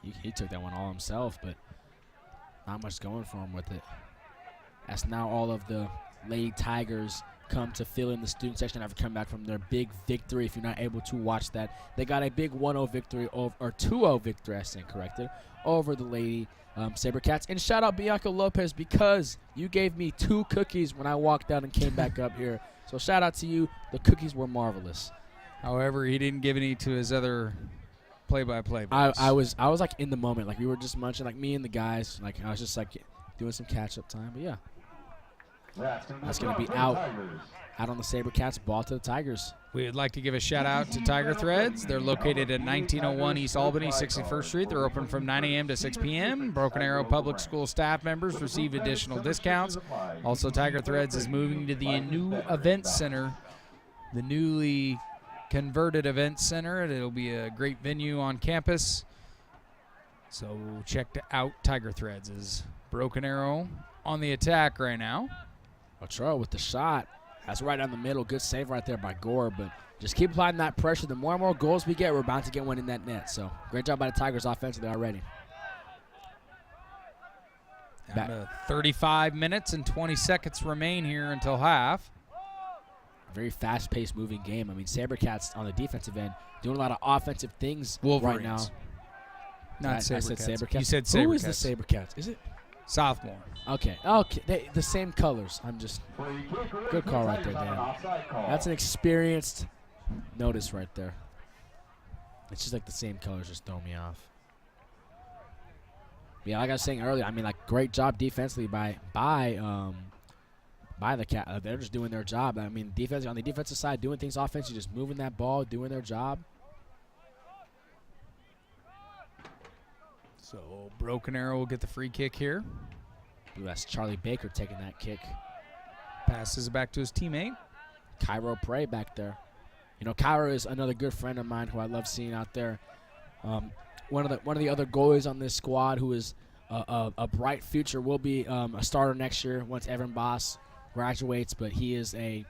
He took that one all himself, but not much going for him with it. As now all of the Lady Tigers come to fill in the student section after coming back from their big victory. If you're not able to watch that, they got a big 1-0 victory, or 2-0 victory, I stand corrected, over the Lady Sabercats. And shout out Bianca Lopez because you gave me 2 cookies when I walked out and came back up here So shout out to you. The cookies were marvelous. However, he didn't give any to his other play-by-play boys. I was like in the moment, like we were just munching, like me and the guys, like I was just like doing some catch-up time. But yeah, that's gonna be out on the SaberCats. Ball to the Tigers. We would like to give a shout-out to Tiger Threads. They're located at 1901 East Albany, 61st Street. They're open from 9 a.m. to 6 p.m. Broken Arrow Public School staff members receive additional discounts. Also, Tiger Threads is moving to the new event center, the newly converted event center. It'll be a great venue on campus. So check out Tiger Threads. Is Broken Arrow on the attack right now. Ochoa with the shot. That's right down the middle. Good save right there by Gore. But just keep applying that pressure. The more and more goals we get, we're bound to get one in that net. So great job by the Tigers offensively already. Down to 35 minutes and 20 seconds remain here until half. Very fast-paced moving game. I mean, SaberCats on the defensive end doing a lot of offensive things Wolverines. right now. Not I said SaberCats. SaberCats. You said Who is the SaberCats. SaberCats? Is it? Sophomore. Okay. The same colors. I'm just good call right there, Dan. That's an experienced notice right there. It's just like the same colors just throw me off. Yeah, like I was saying earlier, I mean, like great job defensively by the Cat. They're just doing their job. I mean, on the defensive side, doing things offensively, just moving that ball, doing their job. So Broken Arrow will get the free kick here. Ooh, that's Charlie Baker taking that kick. Passes it back to his teammate. Cairo Prey back there. You know, Cairo is another good friend of mine who I love seeing out there. One of the other goalies on this squad who is a bright future, will be a starter next year once Evan Boss graduates, but he is a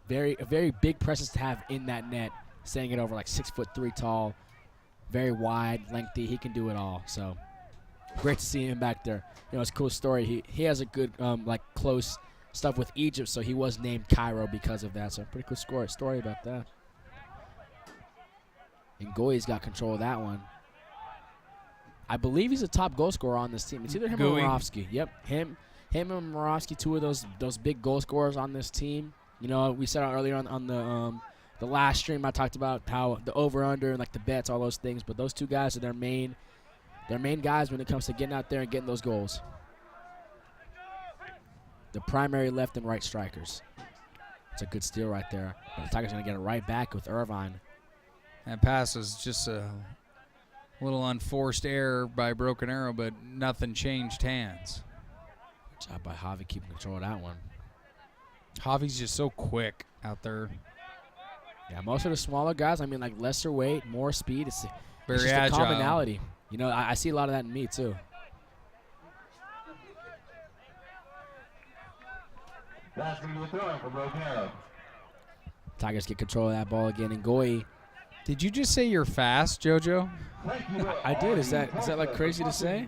very big presence to have in that net, staying it over like 6'3" tall, very wide, lengthy. He can do it all. So great to see him back there. You know, it's a cool story. He has a good like close stuff with Egypt, so he was named Cairo because of that. So pretty cool story about that. And Goy's got control of that one. I believe he's a top goal scorer on this team. It's either him or Moravsky. Yep, him and Moravsky, two of those big goal scorers on this team. You know, we said earlier on the last stream, I talked about how the over/under and like the bets, all those things. But those two guys are their main guys when it comes to getting out there and getting those goals. The primary left and right strikers. It's a good steal right there. But the Tigers are going to get it right back with Irvine. That pass was just a little unforced error by Broken Arrow, but nothing changed hands. Good job by Javi keeping control of that one. Javi's just so quick out there. Yeah, most of the smaller guys, I mean, like lesser weight, more speed. It's just agile. a commonality. You know, I see a lot of that in me, too. That's going to be a throw for Broken Arrow. Tigers get control of that ball again, and Goy. Did you just say you're fast, JoJo? I did. Is that like crazy to say?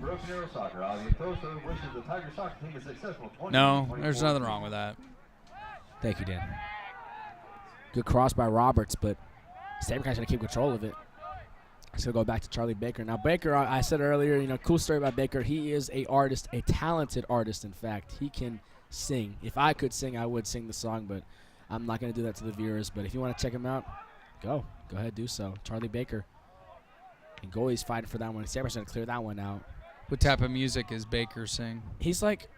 No, there's nothing wrong with that. Thank you, Dan. Good cross by Roberts, but SaberCats going to keep control of it. So go back to Charlie Baker. Now, Baker, I said earlier, you know, cool story about Baker. He is a artist, a talented artist, in fact. He can sing. If I could sing, I would sing the song, but I'm not going to do that to the viewers. But if you want to check him out, go ahead, do so. Charlie Baker. And Goalie's fighting for that one. SaberCats going to clear that one out. What type of music is Baker sing? He's like,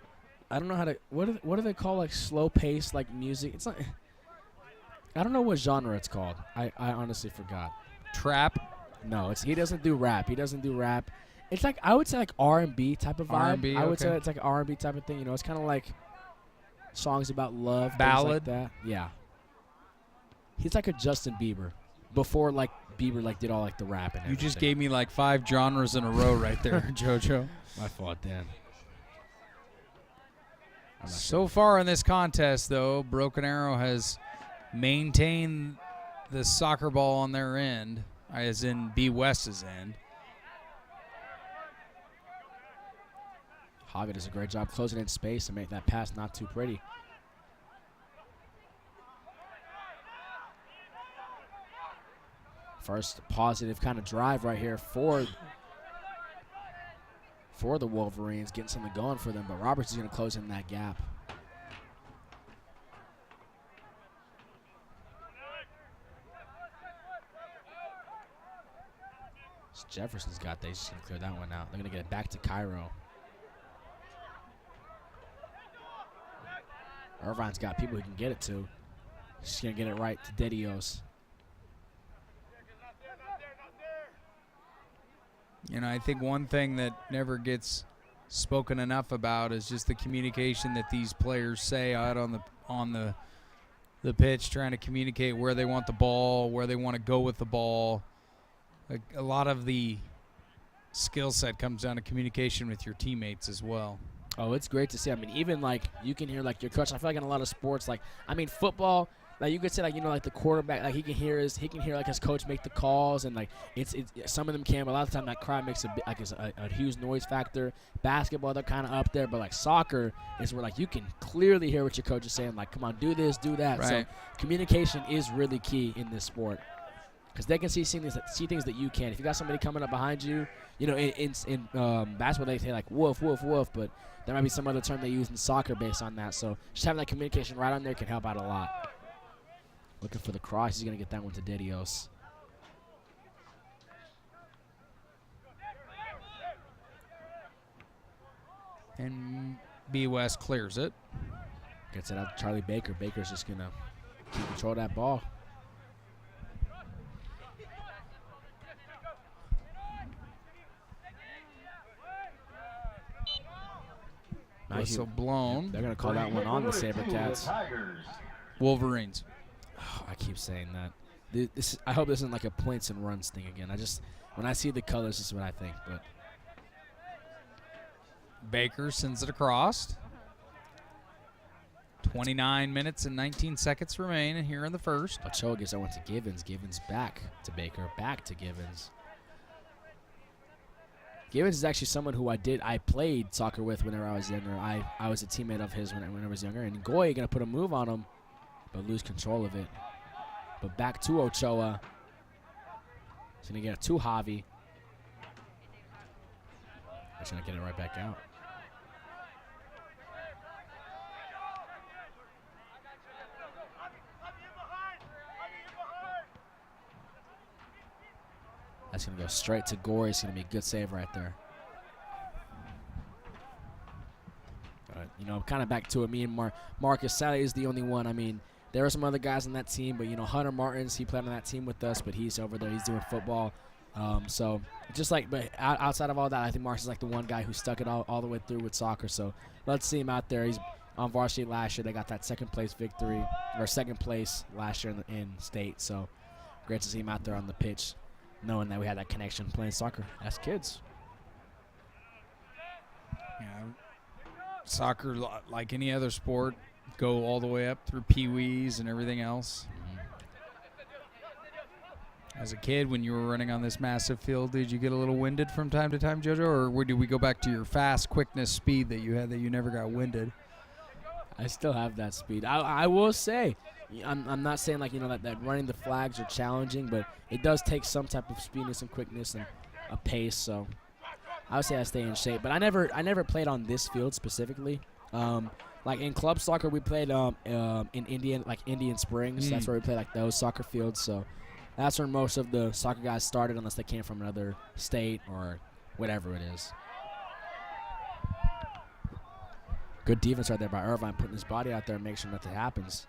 I don't know how to, what do they call like slow pace like music? It's like, I don't know what genre it's called. I honestly forgot. Trap? No, he doesn't do rap. He doesn't do rap. It's like, I would say like R&B type of vibe. R&B, I would okay. say it's like an R&B type of thing. You know, it's kind of like songs about love. Ballad? Things like that. Yeah. He's like a Justin Bieber. Before like Bieber like did all like the rap and everything. You just gave me like 5 genres in a row right there, JoJo. My fault, Dan. So far in this contest, though, Broken Arrow has maintained the soccer ball on their end, as in B West's end. Javi does a great job closing in space and make that pass not too pretty. First positive kind of drive right here for the Wolverines, getting something going for them, but Roberts is going to close in that gap. Jefferson's got that. He's just going to clear that one out. They're going to get it back to Cairo. Irvine's got people he can get it to. He's just going to get it right to Dedios. You know, I think one thing that never gets spoken enough about is just the communication that these players say out on the pitch, trying to communicate where they want the ball, where they want to go with the ball. Like, a lot of the skill set comes down to communication with your teammates as well. Oh, it's great to see. I mean, even, like, you can hear, like, your coach. I feel like in a lot of sports, like, I mean, football, like, you could say, like, you know, like, the quarterback, like, he can hear, like, his coach make the calls, and, like, it's some of them can, but a lot of the time that crowd makes a huge noise factor. Basketball, they're kind of up there, but, like, soccer is where, like, you can clearly hear what your coach is saying, like, come on, do this, do that. Right. So communication is really key in this sport. Because they can see things that you can. If you got somebody coming up behind you, you know, in basketball they say like woof, woof, woof, but there might be some other term they use in soccer based on that. So just having that communication right on there can help out a lot. Looking for the cross. He's going to get that one to Dedios. And B West clears it. Gets it out to Charlie Baker. Baker's just going to keep control of that ball. Whistle blown. They're going to call that one on the SaberCats. Wolverines. Oh, I keep saying that. I hope this isn't like a points and runs thing again. When I see the colors, this is what I think. But Baker sends it across. 29 minutes and 19 seconds remain here in the first. Ochoa gets that one to Givens. Givens back to Baker. Back to Givens. Givens is actually someone who I played soccer with whenever I was younger. I was a teammate of his when I was younger. And Goy going to put a move on him, but lose control of it. But back to Ochoa. He's going to get it to Javi. He's going to get it right back out. That's going to go straight to Gore. It's going to be a good save right there. You know, kind of back to it. Me and Marcus Sally is the only one. I mean, there are some other guys on that team, but, you know, Hunter Martins, he played on that team with us, but he's over there. He's doing football. So just like, but outside of all that, I think Marcus is like the one guy who stuck it all the way through with soccer. So let's see him out there. He's on varsity last year. They got that second place victory, or second place last year in state. So great to see him out there on the pitch, knowing that we had that connection playing soccer as kids. Yeah, soccer, like any other sport, go all the way up through pee-wees and everything else. As a kid, when you were running on this massive field, did you get a little winded from time to time, JoJo, or did we go back to your fast quickness speed that you had that you never got winded? I still have that speed. I will say, I'm not saying like, you know, that running the flags are challenging, but it does take some type of speedness and quickness and a pace. So I would say I stay in shape. But I never played on this field specifically. Like in club soccer, we played in Indian Springs. That's where we played like those soccer fields. So that's where most of the soccer guys started, unless they came from another state or whatever it is. Good defense right there by Irvine, putting his body out there and make sure nothing happens.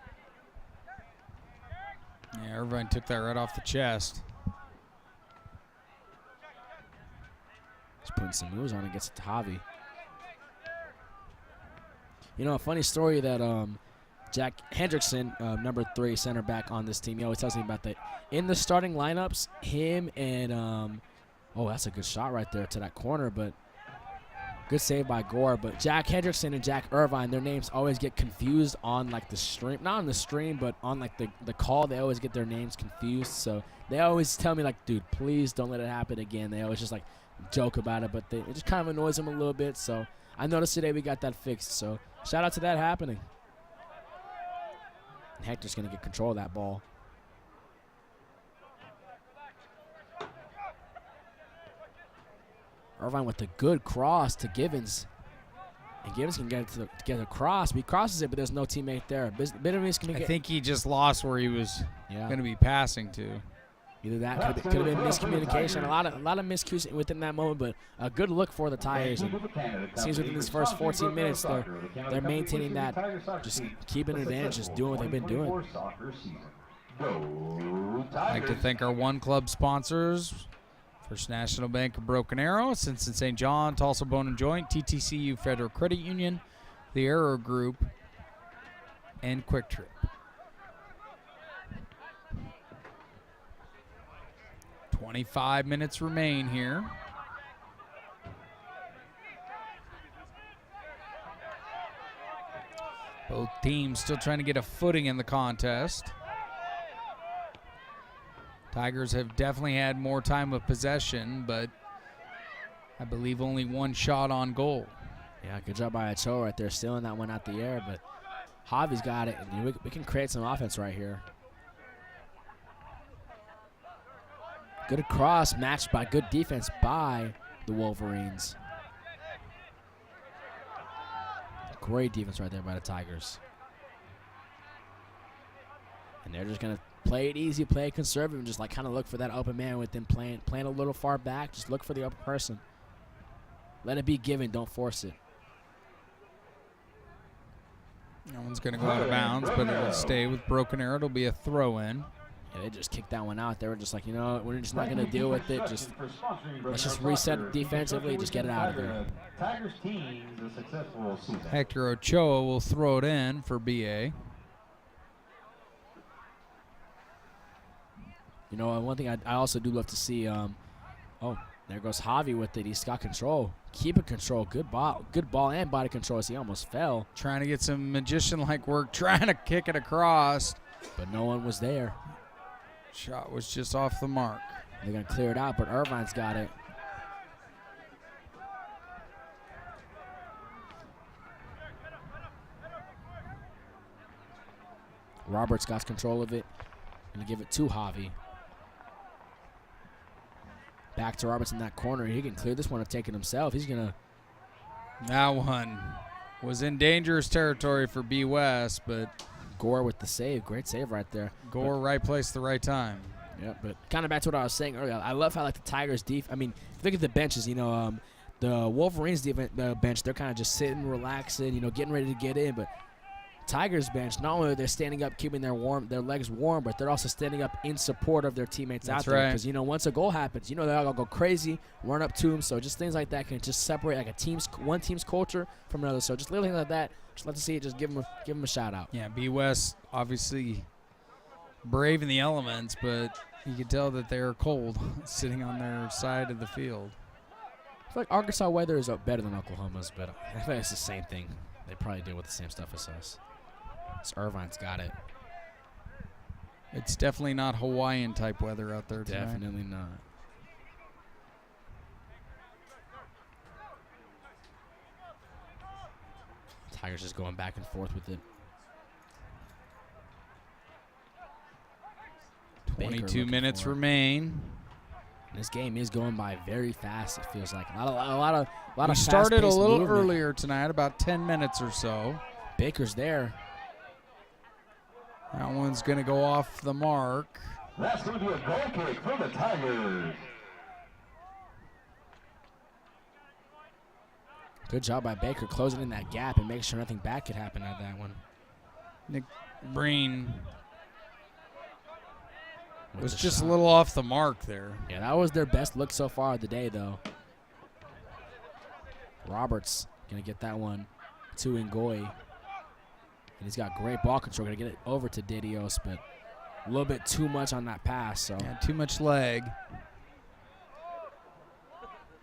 Yeah, Irvine took that right off the chest. He's putting some moves on and gets it to Javi. You know, a funny story that Jack Hendrickson, number 3 center back on this team, he always tells me about that. In the starting lineups, him and, oh, that's a good shot right there to that corner, but good save by Gore. But Jack Hendrickson and Jack Irvine, their names always get confused on like the stream, not on the stream, but on like the call. They always get their names confused. So they always tell me like, dude, please don't let it happen again. They always just like joke about it, but it just kind of annoys them a little bit. So I noticed today we got that fixed. So shout out to that happening. And Hector's going to get control of that ball. Irvine with the good cross to Givens. And Givens can get it across. He crosses it, but there's no teammate there. I think he just lost where he was going to be passing to. Either that could have been miscommunication, a lot of miscues within that moment, but a good look for the Tigers. And it seems within this first 14 minutes, they're maintaining that, just keeping an advantage, just doing what they've been doing. I'd like to thank our One Club sponsors: First National Bank of Broken Arrow, Cincinnati St. John, Tulsa Bone and Joint, TTCU Federal Credit Union, the Arrow Group, and Quick Trip. 25 minutes remain here. Both teams still trying to get a footing in the contest. Tigers have definitely had more time of possession, but I believe only one shot on goal. Yeah, good job by Ochoa right there, stealing that one out the air, but Javi's got it, and we can create some offense right here. Good cross, matched by good defense by the Wolverines. Great defense right there by the Tigers. And they're just going to play it easy, play it conservative, and just like kind of look for that open man with them playing a little far back. Just look for the open person. Let it be given, don't force it. No one's going to go out of bounds, but it'll stay with Broken Arrow. It'll be a throw-in. Yeah, they just kicked that one out. They were just like, you know, we're just not going to deal with it. Let's just reset defensively, just get it out of there. Hector Ochoa will throw it in for BA. You know, one thing I also do love to see, oh, there goes Javi with it. He's got control. Keep it control. Good ball and body control as he almost fell. Trying to get some magician-like work, trying to kick it across. But no one was there. Shot was just off the mark. They're going to clear it out, but Irvine's got it. Roberts got control of it. Going to give it to Javi. Back to Roberts in that corner. He can clear this one and take it himself. He's going to. That one was in dangerous territory for B West, but Gore with the save. Great save right there. Gore, right place, the right time. Yeah, but kind of back to what I was saying earlier. I love how like the Tigers I mean, if you look at the benches, you know, the Wolverines bench, they're kind of just sitting, relaxing, you know, getting ready to get in. But Tigers bench, not only are they standing up, keeping their legs warm, but they're also standing up in support of their teammates out there. Because, you know, once a goal happens, you know, they're all going to go crazy, run up to them. So just things like that can just separate like one team's culture from another. So just little things like that, just love to see it. Just give them a shout out. Yeah, B West obviously brave in the elements, but you can tell that they're cold sitting on their side of the field. I feel like Arkansas weather is better than Oklahoma's, but I feel like it's the same thing. They probably deal with the same stuff as us. So Irvine's got it. It's definitely not Hawaiian type weather out there tonight. Definitely not. Tigers just going back and forth with it. 22 minutes remain. This game is going by very fast. It feels like a lot of. We started a little earlier tonight, about 10 minutes or so. Baker's there. That one's going to go off the mark. That's going to be a goal kick for the Tigers. Good job by Baker closing in that gap and making sure nothing bad could happen out of that one. Nick Breen was just a little off the mark there. Yeah, that was their best look so far of the day, though. Roberts going to get that one to Ngoy. And he's got great ball control. Going to get it over to Didios, but a little bit too much on that pass. So yeah, too much leg.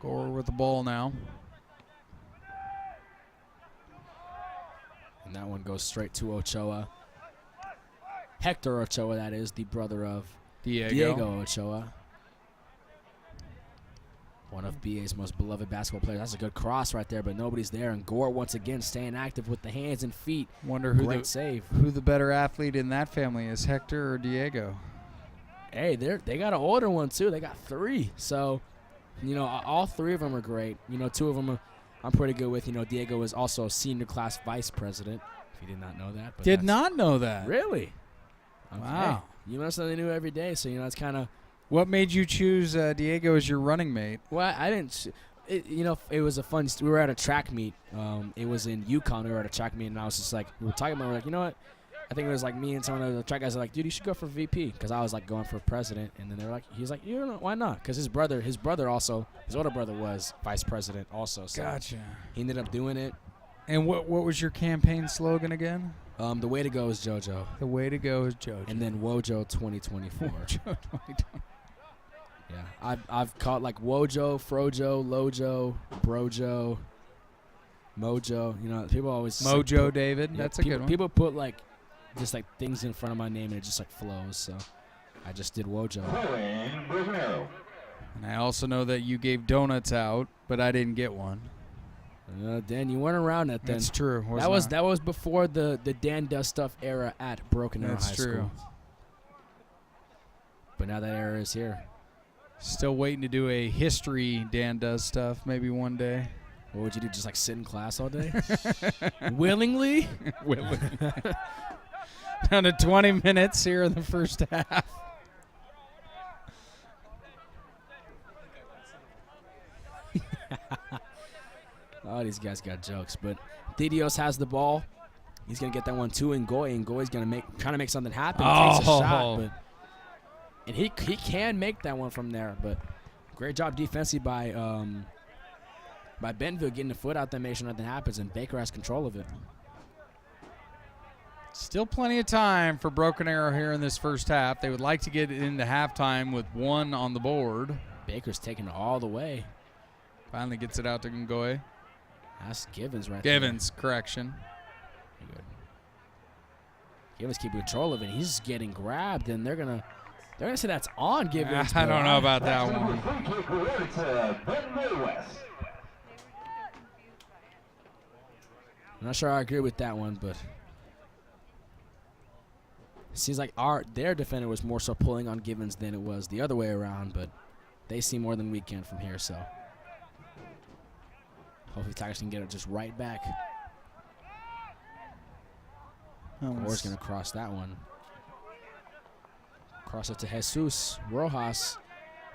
Gore with the ball now. And that one goes straight to Ochoa. Hector Ochoa, that is, the brother of Diego Ochoa. One of BA's most beloved basketball players. That's a good cross right there, but nobody's there. And Gore once again staying active with the hands and feet. Wonder who the better athlete in that family is, Hector or Diego? Hey, they got an older one too. They got 3. So, you know, all 3 of them are great. You know, 2 of them I'm pretty good with. You know, Diego is also a senior class vice president. If you did not know that. Did not know that. Really? Okay. Wow. You learn something new every day. So, you know, it's kind of What made you choose Diego as your running mate? Well, I didn't. It was a fun. We were at a track meet. It was in Yukon. We were at a track meet, and I was just like, we were talking about. We're like, you know what? I think it was like me and some of the track guys are like, dude, you should go for VP, because I was like going for president, and then they were like, he's like, you know, why not? Because his older brother was vice president also. So Gotcha. He ended up doing it. And what was your campaign slogan again? The way to go is JoJo. The way to go is JoJo. And then Wojo 2024. Wojo 2024. Yeah, I've caught like Wojo, Frojo, Lojo, Brojo, Mojo. You know, people always Mojo David. Yeah, that's a good one. People put like just like things in front of my name and it just like flows. So I just did Wojo. And I also know that you gave donuts out, but I didn't get one. Dan, you weren't around that then. That's true. That was before the Dan does stuff era at Broken Arrow High School. But now that era is here. Still waiting to do a history Dan does stuff maybe one day. What would you do? Just like sit in class all day? Willingly? Willingly. Down to 20 minutes here in the first half. Oh, these guys got jokes. But Didios has the ball. He's going to get that one to Ngoy. Ngoy's going to trying to make something happen. Takes a shot. And he can make that one from there. But great job defensively by Bentonville getting the foot out there, making sure nothing happens. And Baker has control of it. Still plenty of time for Broken Arrow here in this first half. They would like to get it into halftime with 1 on the board. Baker's taking it all the way. Finally gets it out to Ngoy. That's Givens right Givens, correction. Good. Givens keeping control of it. He's getting grabbed, and they're gonna say that's on Givens. I don't know about that one. I'm not sure I agree with that one, but it seems like their defender was more so pulling on Givens than it was the other way around, but they see more than we can from here, so hopefully Tigers can get it just right back. Gore's going to cross that one. Cross it to Jesus Rojas,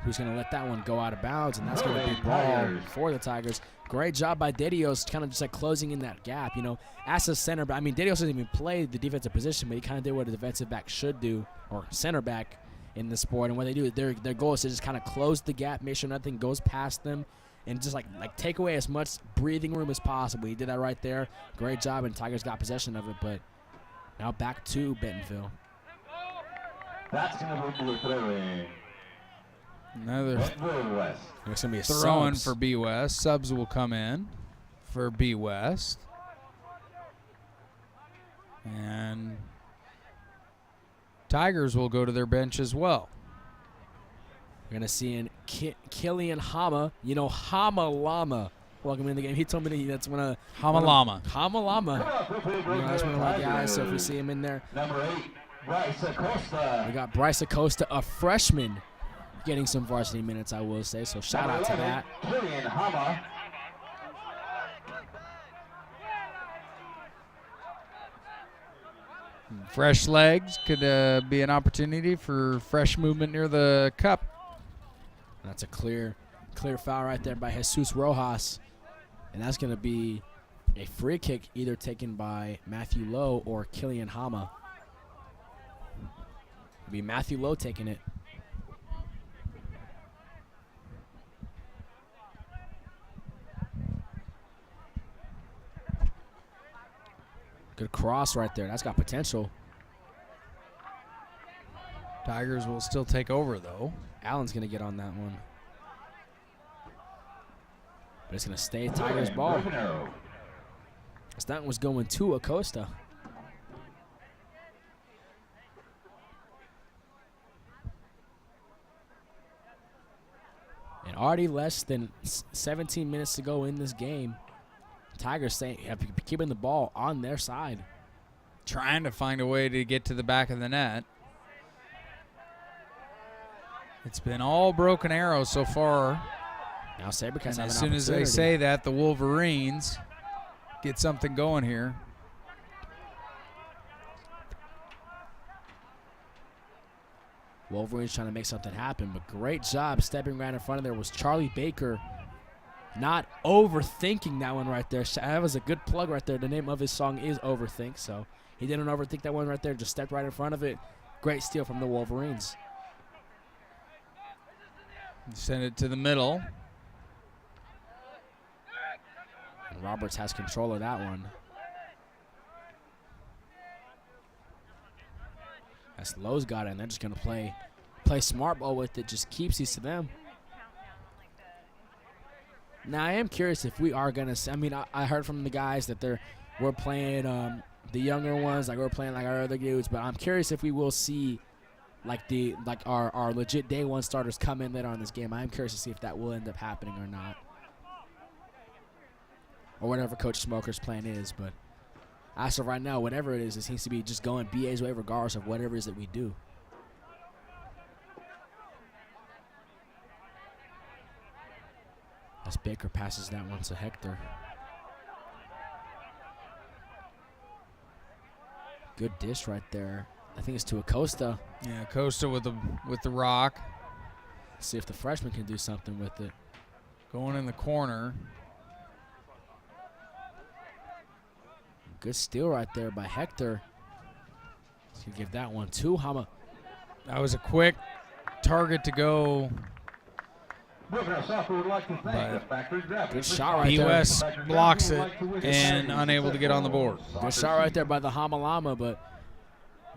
who's going to let that one go out of bounds, and that's going to be a ball for the Tigers. Great job by Didios, kind of just like closing in that gap. You know, as a center back, I mean, Didios doesn't even play the defensive position, but he kind of did what a defensive back should do, or center back in the sport. And what they do, their goal is to just kind of close the gap, make sure nothing goes past them, and just like take away as much breathing room as possible. He did that right there. Great job, and Tigers got possession of it, but now back to Bentonville. That's going to be a throw-in. Another There's going to be a throw-in for B West. Subs will come in for B West. And Tigers will go to their bench as well. We're going to see in Killian Hama, Hama Lama. Welcome in the game. He told me that's one of Hama Lama. Hama Lama. That's one of my guys, so if we see him in there. Number 8, Bryce Acosta. We got Bryce Acosta, a freshman, getting some varsity minutes, I will say, so shout out to that. Killian Hama. Fresh legs could be an opportunity for fresh movement near the cup. That's a clear foul right there by Jesus Rojas. And that's going to be a free kick either taken by Matthew Lowe or Killian Hama. It'll be Matthew Lowe taking it. Good cross right there. That's got potential. Tigers will still take over, though. Allen's going to get on that one. But it's going to stay Tigers' ball. That was going to Acosta. And already less than 17 minutes to go in this game. Tigers have keeping the ball on their side. Trying to find a way to get to the back of the net. It's been all Broken Arrow so far. Now Sabercats have an as soon as they say that, the Wolverines get something going here. Wolverines trying to make something happen, but great job stepping right in front of there was Charlie Baker. Not overthinking that one right there. That was a good plug right there. The name of his song is Overthink, so he didn't overthink that one right there. Just stepped right in front of it. Great steal from the Wolverines. Send it to the middle. And Roberts has control of that one. As Lowe's got it, and they're just going to play smart ball with it. Just keeps these to them. Now, I am curious if we are going to – I mean, I heard from the guys that we're playing the younger ones, like we're playing like our other dudes, but I'm curious if we will see like our legit day one starters come in later on this game. I am curious to see if that will end up happening or not. Or whatever Coach Smoker's plan is, but as of right now, whatever it seems to be just going BA's way regardless of whatever it is that we do. As Baker passes that one to Hector. Good dish right there. I think it's to Acosta. Yeah, Acosta with the rock. See if the freshman can do something with it. Going in the corner. Good steal right there by Hector. He's going to give that one to Hama. That was a quick target to go. Good shot right there. West blocks it and unable to get on the board. Good shot right there by the Hamalama, but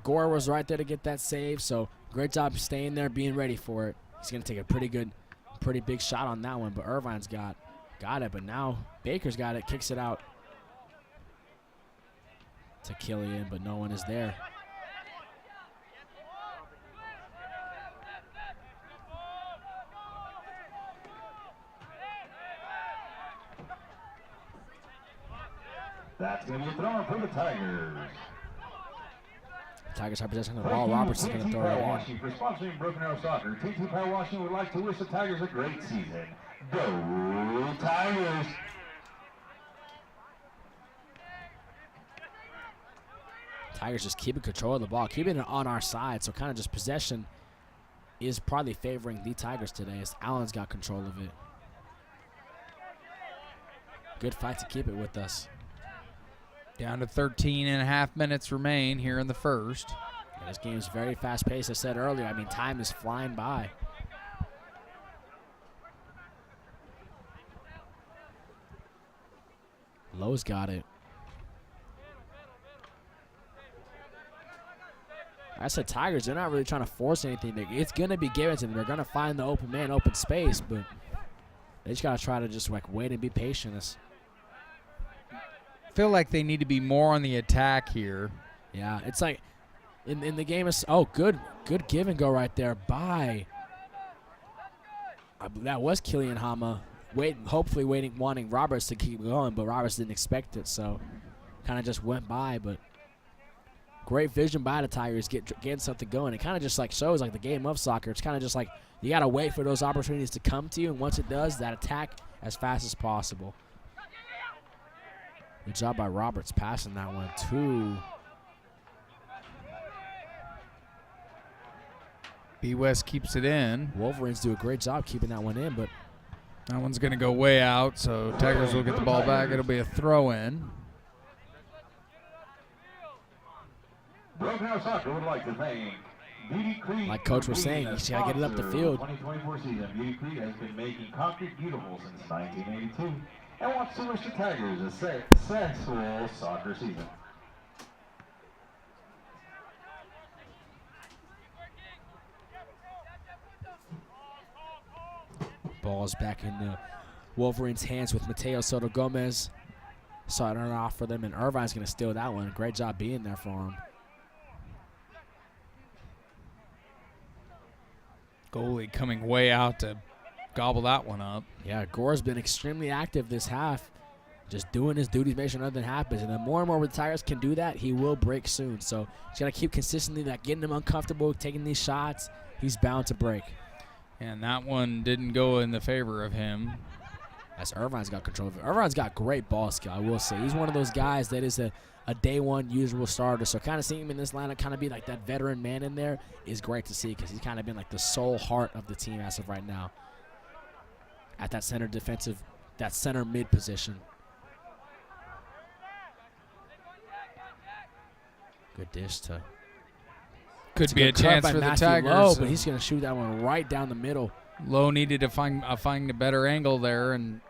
Gore was right there to get that save, so great job staying there, being ready for it. He's going to take a pretty big shot on that one, but Irvine's got it, but now Baker's got it, kicks it out to Killian, but no one is there. That's going to be a throw for the Tigers. Tigers have possession of the ball. Roberts is going to throw it in. For sponsoring Broken Arrow Soccer, TT Power Washington would like to wish the Tigers a great season. Go Tigers! Tigers just keeping control of the ball, keeping it on our side, so kind of just possession is probably favoring the Tigers today as Allen's got control of it. Good fight to keep it with us. Down to 13 and a half minutes remain here in the first. Yeah, this game is very fast-paced. I said earlier, I mean, time is flying by. Lowe's got it. I said Tigers, they're not really trying to force anything. It's going to be given to them. They're going to find the open man, open space, but they just got to try to just like wait and be patient. Feel like they need to be more on the attack here. Yeah, it's like in the game is good give and go right there by that was Killian Hama hopefully wanting Roberts to keep going, but Roberts didn't expect it, so kind of just went by. But great vision by the Tigers getting something going. It kind of just like shows like the game of soccer. It's kind of just like you got to wait for those opportunities to come to you, and once it does, that attack as fast as possible. Good job by Roberts passing that one to B West keeps it in. Wolverines do a great job keeping that one in, but that one's going to go way out, so Tigers will get the ball back. It'll be a throw-in. Broken Arrow Soccer would like to thank Beauty Creek. Like Coach was saying, you got to get it up the field. 2024 season, Beauty Creek has been making concrete beautiful since 1982 and wants to wish the Tigers a successful soccer season. Ball's back in the Wolverines' hands with Mateo Soto Gomez. Starting it off for them, and Irvine's going to steal that one. Great job being there for him. Goalie coming way out to gobble that one up. Yeah, Gore's been extremely active this half, just doing his duties, making sure nothing happens. And the more and more the Tigers can do that, he will break soon. So he's got to keep consistently getting him uncomfortable, taking these shots. He's bound to break. And that one didn't go in the favor of him. As Irvine's got control of it. Irvine's got great ball skill, I will say. He's one of those guys that is a day one usual starter. So kind of seeing him in this lineup kind of be like that veteran man in there is great to see because he's kind of been like the sole heart of the team as of right now. At that center mid position. Good dish to. Could be a chance for the Tigers. Lowe, but he's going to shoot that one right down the middle. Lowe needed to find a better angle there, and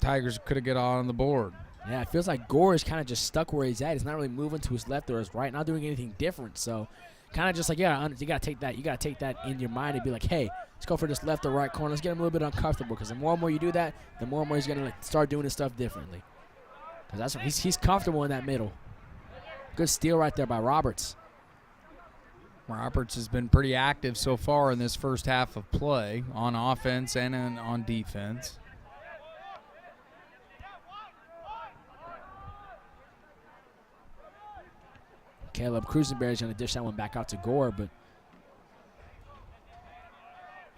Tigers could have got on the board. Yeah, it feels like Gore is kind of just stuck where he's at. He's not really moving to his left or his right, not doing anything different. So kind of just like, yeah, you got to take that. You got to take that in your mind and be like, hey, let's go for this left or right corner. Let's get him a little bit uncomfortable because the more and more you do that, the more and more he's going to start doing his stuff differently. Because that's what he's comfortable in that middle. Good steal right there by Roberts. Roberts has been pretty active so far in this first half of play on offense and on defense. Caleb Cruisenberry is going to dish that one back out to Gore, but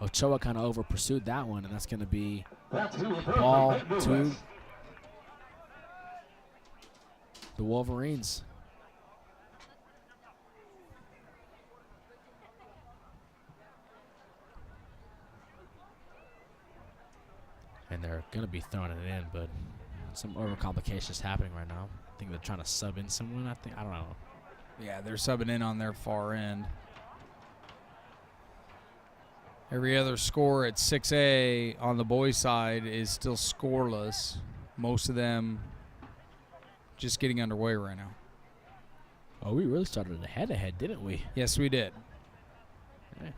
Ochoa kind of over-pursued that one, and that's going to be ball to the Wolverines. And they're going to be throwing it in, but some overcomplications happening right now. I think they're trying to sub in someone. I don't know. Yeah, they're subbing in on their far end. Every other score at 6A on the boys' side is still scoreless. Most of them just getting underway right now. Oh, we really started a head-to-head, didn't we? Yes, we did. Okay.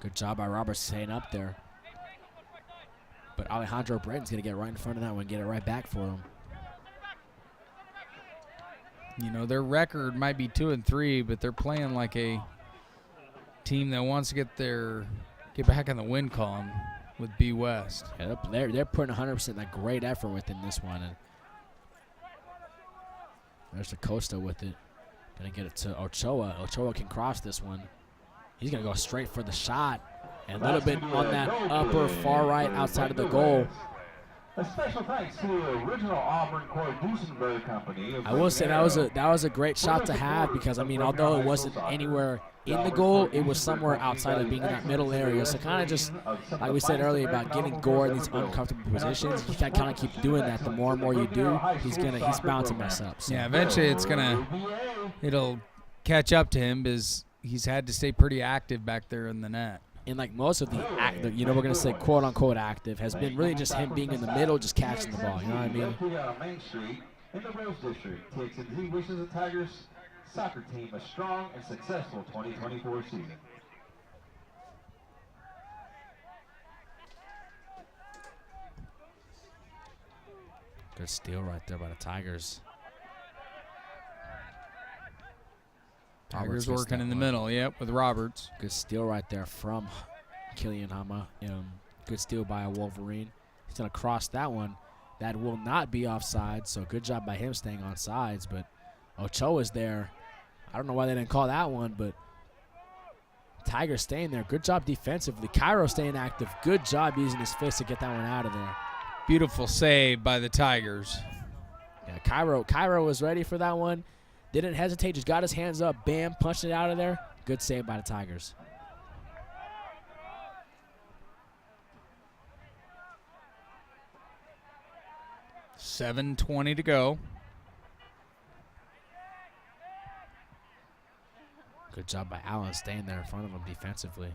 Good job by Roberts staying up there. But Alejandro Brenton's going to get right in front of that one and get it right back for him. You know, their record might be 2-3, but they're playing like a team that wants to get back in the win column with B West. Yeah, they're putting 100% that great effort within this one. And there's Acosta with it. Going to get it to Ochoa. Ochoa can cross this one. He's going to go straight for the shot. And a little bit on that upper far right outside of the goal. A special thanks to the original Auburn Corey Duesenberg Company. I will say that was a great shot to have because, I mean, although it wasn't anywhere in the goal, it was somewhere outside of being in that middle area. So kind of just, like we said earlier about getting Gore in these uncomfortable positions, you kind of keep doing that. The more and more you do, he's bound to mess up. So. Yeah, eventually it'll catch up to him because he's had to stay pretty active back there in the net. And like most of the active, we're going to say quote unquote active, has been really just him being in the middle, just catching the ball. You know what I mean? Main Street in the Rose District, TXMZ wishes the Tigers soccer team a strong and successful 2024 season. Good steal right there by the Tigers. Tigers working in the middle, yep, with Roberts. Good steal right there from Killian Hama. Good steal by a Wolverine. He's going to cross that one. That will not be offside, so good job by him staying on sides. But Ochoa's there. I don't know why they didn't call that one, but Tigers staying there. Good job defensively. Cairo staying active. Good job using his fist to get that one out of there. Beautiful save by the Tigers. Yeah, Cairo was ready for that one. Didn't hesitate, just got his hands up, bam, punched it out of there. Good save by the Tigers. $7:20 to go. Good job by Allen staying there in front of him defensively.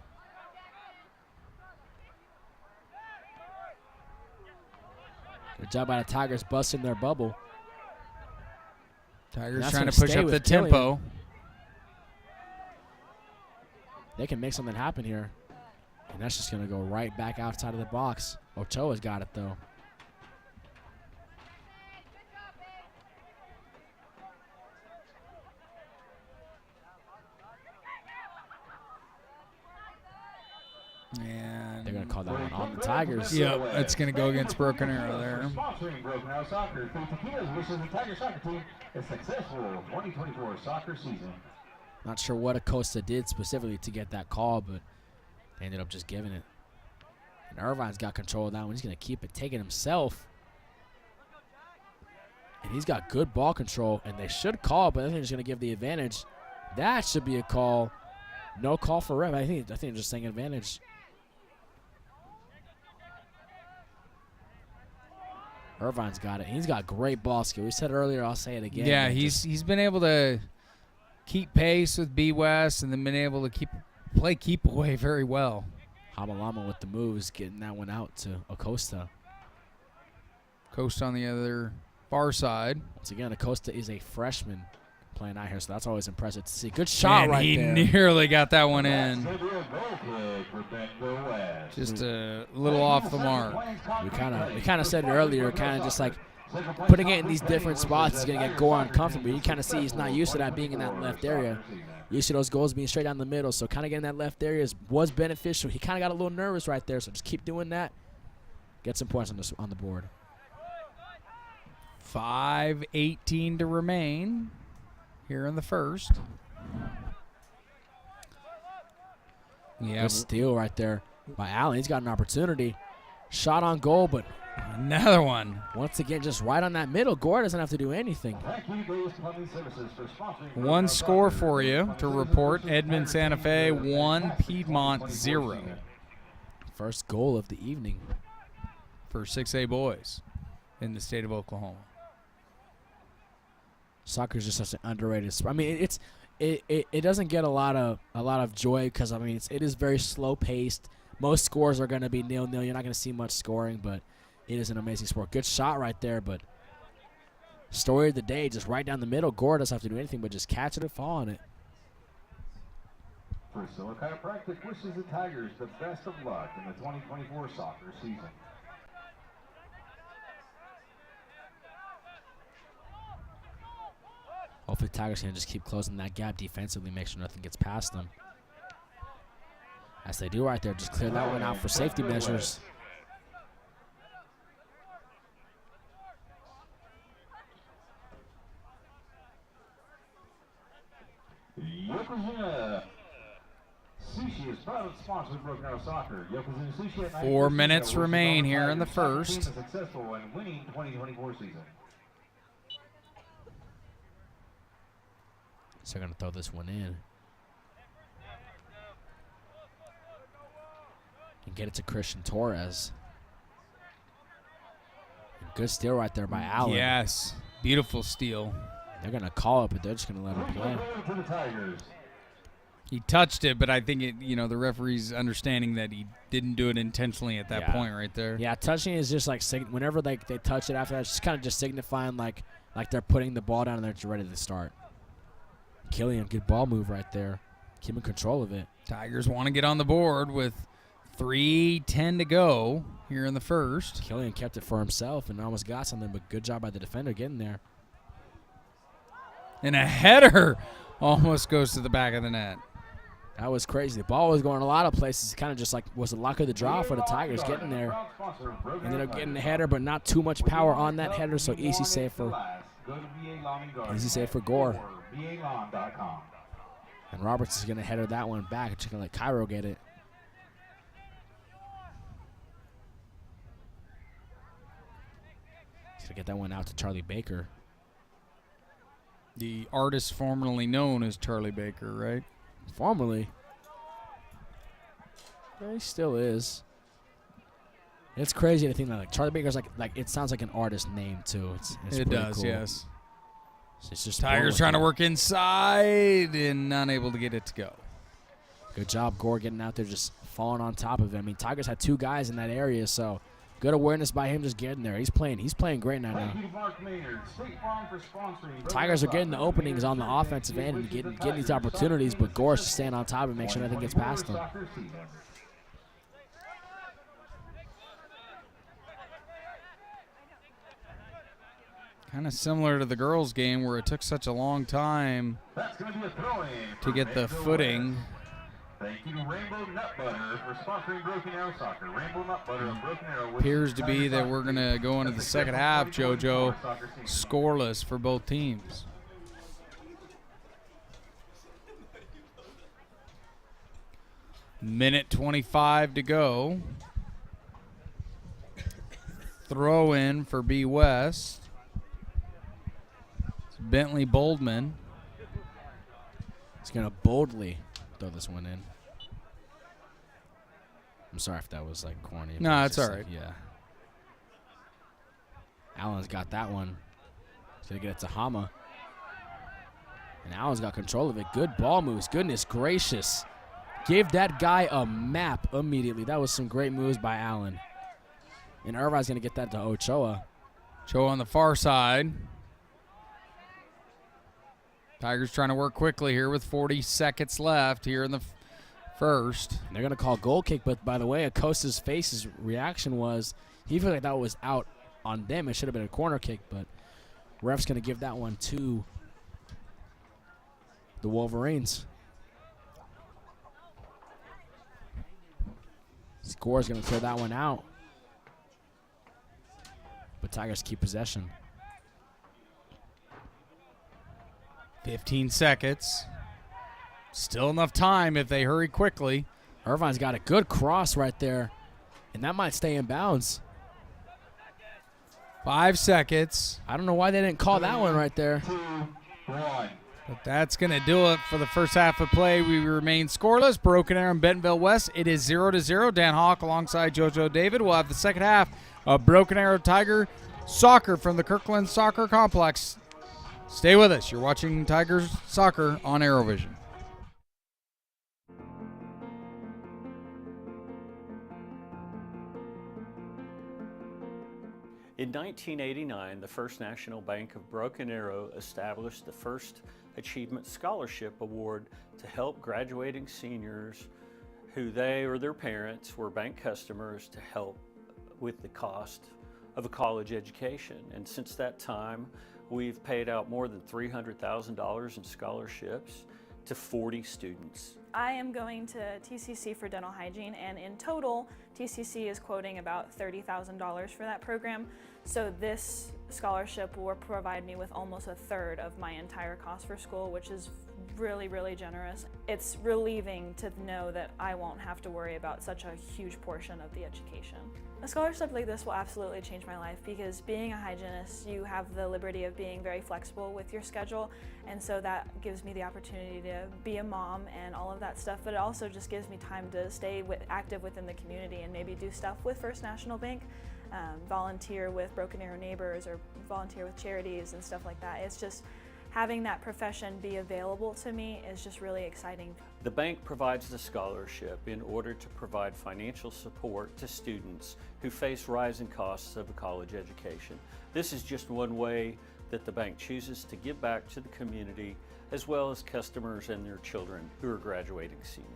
Good job by the Tigers busting their bubble. Tigers trying to push up the tempo. They can make something happen here. And that's just going to go right back outside of the box. Ochoa's got it, though. And they're going to call that one on the Tigers. Yep, it's going to go against Broken Arrow there. Sponsoring Broken Arrow Soccer, the Tequilas wishes the Tiger soccer team a successful 2024 soccer season. Not sure what Acosta did specifically to get that call, but They ended up just giving it. And Irvine's got control of that one. He's going to keep it, take it himself. And he's got good ball control, and they should call, but I think they're just going to give the advantage. That should be a call. No call for ref. I think they're just saying advantage. Irvine's got it. He's got great ball skill. We said earlier, I'll say it again. Yeah, he's been able to keep pace with B West and then been able to play keep away very well. Hamalama with the moves, getting that one out to Acosta. Acosta on the other far side. Once again, Acosta is a freshman playing out here, so that's always impressive to see. Good shot and right he there. Nearly got that one in. Just a little off the mark. We kind of said it earlier, kind of just like putting it in these different spots is going to get Gore uncomfortable. You kind of see he's not used to that being in that left area. Used to those goals being straight down the middle, so kind of getting that left area was beneficial. He kind of got a little nervous right there, so just keep doing that. Get some points on the board. 5:18 to remain here in the first. Yeah, good steal right there by Allen. He's got an opportunity. Shot on goal, but another one. Once again, just right on that middle. Gore doesn't have to do anything. One score for you to report. Edmond Santa Fe 1, Piedmont 0. First goal of the evening for 6A boys in the state of Oklahoma. Soccer is just such an underrated sport. I mean, it doesn't get a lot of joy because I mean it is very slow paced. Most scores are going to be 0-0. You're not going to see much scoring, but it is an amazing sport. Good shot right there, but story of the day, just right down the middle. Gore doesn't have to do anything but just catch it and fall on it. Priscilla Chiropractic wishes the Tigers the best of luck in the 2024 soccer season. Hopefully Tigers can just keep closing that gap defensively, make sure nothing gets past them. As they do right there, just clear that one out for safety measures. Yokozuna Sushi is proud to sponsor Broken Arrow Soccer. Yokozuna Sushi at 4 minutes remain here in the first. Successful in winning 2024 season. So they're going to throw this one in. And get it to Christian Torres. And good steal right there by Allen. Yes, beautiful steal. They're going to call it, but they're just going to let him play. He touched it, but I think the referee's understanding that he didn't do it intentionally at that point right there. Yeah, touching is just like whenever they touch it after that, it's just kind of just signifying like they're putting the ball down and they're ready to start. Killian, good ball move right there. Keeping control of it. Tigers want to get on the board with 3:10 to go here in the first. Killian kept it for himself and almost got something, but good job by the defender getting there. And a header almost goes to the back of the net. That was crazy. The ball was going a lot of places. Kind of just like was the luck of the draw for the Tigers getting there. Ended up getting the header, but not too much power on that header, so easy save for Gore. And Roberts is going to header that one back. Just going to let Cairo get it. He's going to get that one out to Charlie Baker. The artist formerly known as Charlie Baker, right? Formerly. Yeah, he still is. It's crazy to think that Charlie Baker's like it sounds like an artist name too. It's it does, cool. Yes. So it's just Tigers trying to work inside and not able to get it to go. Good job, Gore, getting out there, just falling on top of it. I mean, Tigers had two guys in that area, so good awareness by him just getting there. He's playing great now. Tigers are getting the openings on the offensive end and getting these opportunities, but Gore's just staying on top and make sure nothing gets past them. Kind of similar to the girls' game where it took such a long time to get the footing. Thank you to Rainbow Nut Butter for sponsoring Broken Arrow Soccer. Rainbow Nut Butter and Broken Arrow. Appears to be that we're going to go into the second half, JoJo, scoreless for both teams. Minute 25 to go. Throw in for B West. It's Bentley Boldman. He's going to boldly throw this one in. I'm sorry if that was like corny. No, it's all right. Yeah. Allen's got that one. He's going to get it to Hama. And Allen's got control of it. Good ball moves. Goodness gracious. Gave that guy a map immediately. That was some great moves by Allen. And Irvine's going to get that to Ochoa. Ochoa on the far side. Tigers trying to work quickly here with 40 seconds left here in the first. And they're going to call goal kick, but by the way, Acosta's face's reaction was he felt like that was out on them. It should have been a corner kick, but ref's going to give that one to the Wolverines. Score's going to throw that one out. But Tigers keep possession. 15 seconds. Still enough time if they hurry quickly. Irvine's got a good cross right there, and that might stay in bounds. 5 seconds. I don't know why they didn't call that one right there. 2, 1. But that's going to do it for the first half of play. We remain scoreless. Broken Arrow and Bentonville West. It is 0-0. Dan Hawk alongside JoJo David. We'll have the second half of Broken Arrow Tiger Soccer from the Kirkland Soccer Complex. Stay with us. You're watching Tigers Soccer on ArrowVision. In 1989, the First National Bank of Broken Arrow established the first Achievement Scholarship Award to help graduating seniors who they or their parents were bank customers to help with the cost of a college education. And since that time, we've paid out more than $300,000 in scholarships to 40 students. I am going to TCC for dental hygiene, and in total, TCC is quoting about $30,000 for that program. So this scholarship will provide me with almost a third of my entire cost for school, which is really, really generous. It's relieving to know that I won't have to worry about such a huge portion of the education. A scholarship like this will absolutely change my life, because being a hygienist, you have the liberty of being very flexible with your schedule, and so that gives me the opportunity to be a mom and all of that stuff, but it also just gives me time to stay active within the community and maybe do stuff with First National Bank, volunteer with Broken Arrow Neighbors or volunteer with charities and stuff like that. It's just having that profession be available to me is just really exciting. The bank provides the scholarship in order to provide financial support to students who face rising costs of a college education. This is just one way that the bank chooses to give back to the community, as well as customers and their children who are graduating seniors.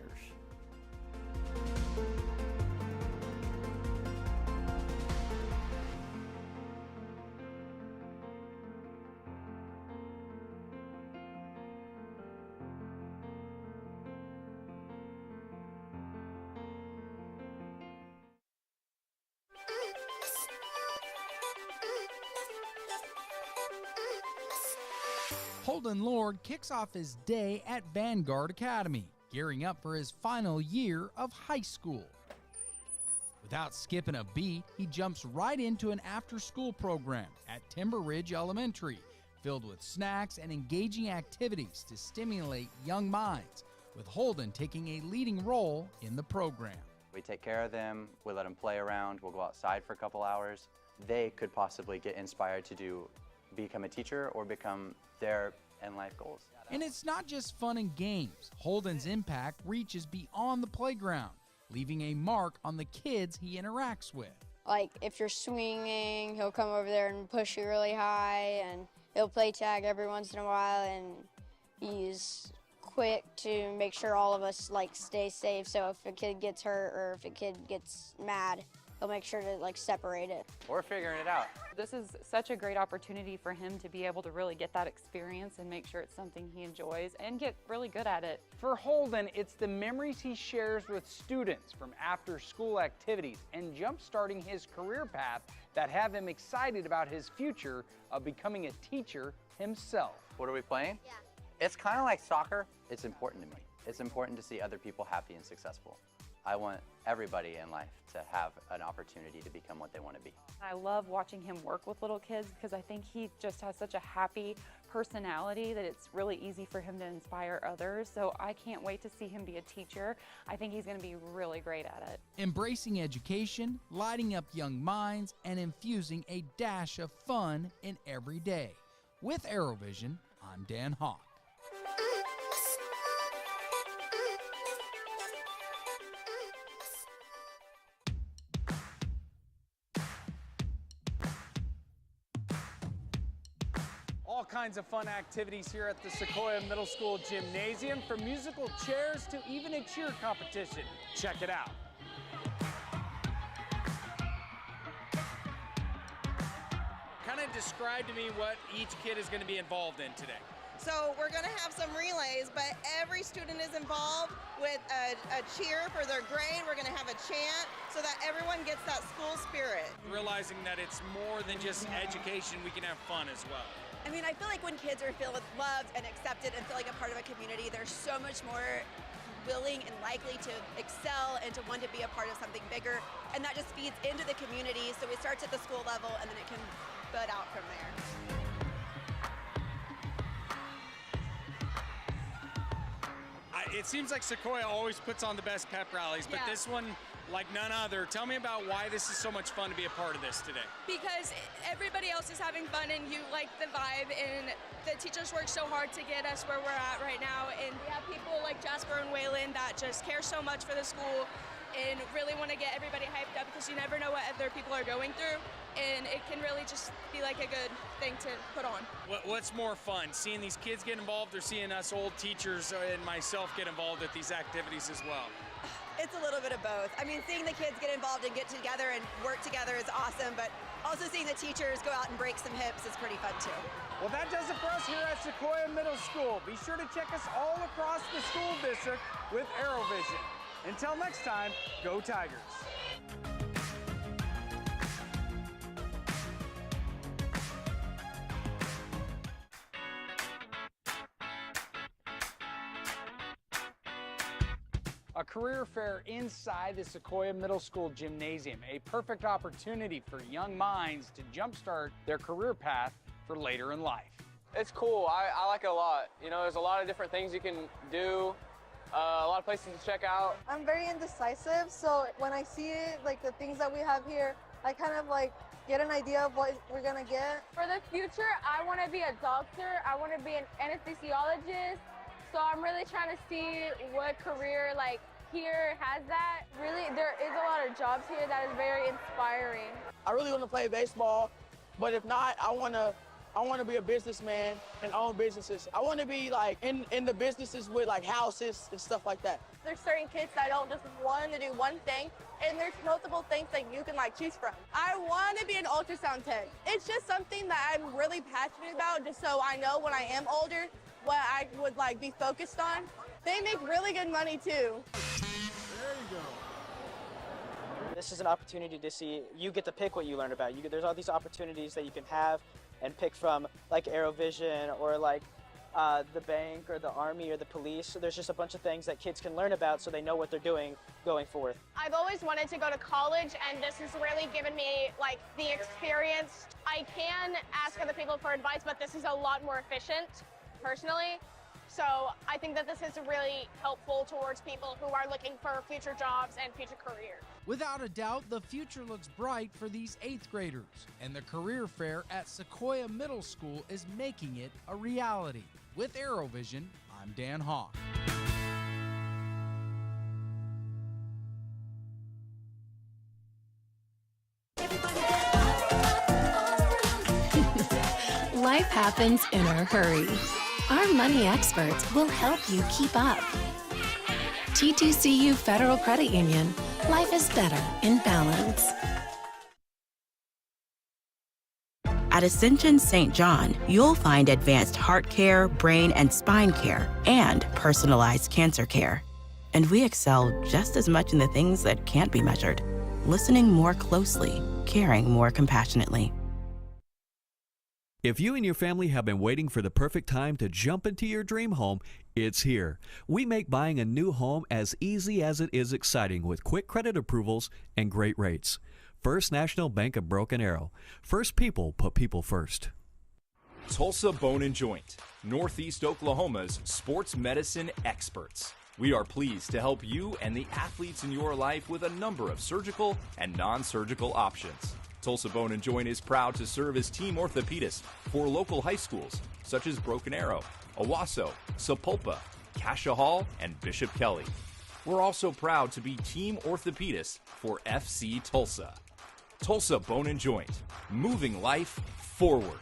Holden Lord kicks off his day at Vanguard Academy, gearing up for his final year of high school. Without skipping a beat, he jumps right into an after-school program at Timber Ridge Elementary, filled with snacks and engaging activities to stimulate young minds, with Holden taking a leading role in the program. We take care of them, we let them play around, we'll go outside for a couple hours. They could possibly get inspired to become a teacher or become their end life goals. And it's not just fun and games. Holden's impact reaches beyond the playground, leaving a mark on the kids he interacts with. Like if you're swinging, he'll come over there and push you really high, and he'll play tag every once in a while, and he's quick to make sure all of us stay safe. So if a kid gets hurt or if a kid gets mad, he'll make sure to separate it. We're figuring it out. This is such a great opportunity for him to be able to really get that experience and make sure it's something he enjoys and get really good at it. For Holden, it's the memories he shares with students from after-school activities and jump-starting his career path that have him excited about his future of becoming a teacher himself. What are we playing? Yeah. It's kind of like soccer. It's important to me. It's important to see other people happy and successful. I want everybody in life to have an opportunity to become what they want to be. I love watching him work with little kids because I think he just has such a happy personality that it's really easy for him to inspire others. So I can't wait to see him be a teacher. I think he's going to be really great at it. Embracing education, lighting up young minds, and infusing a dash of fun in every day. With ArrowVision, I'm Dan Hawk. All kinds of fun activities here at the Sequoia Middle School Gymnasium, from musical chairs to even a cheer competition. Check it out. Kind of describe to me what each kid is going to be involved in today. So we're going to have some relays, but every student is involved with a cheer for their grade. We're going to have a chant so that everyone gets that school spirit. Realizing that it's more than just education, we can have fun as well. I mean, I feel like when kids are filled with loved and accepted and feel like a part of a community, they're so much more willing and likely to excel and to want to be a part of something bigger. And that just feeds into the community. So it starts at the school level and then it can bud out from there. It seems like Sequoia always puts on the best pep rallies, but this one, like none other. Tell me about why this is so much fun to be a part of this today. Because everybody else is having fun and you like the vibe, and the teachers work so hard to get us where we're at right now, and we have people like Jasper and Waylon that just care so much for the school and really want to get everybody hyped up, because you never know what other people are going through, and it can really just be like a good thing to put on. What's more fun, seeing these kids get involved or seeing us old teachers and myself get involved at these activities as well? It's a little bit of both. I mean, seeing the kids get involved and get together and work together is awesome, but also seeing the teachers go out and break some hips is pretty fun too. Well, that does it for us here at Sequoia Middle School. Be sure to check us all across the school district with ArrowVision. Until next time, go Tigers. A career fair inside the Sequoia Middle School Gymnasium, a perfect opportunity for young minds to jumpstart their career path for later in life. It's cool. I like it a lot. You know, there's a lot of different things you can do, a lot of places to check out. I'm very indecisive, so when I see it, like the things that we have here, I kind of like get an idea of what we're gonna get. For the future, I want to be a doctor. I want to be an anesthesiologist. So I'm really trying to see what career like here has that. Really, there is a lot of jobs here that is very inspiring. I really want to play baseball, but if not, I want to be a businessman and own businesses. I want to be like in the businesses with like houses and stuff like that. There's certain kids that don't just want to do one thing, and there's multiple things that you can like choose from. I want to be an ultrasound tech. It's just something that I'm really passionate about, just so I know when I am older what I would like be focused on. They make really good money too. There you go. This is an opportunity to see, you get to pick what you learn about. There's all these opportunities that you can have and pick from, like ArrowVision or like the bank or the army or the police. So there's just a bunch of things that kids can learn about so they know what they're doing going forth. I've always wanted to go to college, and this has really given me like the experience. I can ask other people for advice, but this is a lot more efficient personally. So I think that this is really helpful towards people who are looking for future jobs and future careers. Without a doubt, the future looks bright for these 8th graders, and the career fair at Sequoia Middle School is making it a reality. With ArrowVision, I'm Dan Hawk. Life happens in a hurry. Our money experts will help you keep up. TTCU Federal Credit Union. Life is better in balance. At Ascension St. John, you'll find advanced heart care, brain and spine care, and personalized cancer care. And we excel just as much in the things that can't be measured, listening more closely, caring more compassionately. If you and your family have been waiting for the perfect time to jump into your dream home, it's here. We make buying a new home as easy as it is exciting with quick credit approvals and great rates. First National Bank of Broken Arrow. First people put people first. Tulsa Bone and Joint, Northeast Oklahoma's sports medicine experts. We are pleased to help you and the athletes in your life with a number of surgical and non-surgical options. Tulsa Bone and Joint is proud to serve as team orthopedist for local high schools such as Broken Arrow, Owasso, Sapulpa, Cascia Hall, and Bishop Kelly. We're also proud to be team orthopedist for FC Tulsa. Tulsa Bone and Joint, moving life forward.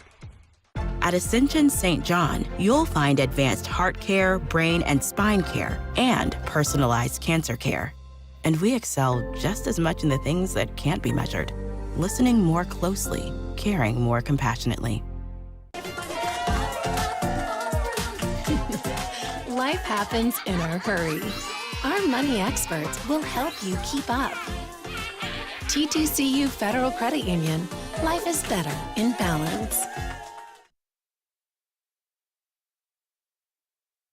At Ascension St. John, you'll find advanced heart care, brain and spine care, and personalized cancer care. And we excel just as much in the things that can't be measured. Listening more closely, caring more compassionately. Life happens in a hurry. Our money experts will help you keep up. TTCU Federal Credit Union. Life is better in balance.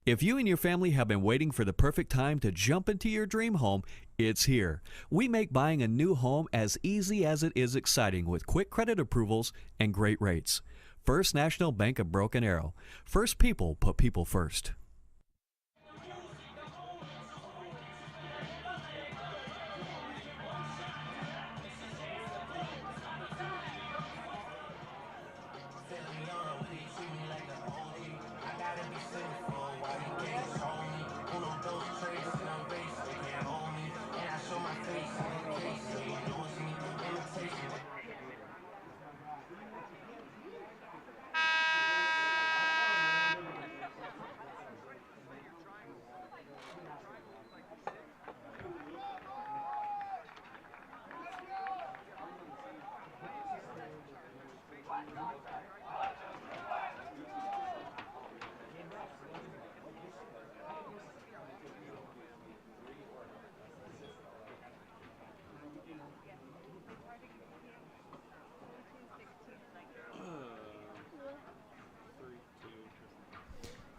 If you and your family have been waiting for the perfect time to jump into your dream home, it's here. We make buying a new home as easy as it is exciting with quick credit approvals and great rates. First National Bank of Broken Arrow. First people put people first.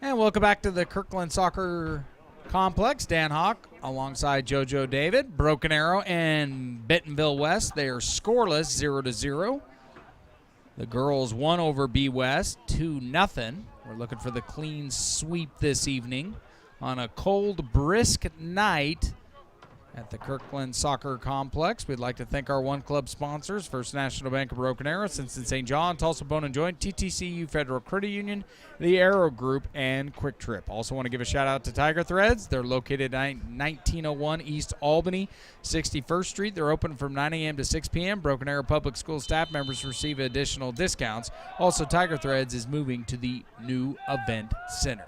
And welcome back to the Kirkland Soccer Complex. Dan Hawk alongside JoJo David. Broken Arrow and Bentonville West. They are scoreless, 0-0. The girls won over B West, 2-0. We're looking for the clean sweep this evening on a cold, brisk night at the Kirkland Soccer Complex. We'd like to thank our one club sponsors, First National Bank of Broken Arrow, Cincinnati St. John, Tulsa Bone and Joint, TTCU Federal Credit Union, the Arrow Group, and Quick Trip. Also want to give a shout out to Tiger Threads. They're located at 1901 East Albany, 61st Street. They're open from 9 a.m. to 6 p.m. Broken Arrow Public School staff members receive additional discounts. Also, Tiger Threads is moving to the new event center.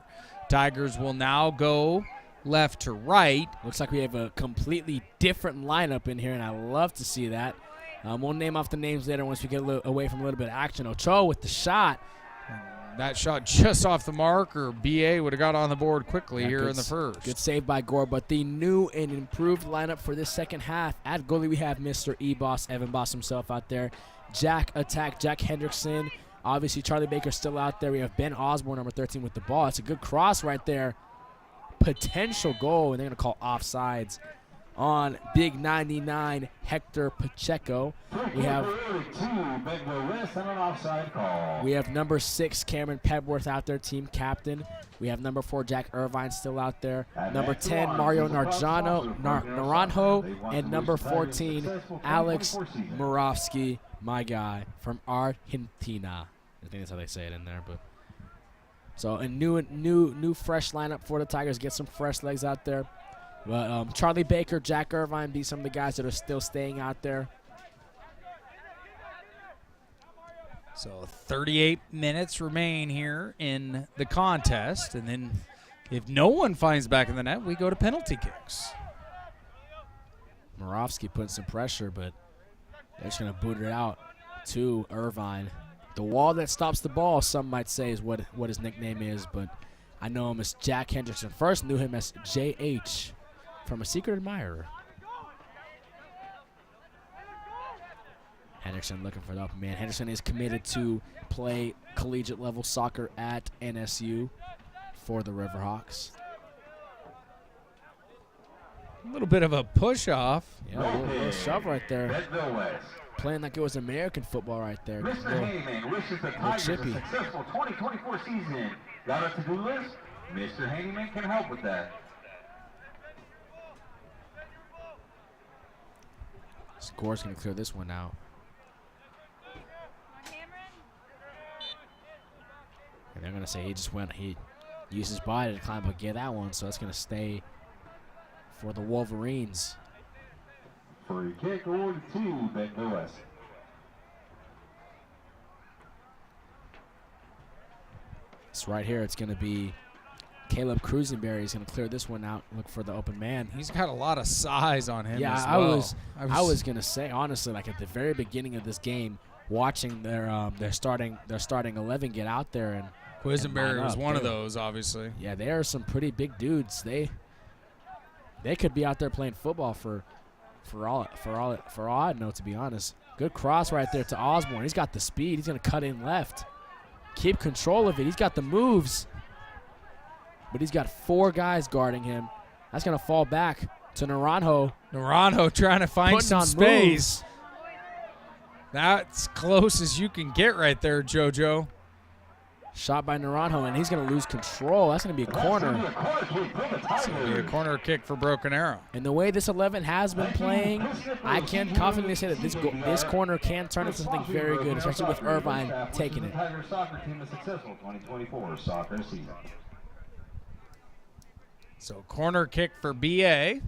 Tigers will now go left to right. Looks like we have a completely different lineup in here, and I love to see that. We'll name off the names later once we get away from a little bit of action. Ochoa with the shot. That shot just off the mark, or BA would have got on the board quickly here in the first. Good save by Gore, but the new and improved lineup for this second half. At goalie, we have Mr. E-Boss, Evan Boss himself out there. Jack Hendrickson. Obviously, Charlie Baker still out there. We have Ben Osborne, number 13, with the ball. It's a good cross right there. Potential goal, and they're going to call offsides on Big 99 Hector Pacheco. We have number 6 Cameron Pebworth out there, team captain. We have number 4 Jack Irvine still out there. Number 10 Mario Naranjo, and number 14 Alex Murovsky, my guy from Argentina. I think that's how they say it in there, but. So a new fresh lineup for the Tigers. Get some fresh legs out there. But Charlie Baker, Jack Irvine be some of the guys that are still staying out there. So 38 minutes remain here in the contest. And then if no one finds back in the net, we go to penalty kicks. Murovsky putting some pressure, but they're just going to boot it out to Irvine. The wall that stops the ball, some might say, is what his nickname is, but I know him as Jack Hendrickson. First knew him as JH from A Secret Admirer. Henderson looking for the open man. Henderson is committed to play collegiate level soccer at NSU for the Riverhawks. A little bit of a push-off. Yeah, a little shove right there. Playing like it was American football right there. Mr. Heyman wishes the Tigers a successful 2024 season. Got a to-do list? Mr. Heyman can help with that. Score's going to clear this one out. And they're going to say he used his body to climb up and get that one, so that's going to stay for the Wolverines. Free kick awarded to Bentonville West. So right here, it's going to be Caleb Cruisenberry is going to clear this one out, look for the open man. He's got a lot of size on him yeah, as well. I was going to say, honestly, like at the very beginning of this game, watching their starting 11 get out there and Quisenberry was one of those, obviously. Yeah, they are some pretty big dudes. They could be out there playing football for all I know, to be honest. Good cross right there to Osborne. He's got the speed. He's going to cut in left. Keep control of it. He's got the moves. But he's got 4 guys guarding him. That's going to fall back to Naranjo. Naranjo trying to find some space. That's close as you can get right there, JoJo. Shot by Naranjo, and he's going to lose control. That's going to be a corner. It's going to be a corner kick for Broken Arrow. And the way this 11 has been playing, I can confidently say that this corner can turn into something very good, especially with Irvine taking it. Tiger soccer team is successful 2024 soccer season. So corner kick for BA.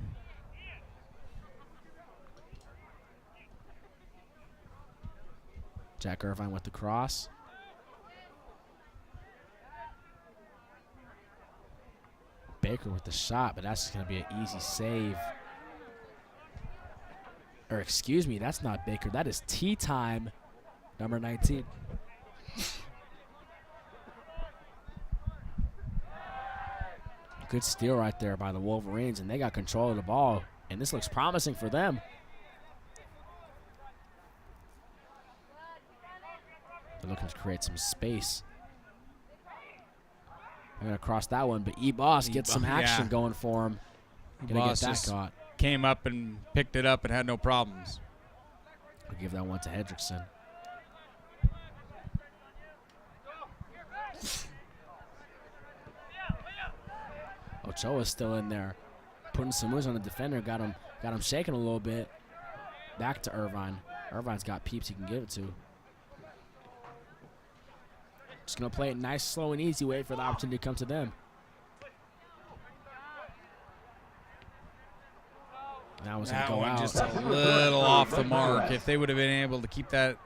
Jack Irvine with the cross. Baker with the shot, but that's going to be an easy save. Or excuse me, that's not Baker. That is Tea Time, number 19. Good steal right there by the Wolverines, and they got control of the ball, and this looks promising for them. They're looking to create some space. They're going to cross that one, but E-Boss gets some action going for him. Going to get that caught. Came up and picked it up and had no problems. I'll give that one to Hendrickson. Ochoa's still in there, putting some moves on the defender. Got him shaking a little bit. Back to Irvine. Irvine's got peeps he can give it to. Just gonna play it nice, slow, and easy. Wait for the opportunity to come to them. That was gonna go out. Just a little off the mark. If they would have been able to keep that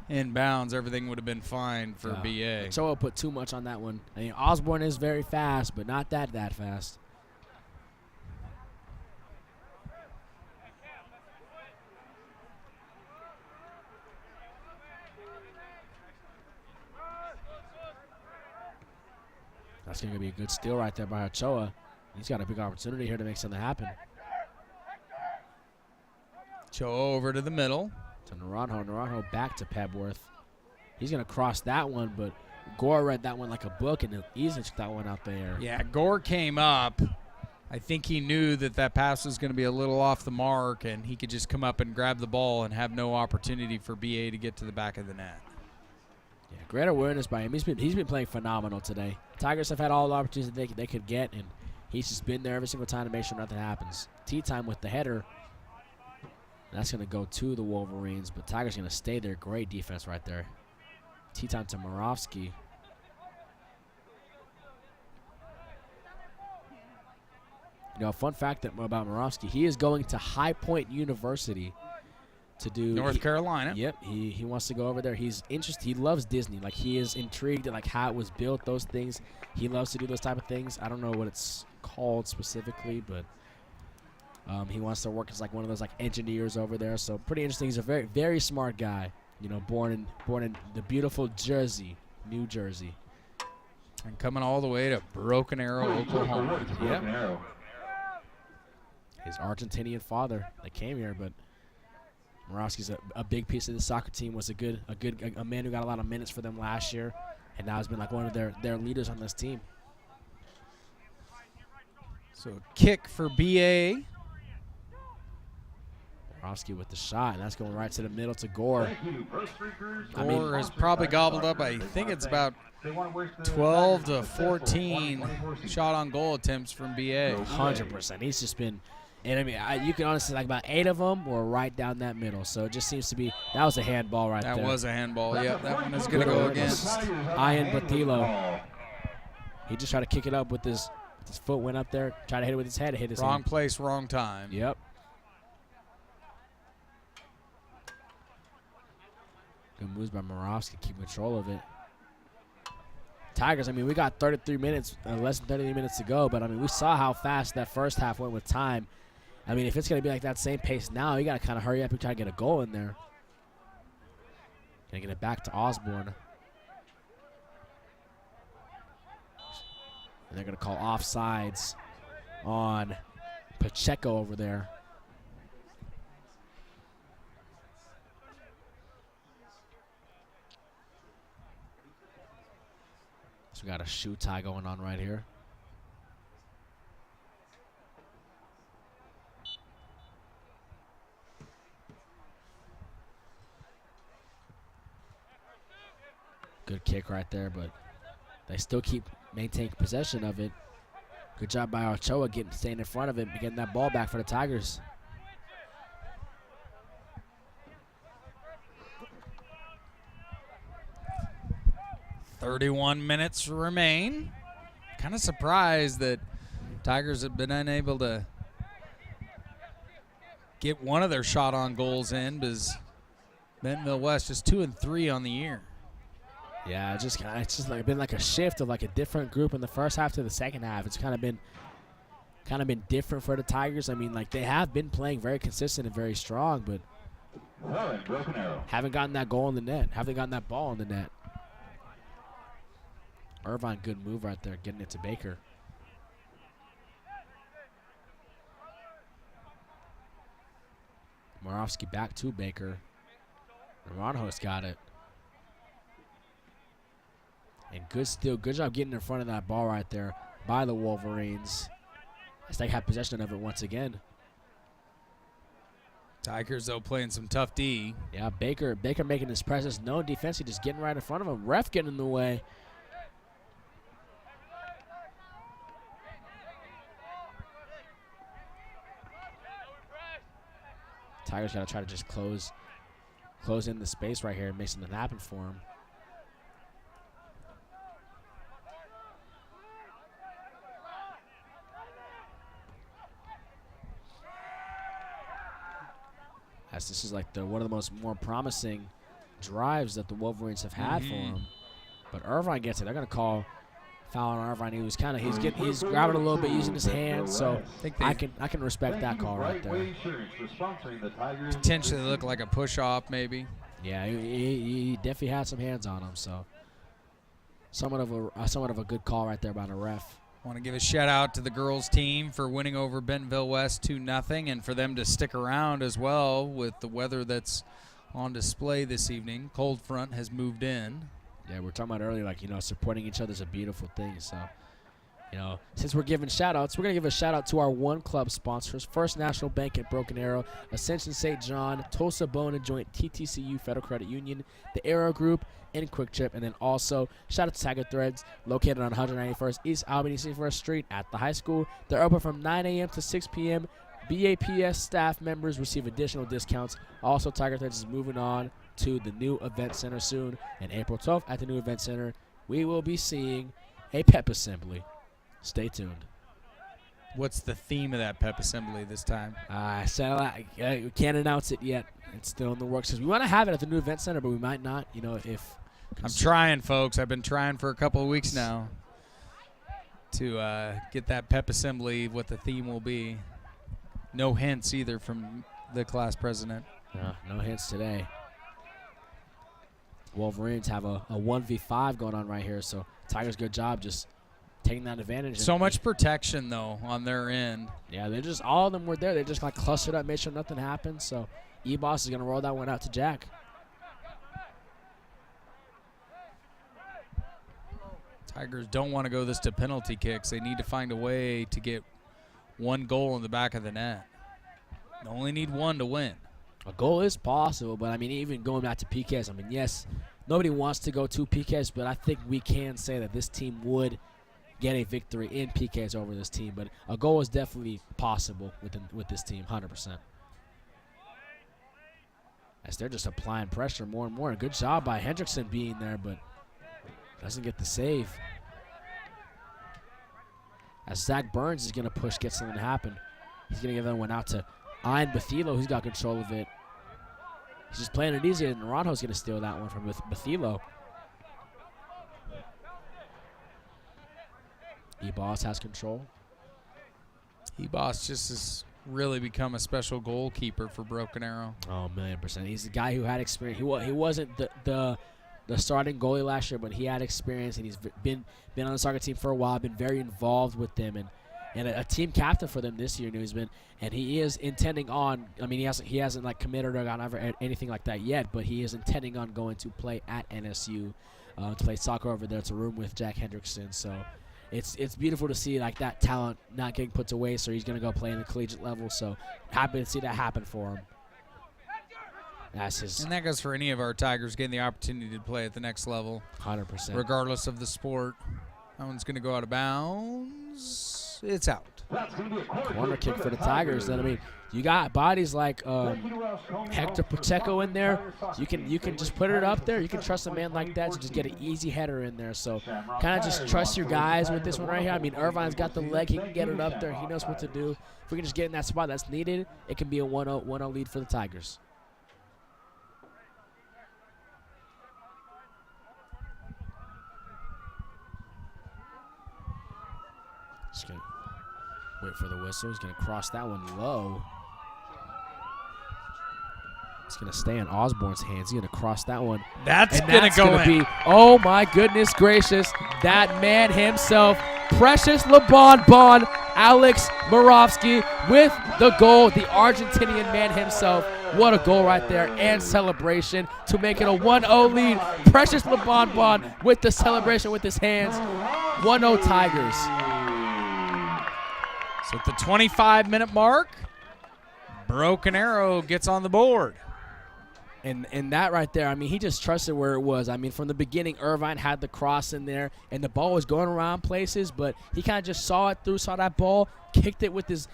in bounds, everything would have been fine for BA. Ochoa put too much on that one. I mean, Osborne is very fast, but not that fast. That's going to be a good steal right there by Ochoa. He's got a big opportunity here to make something happen. Ochoa over to the middle. To Naranjo. Naranjo back to Pebworth. He's going to cross that one, but Gore read that one like a book and easily took that one out there. Yeah, Gore came up. I think he knew that pass was going to be a little off the mark, and he could just come up and grab the ball and have no opportunity for BA to get to the back of the net. Yeah, great awareness by him. He's been playing phenomenal today. Tigers have had all the opportunities they could get, and he's just been there every single time to make sure nothing happens. Tea Time with the header. That's going to go to the Wolverines, but Tigers going to stay there. Great defense right there. Tea Time to Moravsky. You know, a fun fact about Moravsky, he is going to High Point University to do North Carolina. Yep, he wants to go over there. He's interested. He loves Disney. Like, he is intrigued at like how it was built, those things. He loves to do those type of things. I don't know what it's called specifically, but he wants to work as like one of those like engineers over there. So pretty interesting. He's a very, very smart guy. You know, born in the beautiful Jersey, New Jersey, and coming all the way to Broken Arrow, Oklahoma. Yep. His Argentinian father that came here, but Morawski's a big piece of the soccer team. Was a man who got a lot of minutes for them last year, and now has been like one of their leaders on this team. So kick for BA. Morawski with the shot, and that's going right to the middle to Gore. Gore is probably gobbled up. I think it's about 12 to 14 shot on goal attempts from BA. 100%. He's just been, and I mean, you can honestly, like about 8 of them were right down that middle. So it just seems to be, that was a handball right there. That was a handball. Yep, that one is going to go against Ian Batilo. He just tried to kick it up with his foot, went up there, tried to hit it with his head, hit his wrong hand. place, wrong time. Yep. Good moves by Morawski, keep control of it. Tigers, I mean, we got 33 minutes, less than 33 minutes to go, but I mean, we saw how fast that first half went with time. I mean, if it's going to be like that same pace now, you got to kind of hurry up and try to get a goal in there. Gonna get it back to Osborne. And they're going to call offsides on Pacheco over there. So we got a shoe tie going on right here. Good kick right there, but they still keep maintaining possession of it. Good job by Ochoa staying in front of it and getting that ball back for the Tigers. .31 minutes remain. Kind of surprised that Tigers have been unable to get one of their shot on goals in, because Bentonville West just 2-3 on the year. Yeah, it's just like been like a shift of like a different group in the first half to the second half. It's kind of been different for the Tigers. I mean, like they have been playing very consistent and very strong, but haven't gotten that goal in the net. Haven't gotten that ball in the net. Irvine, good move right there, getting it to Baker. Morawski back to Baker. Naranjo's got it. And good steal, good job getting in front of that ball right there by the Wolverines, as they have possession of it once again. Tigers, though, playing some tough D. Yeah, Baker making his presence known defensively, just getting right in front of him. Ref getting in the way. Tigers got to try to just close in the space right here and make something happen for him. As this is like one of the more promising drives that the Wolverines have had for him. But Irvine gets it. They're gonna call foul on Irvine. He's grabbing a little bit using his hands, so I can respect that call right there. Potentially look like a push off, maybe. Yeah, he definitely had some hands on him, so somewhat of a good call right there by the ref. Want to give a shout out to the girls team for winning over Bentonville West 2-0, and for them to stick around as well with the weather that's on display this evening. Cold front has moved in. Yeah, we were talking about earlier, like, supporting each other is a beautiful thing. So, since we're giving shout-outs, we're going to give a shout-out to our One Club sponsors: First National Bank at Broken Arrow, Ascension St. John, Tulsa Bone and Joint, TTCU Federal Credit Union, the Arrow Group, and Quick Trip. And then also, shout out to Tiger Threads, located on 191st East Albany 61st Street at the high school. They're open from 9 a.m. to 6 p.m. BAPS staff members receive additional discounts. Also, Tiger Threads is moving on to the new event center soon. And April 12th at the new event center, we will be seeing a pep assembly. Stay tuned. What's the theme of that pep assembly this time? We can't announce it yet. It's still in the works. We want to have it at the new event center, but we might not. If I'm trying, folks. I've been trying for a couple of weeks now to get that pep assembly, what the theme will be. No hints either from the class president. No hints today. Wolverines have a 1v5 going on right here, so Tigers, good job just taking that advantage. So much protection, though, on their end. Yeah, they're just, all of them were there. They just like clustered up, made sure nothing happened. So E-Boss is going to roll that one out to Jack. Tigers don't want to go this to penalty kicks. They need to find a way to get one goal in the back of the net. They only need one to win. A goal is possible, but I mean, even going back to PKs, I mean, yes, nobody wants to go to PKs, but I think we can say that this team would get a victory in PKs over this team. But a goal is definitely possible with this team, 100%. As they're just applying pressure more and more. Good job by Hendrickson being there, but doesn't get the save. As Zach Burns is going to push, get something to happen. He's going to give that one out to Ian Bethilo, who's got control of it. He's just playing it easy, and Naranjo's going to steal that one from Bethilo. E-Boss has control. E-Boss just has really become a special goalkeeper for Broken Arrow. Oh, 1,000,000%. He's the guy who had experience. He wasn't the starting goalie last year, but he had experience, and he's been on the soccer team for a while, been very involved with them, and a team captain for them this year. And he is intending on. I mean, he hasn't like committed or gone over anything like that yet, but he is intending on going to play at NSU, to play soccer over there. It's a room with Jack Hendrickson, so it's beautiful to see like that talent not getting put to waste. So he's gonna go play in the collegiate level. So happy to see that happen for him. And that goes for any of our Tigers getting the opportunity to play at the next level. 100%. Regardless of the sport. That one's going to go out of bounds. It's out. Corner kick for the Tigers. Then, I mean, you got bodies like Hector Pacheco in there. You can just put it up there. You can trust a man like that to just get an easy header in there. So kind of just trust your guys with this one right here. I mean, Irvine's got the leg. He can get it up there. He knows what to do. If we can just get in that spot that's needed, it can be a 1-0 lead for the Tigers. Just going to wait for the whistle. He's going to cross that one low. It's going to stay in Osborne's hands. He's going to cross that one. That's going to go in. Oh, my goodness gracious. That man himself, Precious LeBon, Alex Moravsky with the goal. The Argentinian man himself. What a goal right there and celebration to make it a 1-0 lead. Precious LeBon with the celebration with his hands. 1-0 Tigers. So at the 25-minute mark, Broken Arrow gets on the board. And that right there, I mean, he just trusted where it was. I mean, from the beginning, Irvine had the cross in there, and the ball was going around places, but he kind of just saw it through, saw that ball, kicked it with his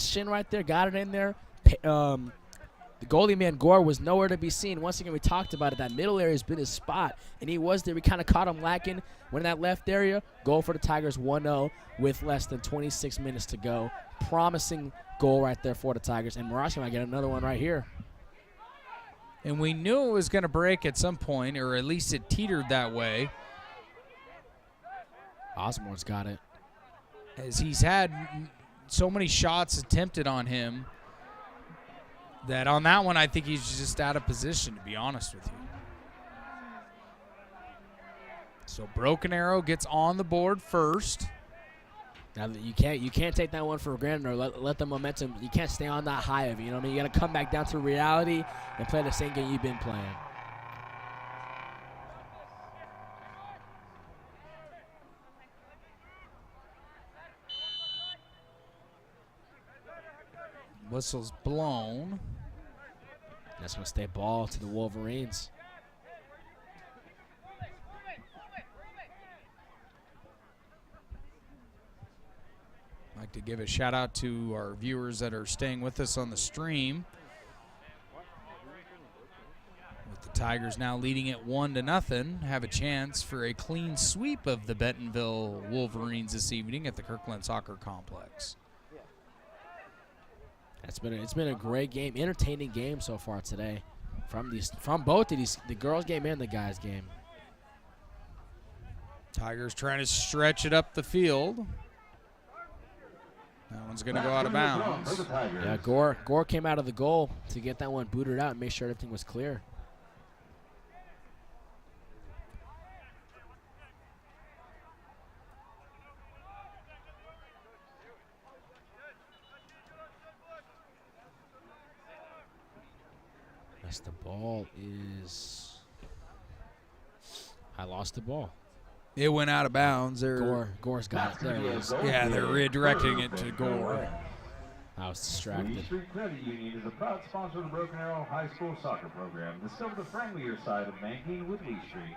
shin right there, got it in there. The goalie man, Gore, was nowhere to be seen. Once again, we talked about it. That middle area has been his spot, and he was there. We kind of caught him lacking when in that left area. Goal for the Tigers, 1-0 with less than 26 minutes to go. Promising goal right there for the Tigers, and Moravsky might get another one right here. And we knew it was going to break at some point, or at least it teetered that way. Osborne's got it. As he's had so many shots attempted on him, that on that one, I think he's just out of position, to be honest with you. So Broken Arrow gets on the board first. Now you can't take that one for granted or let the momentum. You can't stay on that high of it. You know what I mean? You got to come back down to reality and play the same game you've been playing. Whistle's blown. That's going to stay ball to the Wolverines. I'd like to give a shout out to our viewers that are staying with us on the stream. With the Tigers now leading it 1-0, have a chance for a clean sweep of the Bentonville Wolverines this evening at the Kirkland Soccer Complex. It's been a great game, entertaining game so far today, from both of these, the girls' game and the guys' game. Tigers trying to stretch it up the field. That one's going to go out of bounds. Yeah, Gore came out of the goal to get that one booted out and make sure everything was clear. As the ball is... I lost the ball. It went out of bounds. Gore's got it. There it is. Yeah, they're redirecting it to Gore. I was distracted. Lee Street Credit Union is a proud sponsor of the Broken Arrow High School soccer program. The silver, the friendlier side of banking with Lee Street.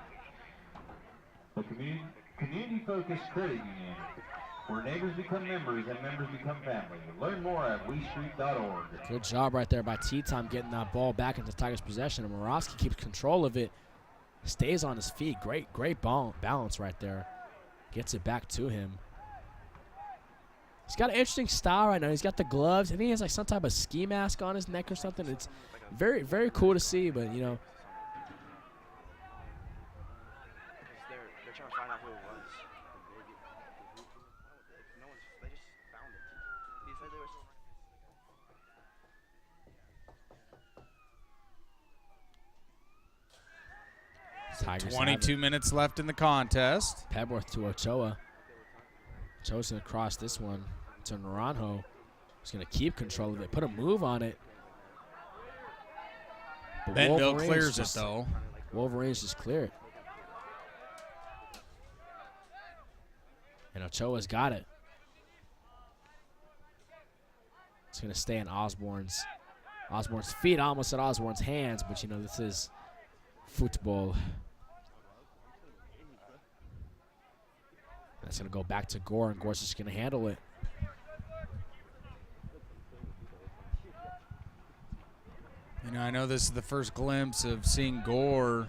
The community-focused credit union, where neighbors become members and members become family. Learn more at leestreet.org. Good job right there by T-Time getting that ball back into Tigers' possession. And Moravsky keeps control of it. Stays on his feet. Great ball balance right there. Gets it back to him. He's got an interesting style right now. He's got the gloves. I think he has like some type of ski mask on his neck or something. It's very, very cool to see, but you know. They're trying to find out who it was. They just found it. He said they were Tigers 22 minutes left in the contest. Pebworth to Ochoa. Ochoa's going to cross this one to Naranjo. He's going to keep control of it. Put a move on it. But Bentonville clears it, though. Wolverines just clear it. And Ochoa's got it. It's going to stay in Osborne's feet. I almost said Osborne's hands, but, you know, this is football. That's going to go back to Gore, and Gore's just going to handle it. You know, I know this is the first glimpse of seeing Gore,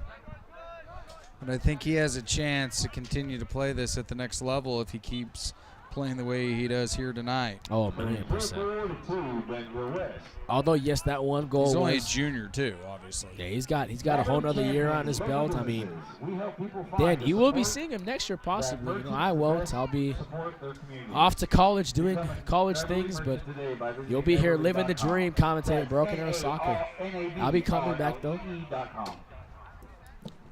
but I think he has a chance to continue to play this at the next level if he keeps playing the way he does here tonight. Oh, 1,000,000%. Although, yes, that one goal He's only a junior, too, obviously. Yeah, he's got a whole nother year on his belt. I mean, Dan, you will be seeing him next year possibly. You know, I won't. I'll be off to college doing college things, but you'll be here living the dream, commentating Broken Arrow Soccer. I'll be coming back, though.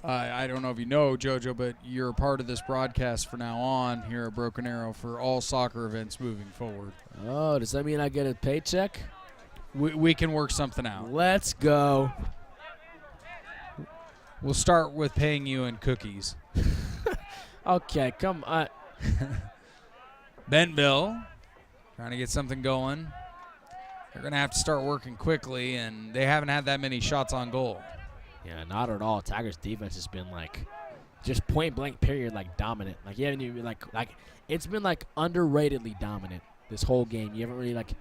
I don't know if you know, JoJo, but you're a part of this broadcast from now on here at Broken Arrow for all soccer events moving forward. Oh, does that mean I get a paycheck? We can work something out. Let's go. We'll start with paying you in cookies. Okay, come on. Bentonville trying to get something going. They're going to have to start working quickly, and they haven't had that many shots on goal. Yeah, not at all. Tigers defense has been like just point blank period, like dominant. Like you haven't even like it's been like underratedly dominant this whole game. You haven't really like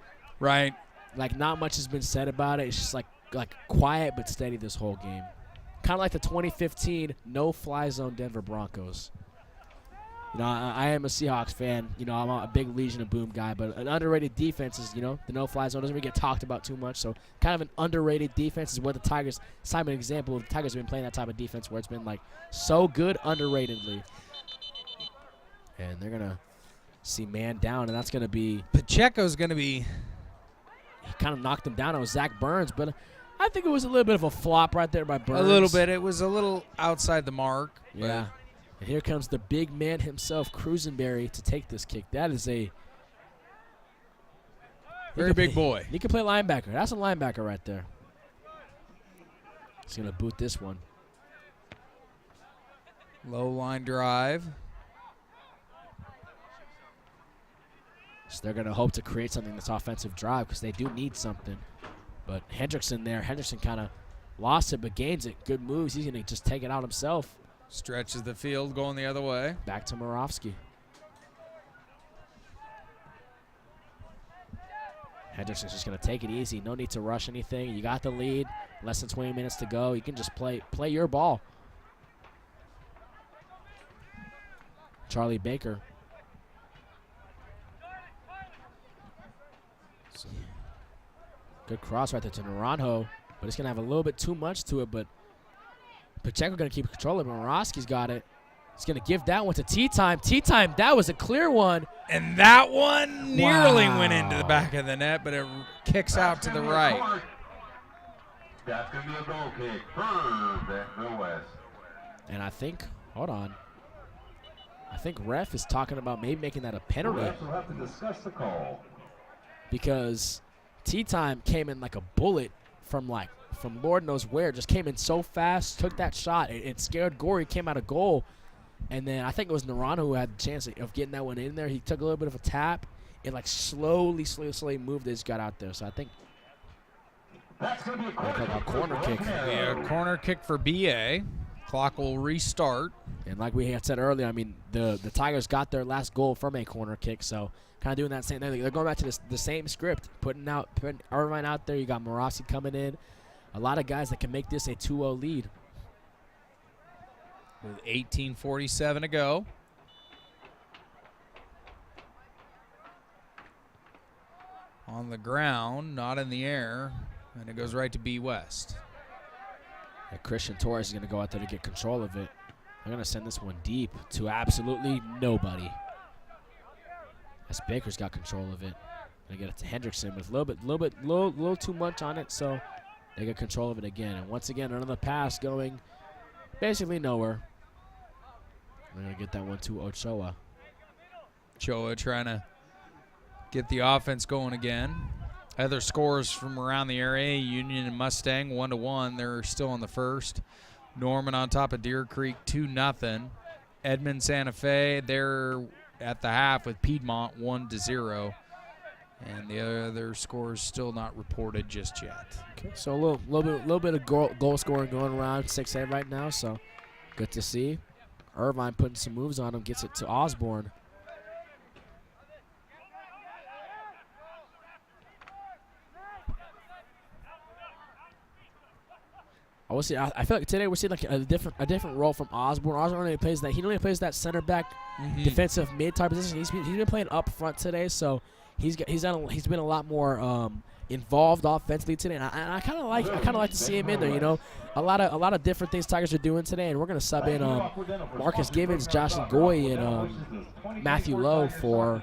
not much has been said about it. It's just like quiet but steady this whole game. Kind of like the 2015 no-fly zone Denver Broncos. You know, I am a Seahawks fan. You know, I'm a big Legion of Boom guy, but an underrated defense is, you know, the no-fly zone doesn't really get talked about too much. So kind of an underrated defense is what the Tigers, Simon, an example of the Tigers have been playing that type of defense where it's been like so good underratedly. And they're going to see man down, and that's going to be. Pacheco's going to be. He kind of knocked him down. It was Zach Burns, but I think it was a little bit of a flop right there by Burns. A little bit. It was a little outside the mark. Yeah. And here comes the big man himself, Cruisenberry, to take this kick. That is a very big boy. He can play linebacker. That's a linebacker right there. He's going to boot this one. Low line drive. So they're going to hope to create something this offensive drive because they do need something. But Hendrickson there. Henderson kind of lost it but gains it. Good moves. He's going to just take it out himself. Stretches the field going the other way. Back to Moravsky. Hendrickson's just going to take it easy. No need to rush anything. You got the lead. Less than 20 minutes to go. You can just play your ball. Charlie Baker. Good cross right there to Naranjo. But it's going to have a little bit too much to it, but Pacheco going to keep control of it. Moravsky's got it. He's going to give that one to T-Time. T-Time, that was a clear one. And that one nearly went into the back of the net, but it kicks out to the right. That's going to be a goal kick for Bentonville West. And I think, hold on. I think ref is talking about maybe making that a penalty. The refs will have to discuss the call. Because T-Time came in like a bullet from Lord knows where, just came in so fast, took that shot. It scared Gorey, came out of goal. And then I think it was Narana who had the chance of getting that one in there. He took a little bit of a tap and like slowly moved as he got out there. So I think That's going to be a corner kick. Yeah, corner kick for BA. Clock will restart. And like we had said earlier, I mean, the Tigers got their last goal from a corner kick, so kind of doing that same thing. They're going back to the same script, putting Irvine out there. You got Morossi coming in. A lot of guys that can make this a 2-0 lead. With 18:47 to go. On the ground, not in the air, and it goes right to B West. And Christian Torres is going to go out there to get control of it. They're going to send this one deep to absolutely nobody. As Baker's got control of it. They get it to Hendrickson with a little too much on it, so they get control of it again. And once again, another pass going basically nowhere. They're going to get that one to Ochoa. Ochoa trying to get the offense going again. Other scores from around the area, Union and Mustang 1-1. They're still in the first. Norman on top of Deer Creek 2-0. Edmond Santa Fe, they're at the half with Piedmont 1-0. And the other scores still not reported just yet. Okay, so a little bit of goal scoring going around 6A right now, so good to see. Irvine putting some moves on him, gets it to Osborne. I feel like today we're seeing like a different role from Osborne. Osborne only plays that. He only plays that center back, defensive mid type position. He's been playing up front today, so he's been a lot more involved offensively today. And I kind of like to see him in there. You know, a lot of different things Tigers are doing today, and we're gonna sub in Marcus Givens, Josh Ngoy, and Matthew Lowe for,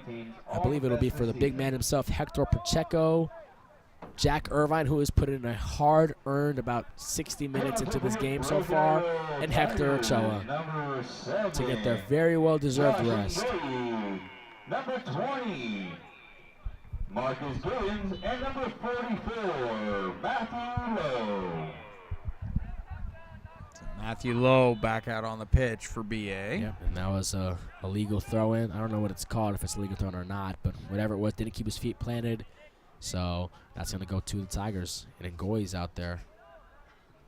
I believe it'll be for the big man himself, Hector Pacheco. Jack Irvine, who has put in a hard-earned about 60 minutes into this game so far, and Hector Ochoa to get their very well-deserved rest. Number 20, Marcus Givens, and number 44, Matthew Lowe. Matthew Lowe back out on the pitch for BA. Yep, and that was a legal throw-in. I don't know what it's called, if it's a legal throw-in or not, but whatever it was, didn't keep his feet planted. So that's going to go to the Tigers. And Ngoy's out there.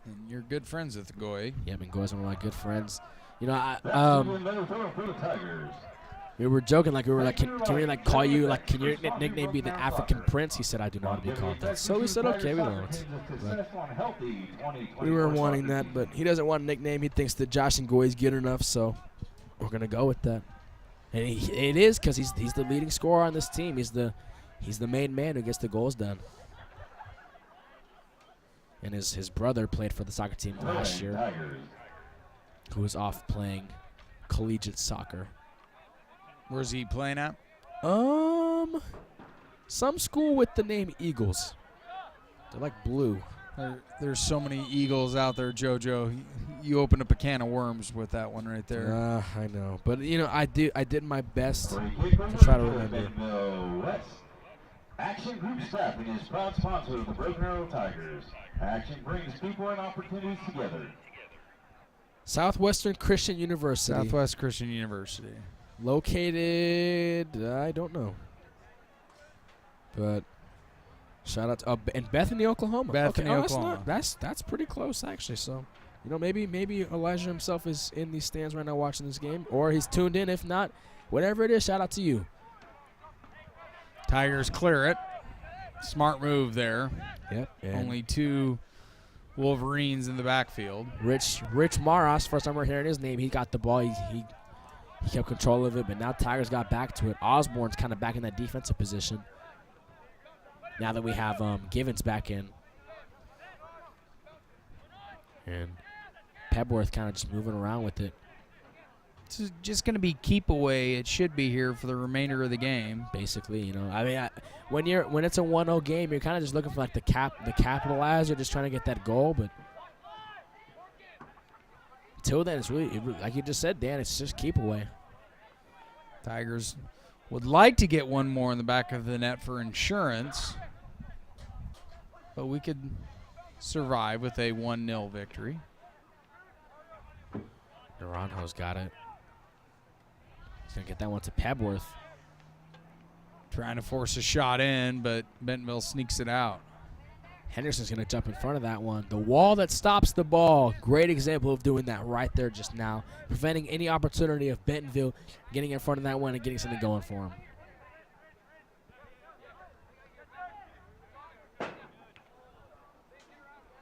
And you're good friends with Ngoy. Yep, Ngoy's one of my good friends. You know, we were joking, like we were like, can we like call you, like, can your nickname be the African Prince? He said, I do not want to be called that. So we said, okay, we won't. But we were wanting that, but he doesn't want a nickname. He thinks that Josh Ngoy's good enough, so we're going to go with that. And it is, because he's the leading scorer on this team. He's the main man who gets the goals done. And his brother played for the soccer team last year, who was off playing collegiate soccer. Where's he playing at? Some school with the name Eagles. They're like blue. There's so many Eagles out there, JoJo. You opened up a can of worms with that one right there. I know, but you know, I did my best to try to remember. Action Group Staffing is proud sponsor of the Broken Arrow Tigers. Action brings people and opportunities together. Southwestern Christian University. Southwest Christian University. Located, I don't know. But shout out to in Bethany, Oklahoma. Bethany, Oklahoma. That's pretty close, actually. So, you know, maybe Elijah himself is in these stands right now watching this game, or he's tuned in. If not, whatever it is, shout out to you. Tigers clear it. Smart move there. Yep. Only two Wolverines in the backfield. Rich Maras, first time we're hearing his name, he got the ball. He kept control of it, but now Tigers got back to it. Osborne's kind of back in that defensive position. Now that we have Givens back in. And Pebworth kind of just moving around with it. It's just going to be keep away. It should be here for the remainder of the game. Basically, you know. I mean, when it's a 1-0 game, you're kind of just looking for like the capitalizer, just trying to get that goal. But until then, it's really like you just said, Dan. It's just keep away. Tigers would like to get one more in the back of the net for insurance, but we could survive with a 1-0 victory. Naranjo's got it. He's going to get that one to Pebworth. Trying to force a shot in, but Bentonville sneaks it out. Henderson's going to jump in front of that one. The wall that stops the ball. Great example of doing that right there just now. Preventing any opportunity of Bentonville getting in front of that one and getting something going for him.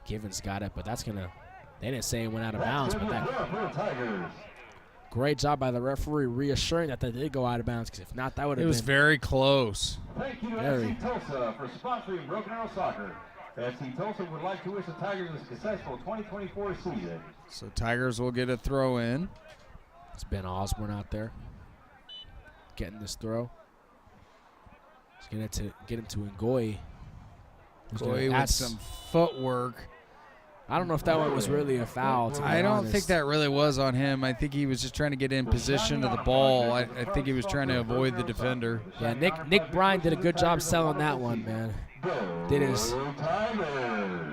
Givens got it, but that's going to... They didn't say it went out of bounds, but that... Great job by the referee reassuring that they did go out of bounds, because if not, that would have been... It was very close. Thank you to FC Tulsa for sponsoring Broken Arrow Soccer. FC Tulsa would like to wish the Tigers a successful 2024 season. So Tigers will get a throw in. It's Ben Osborne out there getting this throw. He's going to get him to Ngoyi. Ngoyi with some footwork. I don't know if that one was really a foul. I don't think that really was on him. I think he was just trying to get in position to the ball. I think he was trying to avoid the defender. Yeah, Nick Bryan did a good job selling that one, man.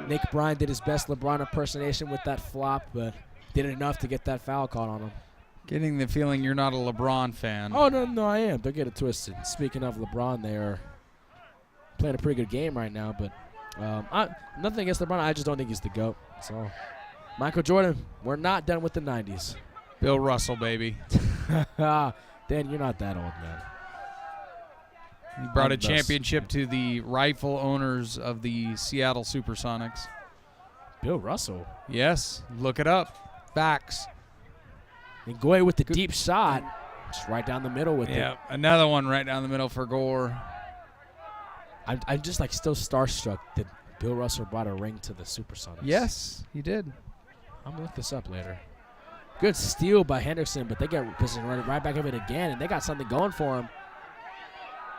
Nick Bryan did his best LeBron impersonation with that flop, but did enough to get that foul called on him. Getting the feeling you're not a LeBron fan. Oh, no, I am. Don't get it twisted. Speaking of LeBron, they are playing a pretty good game right now, but nothing against LeBron. I just don't think he's the GOAT. So, Michael Jordan, we're not done with the 90s. Bill Russell, baby. Dan, you're not that old, man. He brought a championship to the rightful owners of the Seattle Supersonics. Bill Russell? Yes. Look it up. Facts. And Ngoyi with the deep shot. Just right down the middle with it. Yeah, another one right down the middle for Gore. I'm just like still starstruck that Bill Russell brought a ring to the Supersonics. Yes, he did. I'm going to look this up later. Good steal by Henderson, but they get position right back of it again, and they got something going for him.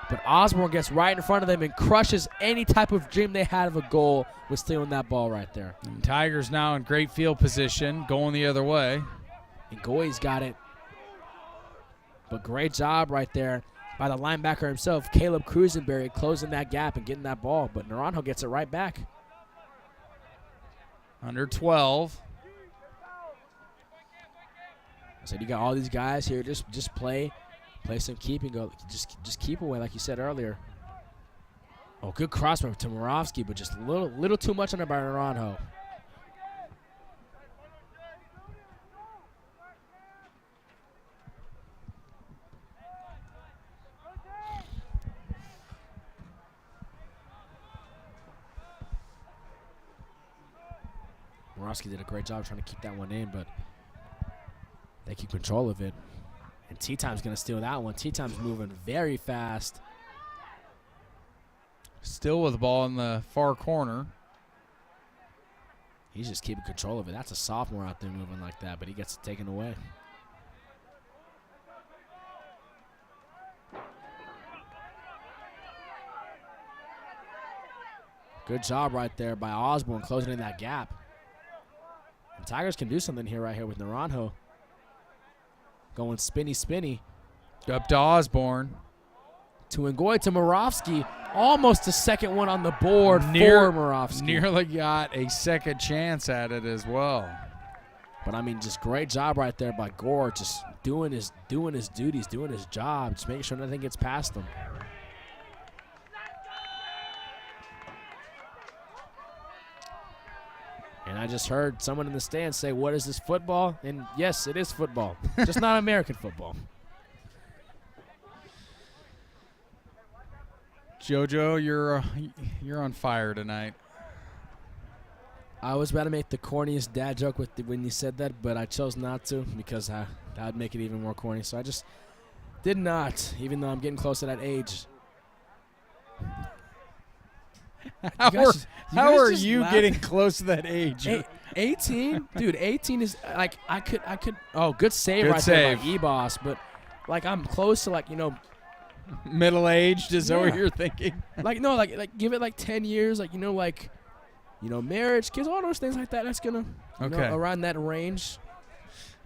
But Osborne gets right in front of them and crushes any type of dream they had of a goal with stealing that ball right there. And Tigers now in great field position, going the other way. And Ngoyi's got it. But great job right there by the linebacker himself, Caleb Cruisenberry, closing that gap and getting that ball. But Naranjo gets it right back. Under 12. So you got all these guys here. Just play some keeping. Go. Just keep away, like you said earlier. Oh, good cross to Moravsky, but just a little too much on it by Naranjo. Moravsky did a great job trying to keep that one in, but they keep control of it. And T-Time's going to steal that one. T-Time's moving very fast. Still with the ball in the far corner. He's just keeping control of it. That's a sophomore out there moving like that, but he gets it taken away. Good job right there by Osborne closing in that gap. And Tigers can do something here right here with Naranjo. Going spinny. Up to Osborne. To Ngoyi to Moravsky. Almost a second one on the board for Moravsky. Nearly got a second chance at it as well. But, I mean, just great job right there by Gore. Just doing his duties, doing his job. Just making sure nothing gets past him. And I just heard someone in the stands say, "What is this, football?" And yes, it is football. Just not American football. JoJo, you're on fire tonight. I was about to make the corniest dad joke when you said that, but I chose not to because that would make it even more corny. So I just did not, even though I'm getting close to that age. How are you getting close to that age? 18? Dude, 18 is like I could oh, good save Good right save. there by E-Boss, but like I'm close to like, middle-aged is that what Yeah. you're thinking? like no, like give it like 10 years, marriage, kids, all those things like that. That's gonna Okay. around that range.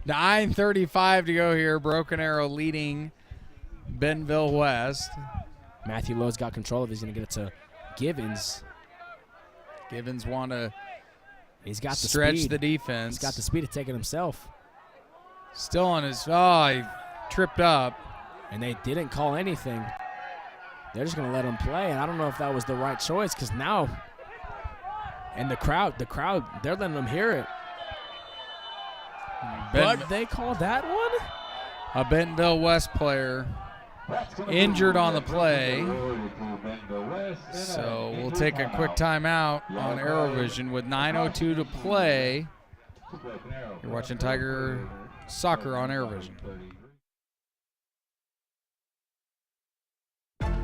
9:35 to go here. Broken Arrow leading Bentonville West. Matthew Lowe's got control of it. He's gonna get it to Givens. Givens want to He's got the stretch speed. the defense. He's got the speed to take it himself. Still on his, he tripped up. And they didn't call anything. They're just going to let him play. And I don't know if that was the right choice because now, and the crowd, they're letting them hear it. But they called that one? A Bentonville West player injured on the play. So we'll take a quick timeout on ArrowVision with 9:02 to play. You're watching Tiger Soccer on ArrowVision.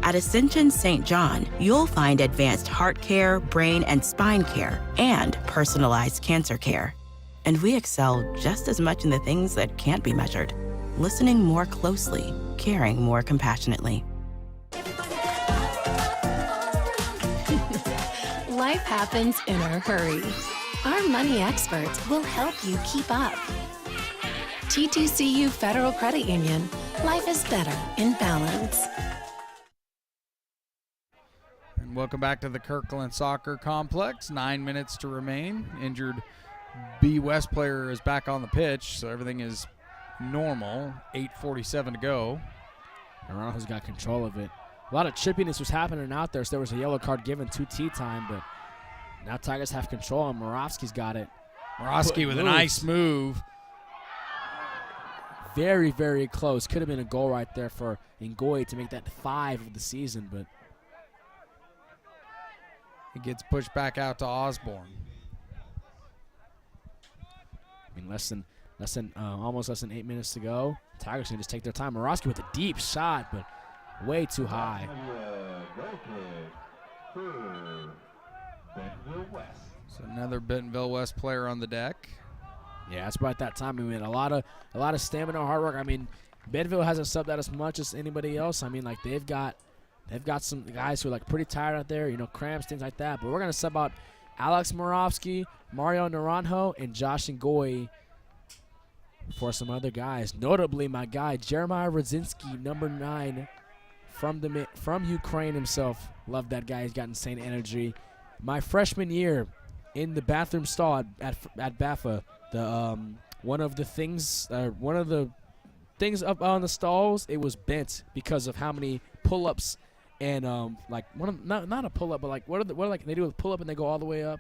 At Ascension St. John, you'll find advanced heart care, brain and spine care, and personalized cancer care. And we excel just as much in the things that can't be measured. Listening more closely, caring more compassionately. Life happens in a hurry. Our money experts will help you keep up. TTCU Federal Credit Union. Life is better in balance. And welcome back to the Kirkland Soccer Complex. 9 minutes to remain. Injured B West player is back on the pitch, so everything is normal. 8:47 to go. Naranjo's got control of it. A lot of chippiness was happening out there, so there was a yellow card given to tea time, but now Tigers have control, and Moravsky's got it. Moravsky with a nice move. Very, very close. Could have been a goal right there for Ngoy to make that 5 of the season, but he gets pushed back out to Osborne. I mean, almost less than 8 minutes to go. Tigers can just take their time. Moravsky with a deep shot, but way too high. So another Bentonville West player on the deck. Yeah, it's about that time. I mean, a lot of stamina, hard work. I mean, Bentonville hasn't subbed out as much as anybody else. I mean, like they've got some guys who are like pretty tired out there, cramps, things like that. But we're gonna sub out Alex Moravsky, Mario Naranjo, and Josh Ngoy for some other guys. Notably, my guy Jeremiah Rodzinski, number 9, from Ukraine himself. Love that guy. He's got insane energy. My freshman year in the bathroom stall at BAFA, one of the things up on the stalls, it was bent because of how many pull-ups and not a pull-up, but like what they do with pull-up and they go all the way up.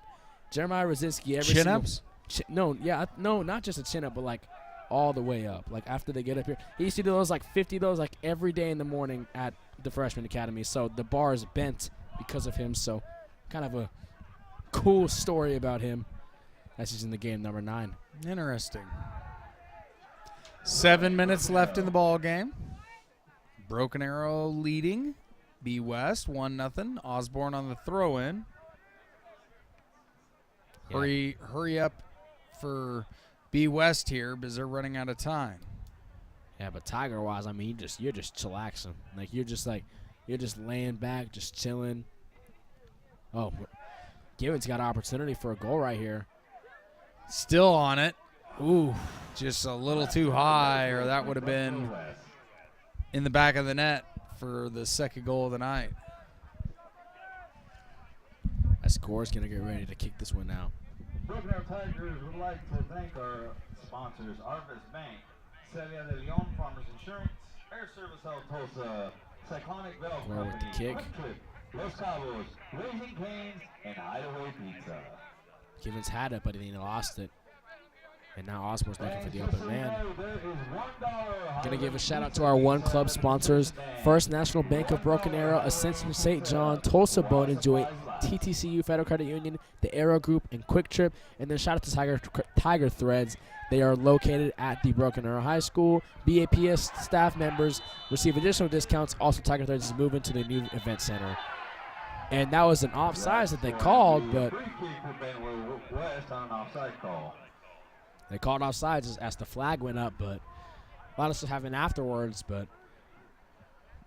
Jeremiah Rodzinski, chin-ups? Not just a chin-up, but like all the way up. Like after they get up here, he used to do those like 50 of those like every day in the morning at the freshman academy. So the bar is bent because of him. So kind of a cool story about him. That's just in the game, number 9. Interesting. 7 minutes left in the ball game. Broken Arrow leading. B West 1-0. Osborne on the throw-in. Yeah. Hurry up for B West here because they're running out of time. Yeah, but Tiger-wise, I mean, you're just chillaxing. Like you're just laying back, just chilling. Oh, Givens got an opportunity for a goal right here. Still on it. Ooh, just a little too high, or that would have been in the back of the net for the second goal of the night. That score's going to get ready to kick this one out. Broken Arrow Tigers would like to thank our sponsors, ArrowVision Bank, Celia de Leon Farmers Insurance, Air Service Health Tulsa, Cyclonic Valve Gore with Company, the kick. Quick Trip, Los Cabos, Raising Cane's, and Hideaway Pizza. Givens had it, but he lost it. And now Osborne's looking for the open man. Gonna give a shout out to our one club sponsors: First National Bank of Broken Arrow, Ascension St. John, Tulsa Bone and Joy, TTCU Federal Credit Union, the Arrow Group, and Quick Trip. And then shout out to Tiger Threads. They are located at the Broken Arrow High School. BAPS staff members receive additional discounts. Also, Tiger Threads is moving to the new event center. And that was an offsides that they called, but they called offsides as the flag went up, but a lot of stuff happened afterwards, but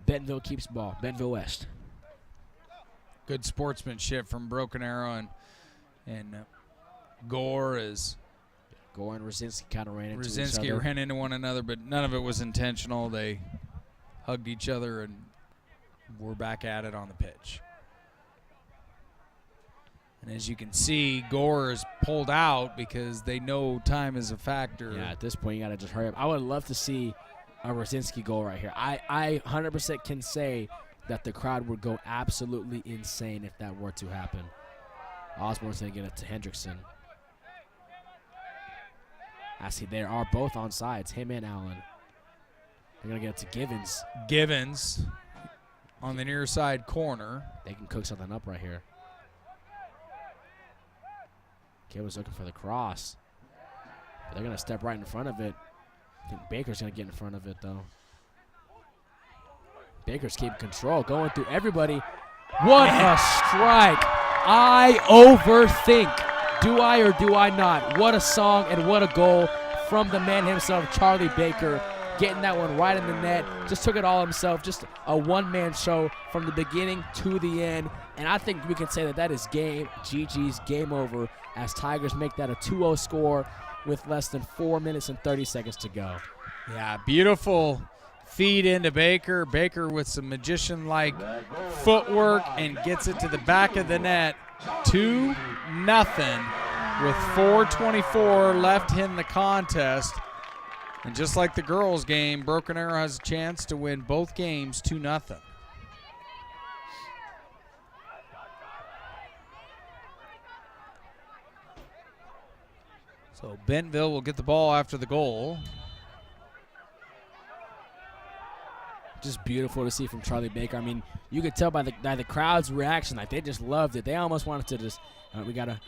Bentonville keeps the ball. Bentonville West. Good sportsmanship from Broken Arrow and Gore and Rodzinski kind of ran into each Rodzinski other. ran into one another, but none of it was intentional. They hugged each other and were back at it on the pitch. And as you can see, Gore is pulled out because they know time is a factor. Yeah, at this point, you got to just hurry up. I would love to see a Rosinski goal right here. I 100% can say that the crowd would go absolutely insane if that were to happen. Osborne's going to get it to Hendrickson. I see they are both on sides, him and Allen. They're going to get it to Givens. Givens on the near side corner. They can cook something up right here. Givens looking for the cross. But they're going to step right in front of it. I think Baker's going to get in front of it, though. Baker's keeping control, going through everybody. What a strike. I overthink. Do I or do I not? What a song and what a goal from the man himself, Charlie Baker. Getting that one right in the net. Just took it all himself. Just a one-man show from the beginning to the end. And I think we can say that is GG's game over as Tigers make that a 2-0 score with less than 4 minutes and 30 seconds to go. Yeah, beautiful feed into Baker. Baker with some magician-like footwork and gets it to the back of the net. 2-0 with 4:24 left in the contest. And just like the girls' game, Broken Arrow has a chance to win both games 2-0. So Bentonville will get the ball after the goal. Just beautiful to see from Charlie Baker. I mean, you could tell by the crowd's reaction, like they just loved it. They almost wanted to just, we got an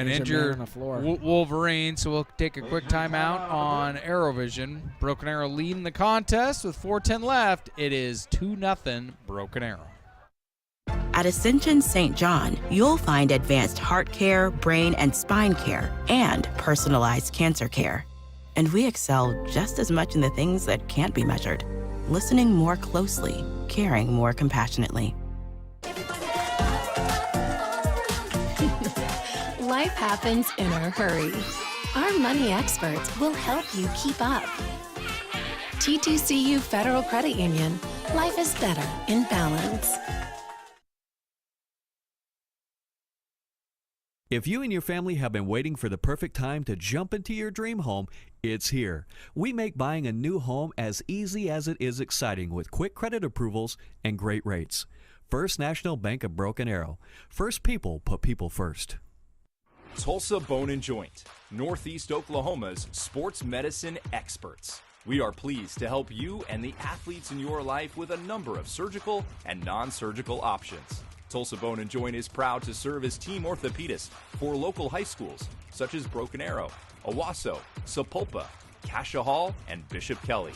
injured on the floor. Wolverine, so we'll take a quick timeout on ArrowVision. Broken Arrow leading the contest with 4:10 left. It is 2-0 Broken Arrow. At Ascension St. John, you'll find advanced heart care, brain and spine care, and personalized cancer care. And we excel just as much in the things that can't be measured. Listening more closely, caring more compassionately. Life happens in a hurry. Our money experts will help you keep up. TTCU Federal Credit Union. Life is better in balance. If you and your family have been waiting for the perfect time to jump into your dream home, it's here. We make buying a new home as easy as it is exciting with quick credit approvals and great rates. First National Bank of Broken Arrow. First people put people first. Tulsa Bone and Joint, Northeast Oklahoma's sports medicine experts. We are pleased to help you and the athletes in your life with a number of surgical and non-surgical options. Tulsa Bone and Joint is proud to serve as team orthopedist for local high schools such as Broken Arrow, Owasso, Sapulpa, Cascia Hall, and Bishop Kelly.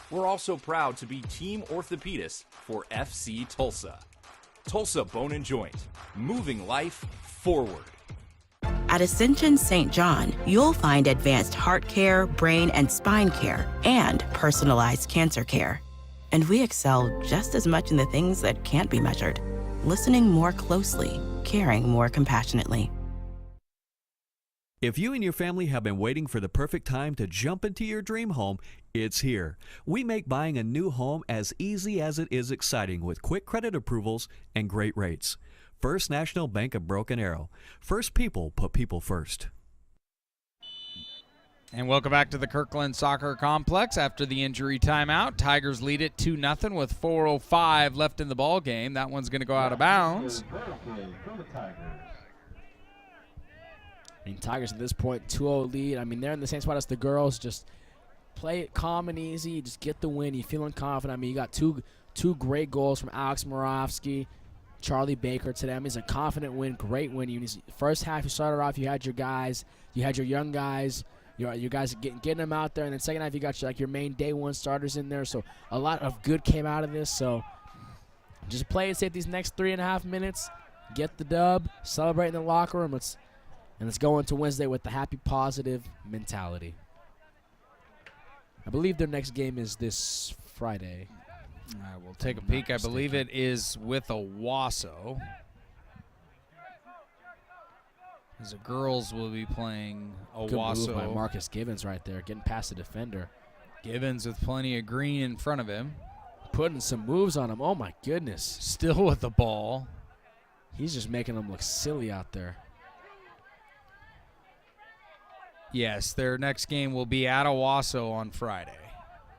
We're also proud to be team orthopedist for FC Tulsa. Tulsa Bone and Joint, moving life forward. At Ascension St. John, you'll find advanced heart care, brain and spine care, and personalized cancer care. And we excel just as much in the things that can't be measured. Listening more closely, caring more compassionately. If you and your family have been waiting for the perfect time to jump into your dream home, it's here. We make buying a new home as easy as it is exciting with quick credit approvals and great rates. First National Bank of Broken Arrow. First people put people first. And welcome back to the Kirkland Soccer Complex after the injury timeout. Tigers lead it 2-0 with 4:05 left in the ball game. That one's going to go out of bounds. I mean, Tigers at this point, 2-0 lead. I mean, they're in the same spot as the girls. Just play it calm and easy. Just get the win. You're feeling confident. I mean, you got two great goals from Alex Moravsky, Charlie Baker today. I mean, it's a confident win, great win. First half, you started off, you had your guys, you had your young guys. You guys getting them out there, and then second half you got your main day one starters in there. So a lot of good came out of this. So just play it safe these next 3.5 minutes, get the dub, celebrate in the locker room, and let's go into Wednesday with the happy, positive mentality. I believe their next game is this Friday. I will take a peek. I believe it is with Owasso. The girls will be playing Owasso. Good move by Marcus Givens right there, getting past the defender. Givens with plenty of green in front of him. Putting some moves on him. Oh, my goodness. Still with the ball. He's just making them look silly out there. Yes, their next game will be at Owasso on Friday.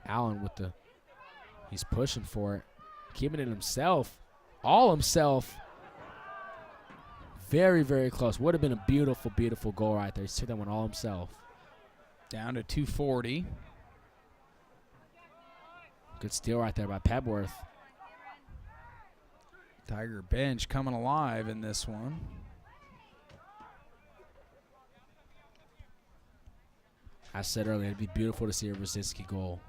Allen with the, he's pushing for it. Keeping it himself. All himself. Very, very close. Would have been a beautiful, beautiful goal right there. He took that one all himself. Down to 240. Good steal right there by Pebworth. Tiger bench coming alive in this one. I said earlier, it'd be beautiful to see a Brzezinski goal.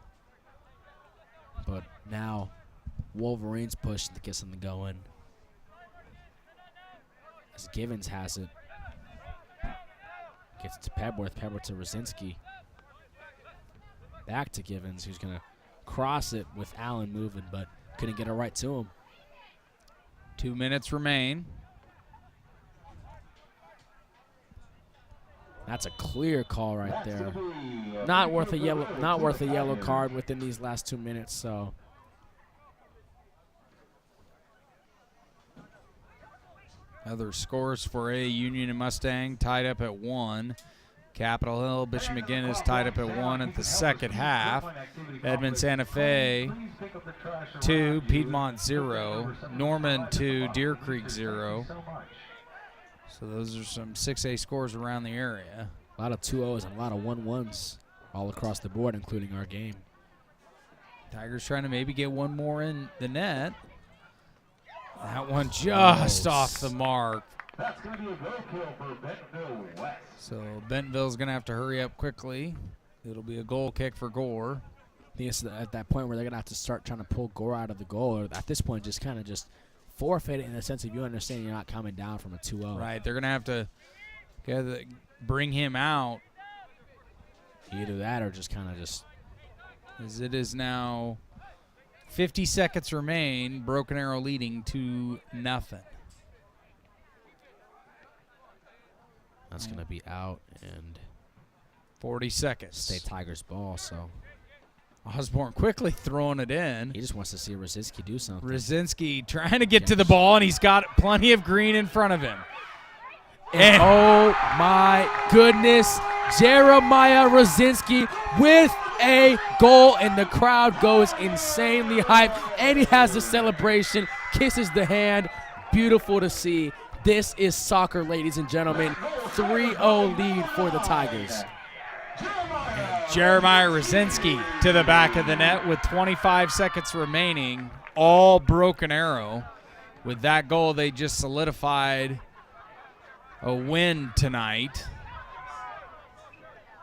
But now, Wolverines pushing to get something going. As Givens has it. Gets it to Pebworth. Pebworth to Brzezinski. Back to Givens, who's going to cross it with Allen moving, but couldn't get it right to him. 2 minutes remain. That's a clear call right there. Not worth a yellow card within these last 2 minutes, so. Other scores for A, Union and Mustang tied up at 1. Capitol Hill, Bishop McGinnis tied up at 1 at the second half. Edmond Santa Fe 2, Piedmont 0, Norman 2, Deer Creek 0. So those are some 6A scores around the area. A lot of 2-0s and a lot of 1-1s all across the board, including our game. Tigers trying to maybe get one more in the net. That one just off the mark. That's going to be a goal kill for Bentonville West. So Bentonville's going to have to hurry up quickly. It'll be a goal kick for Gore. I think it's at that point where they're going to have to start trying to pull Gore out of the goal, or at this point just kind of just forfeit it in the sense of you understand you're not coming down from a 2-0. Right, they're going to have to bring him out. Either that or just kind of just. As it is now 50 seconds remain, Broken Arrow leading 2-0. That's going to be out and 40 seconds. State Tigers ball, so. Osborne quickly throwing it in. He just wants to see Brzezinski do something. Brzezinski trying to get to the ball, and he's got plenty of green in front of him. And oh my goodness, Jeremiah Brzezinski with a goal, and the crowd goes insanely hyped, and he has the celebration, kisses the hand. Beautiful to see. This is soccer, ladies and gentlemen. 3-0 lead for the Tigers. Jeremiah Brzezinski to the back of the net with 25 seconds remaining. All Broken Arrow. With that goal, they just solidified a win tonight.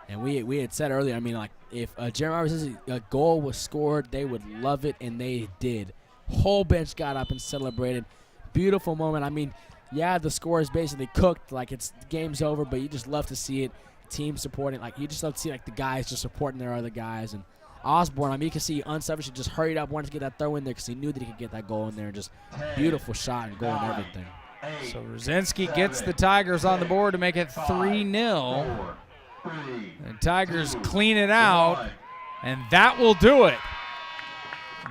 And we had said earlier, I mean, like, if Jeremiah Brzezinski, a goal was scored, they would love it, and they did. Whole bench got up and celebrated. Beautiful moment. I mean, yeah, the score is basically cooked, like it's the game's over, but you just love to see it. Team supporting, like you just love to see like the guys just supporting their other guys. And Osborne, I mean, you can see unselfishly just hurried up, wanted to get that throw in there because he knew that he could get that goal in there. Just beautiful shot and goal and everything. So Brzezinski gets the Tigers on the board to make it 3-0. And Tigers clean it out, and that will do it.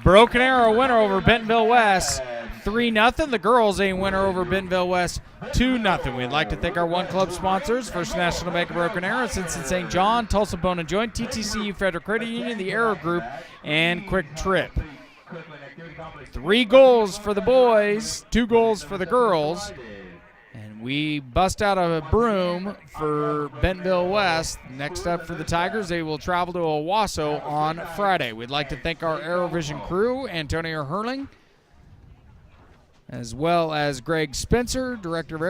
Broken Arrow winner over Bentonville West, 3-0. The girls a winner over Bentonville West, 2-0. We'd like to thank our One Club sponsors, First National Bank of Broken Arrow, Cincinnati St. John, Tulsa Bone and Joint, TTCU Federal Credit Union, the Arrow Group, and Quick Trip. 3 goals for the boys, 2 goals for the girls. And we bust out a broom for Bentonville West. Next up for the Tigers, they will travel to Owasso on Friday. We'd like to thank our ArrowVision crew, Antonio Herling, as well as Greg Spencer, Director of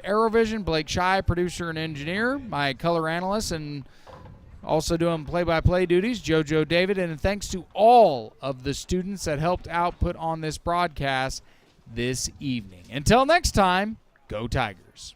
ArrowVision, Blake Shy, producer and engineer, my color analyst, and also doing play-by-play duties, JoJo David. And thanks to all of the students that helped output on this broadcast this evening. Until next time, go Tigers.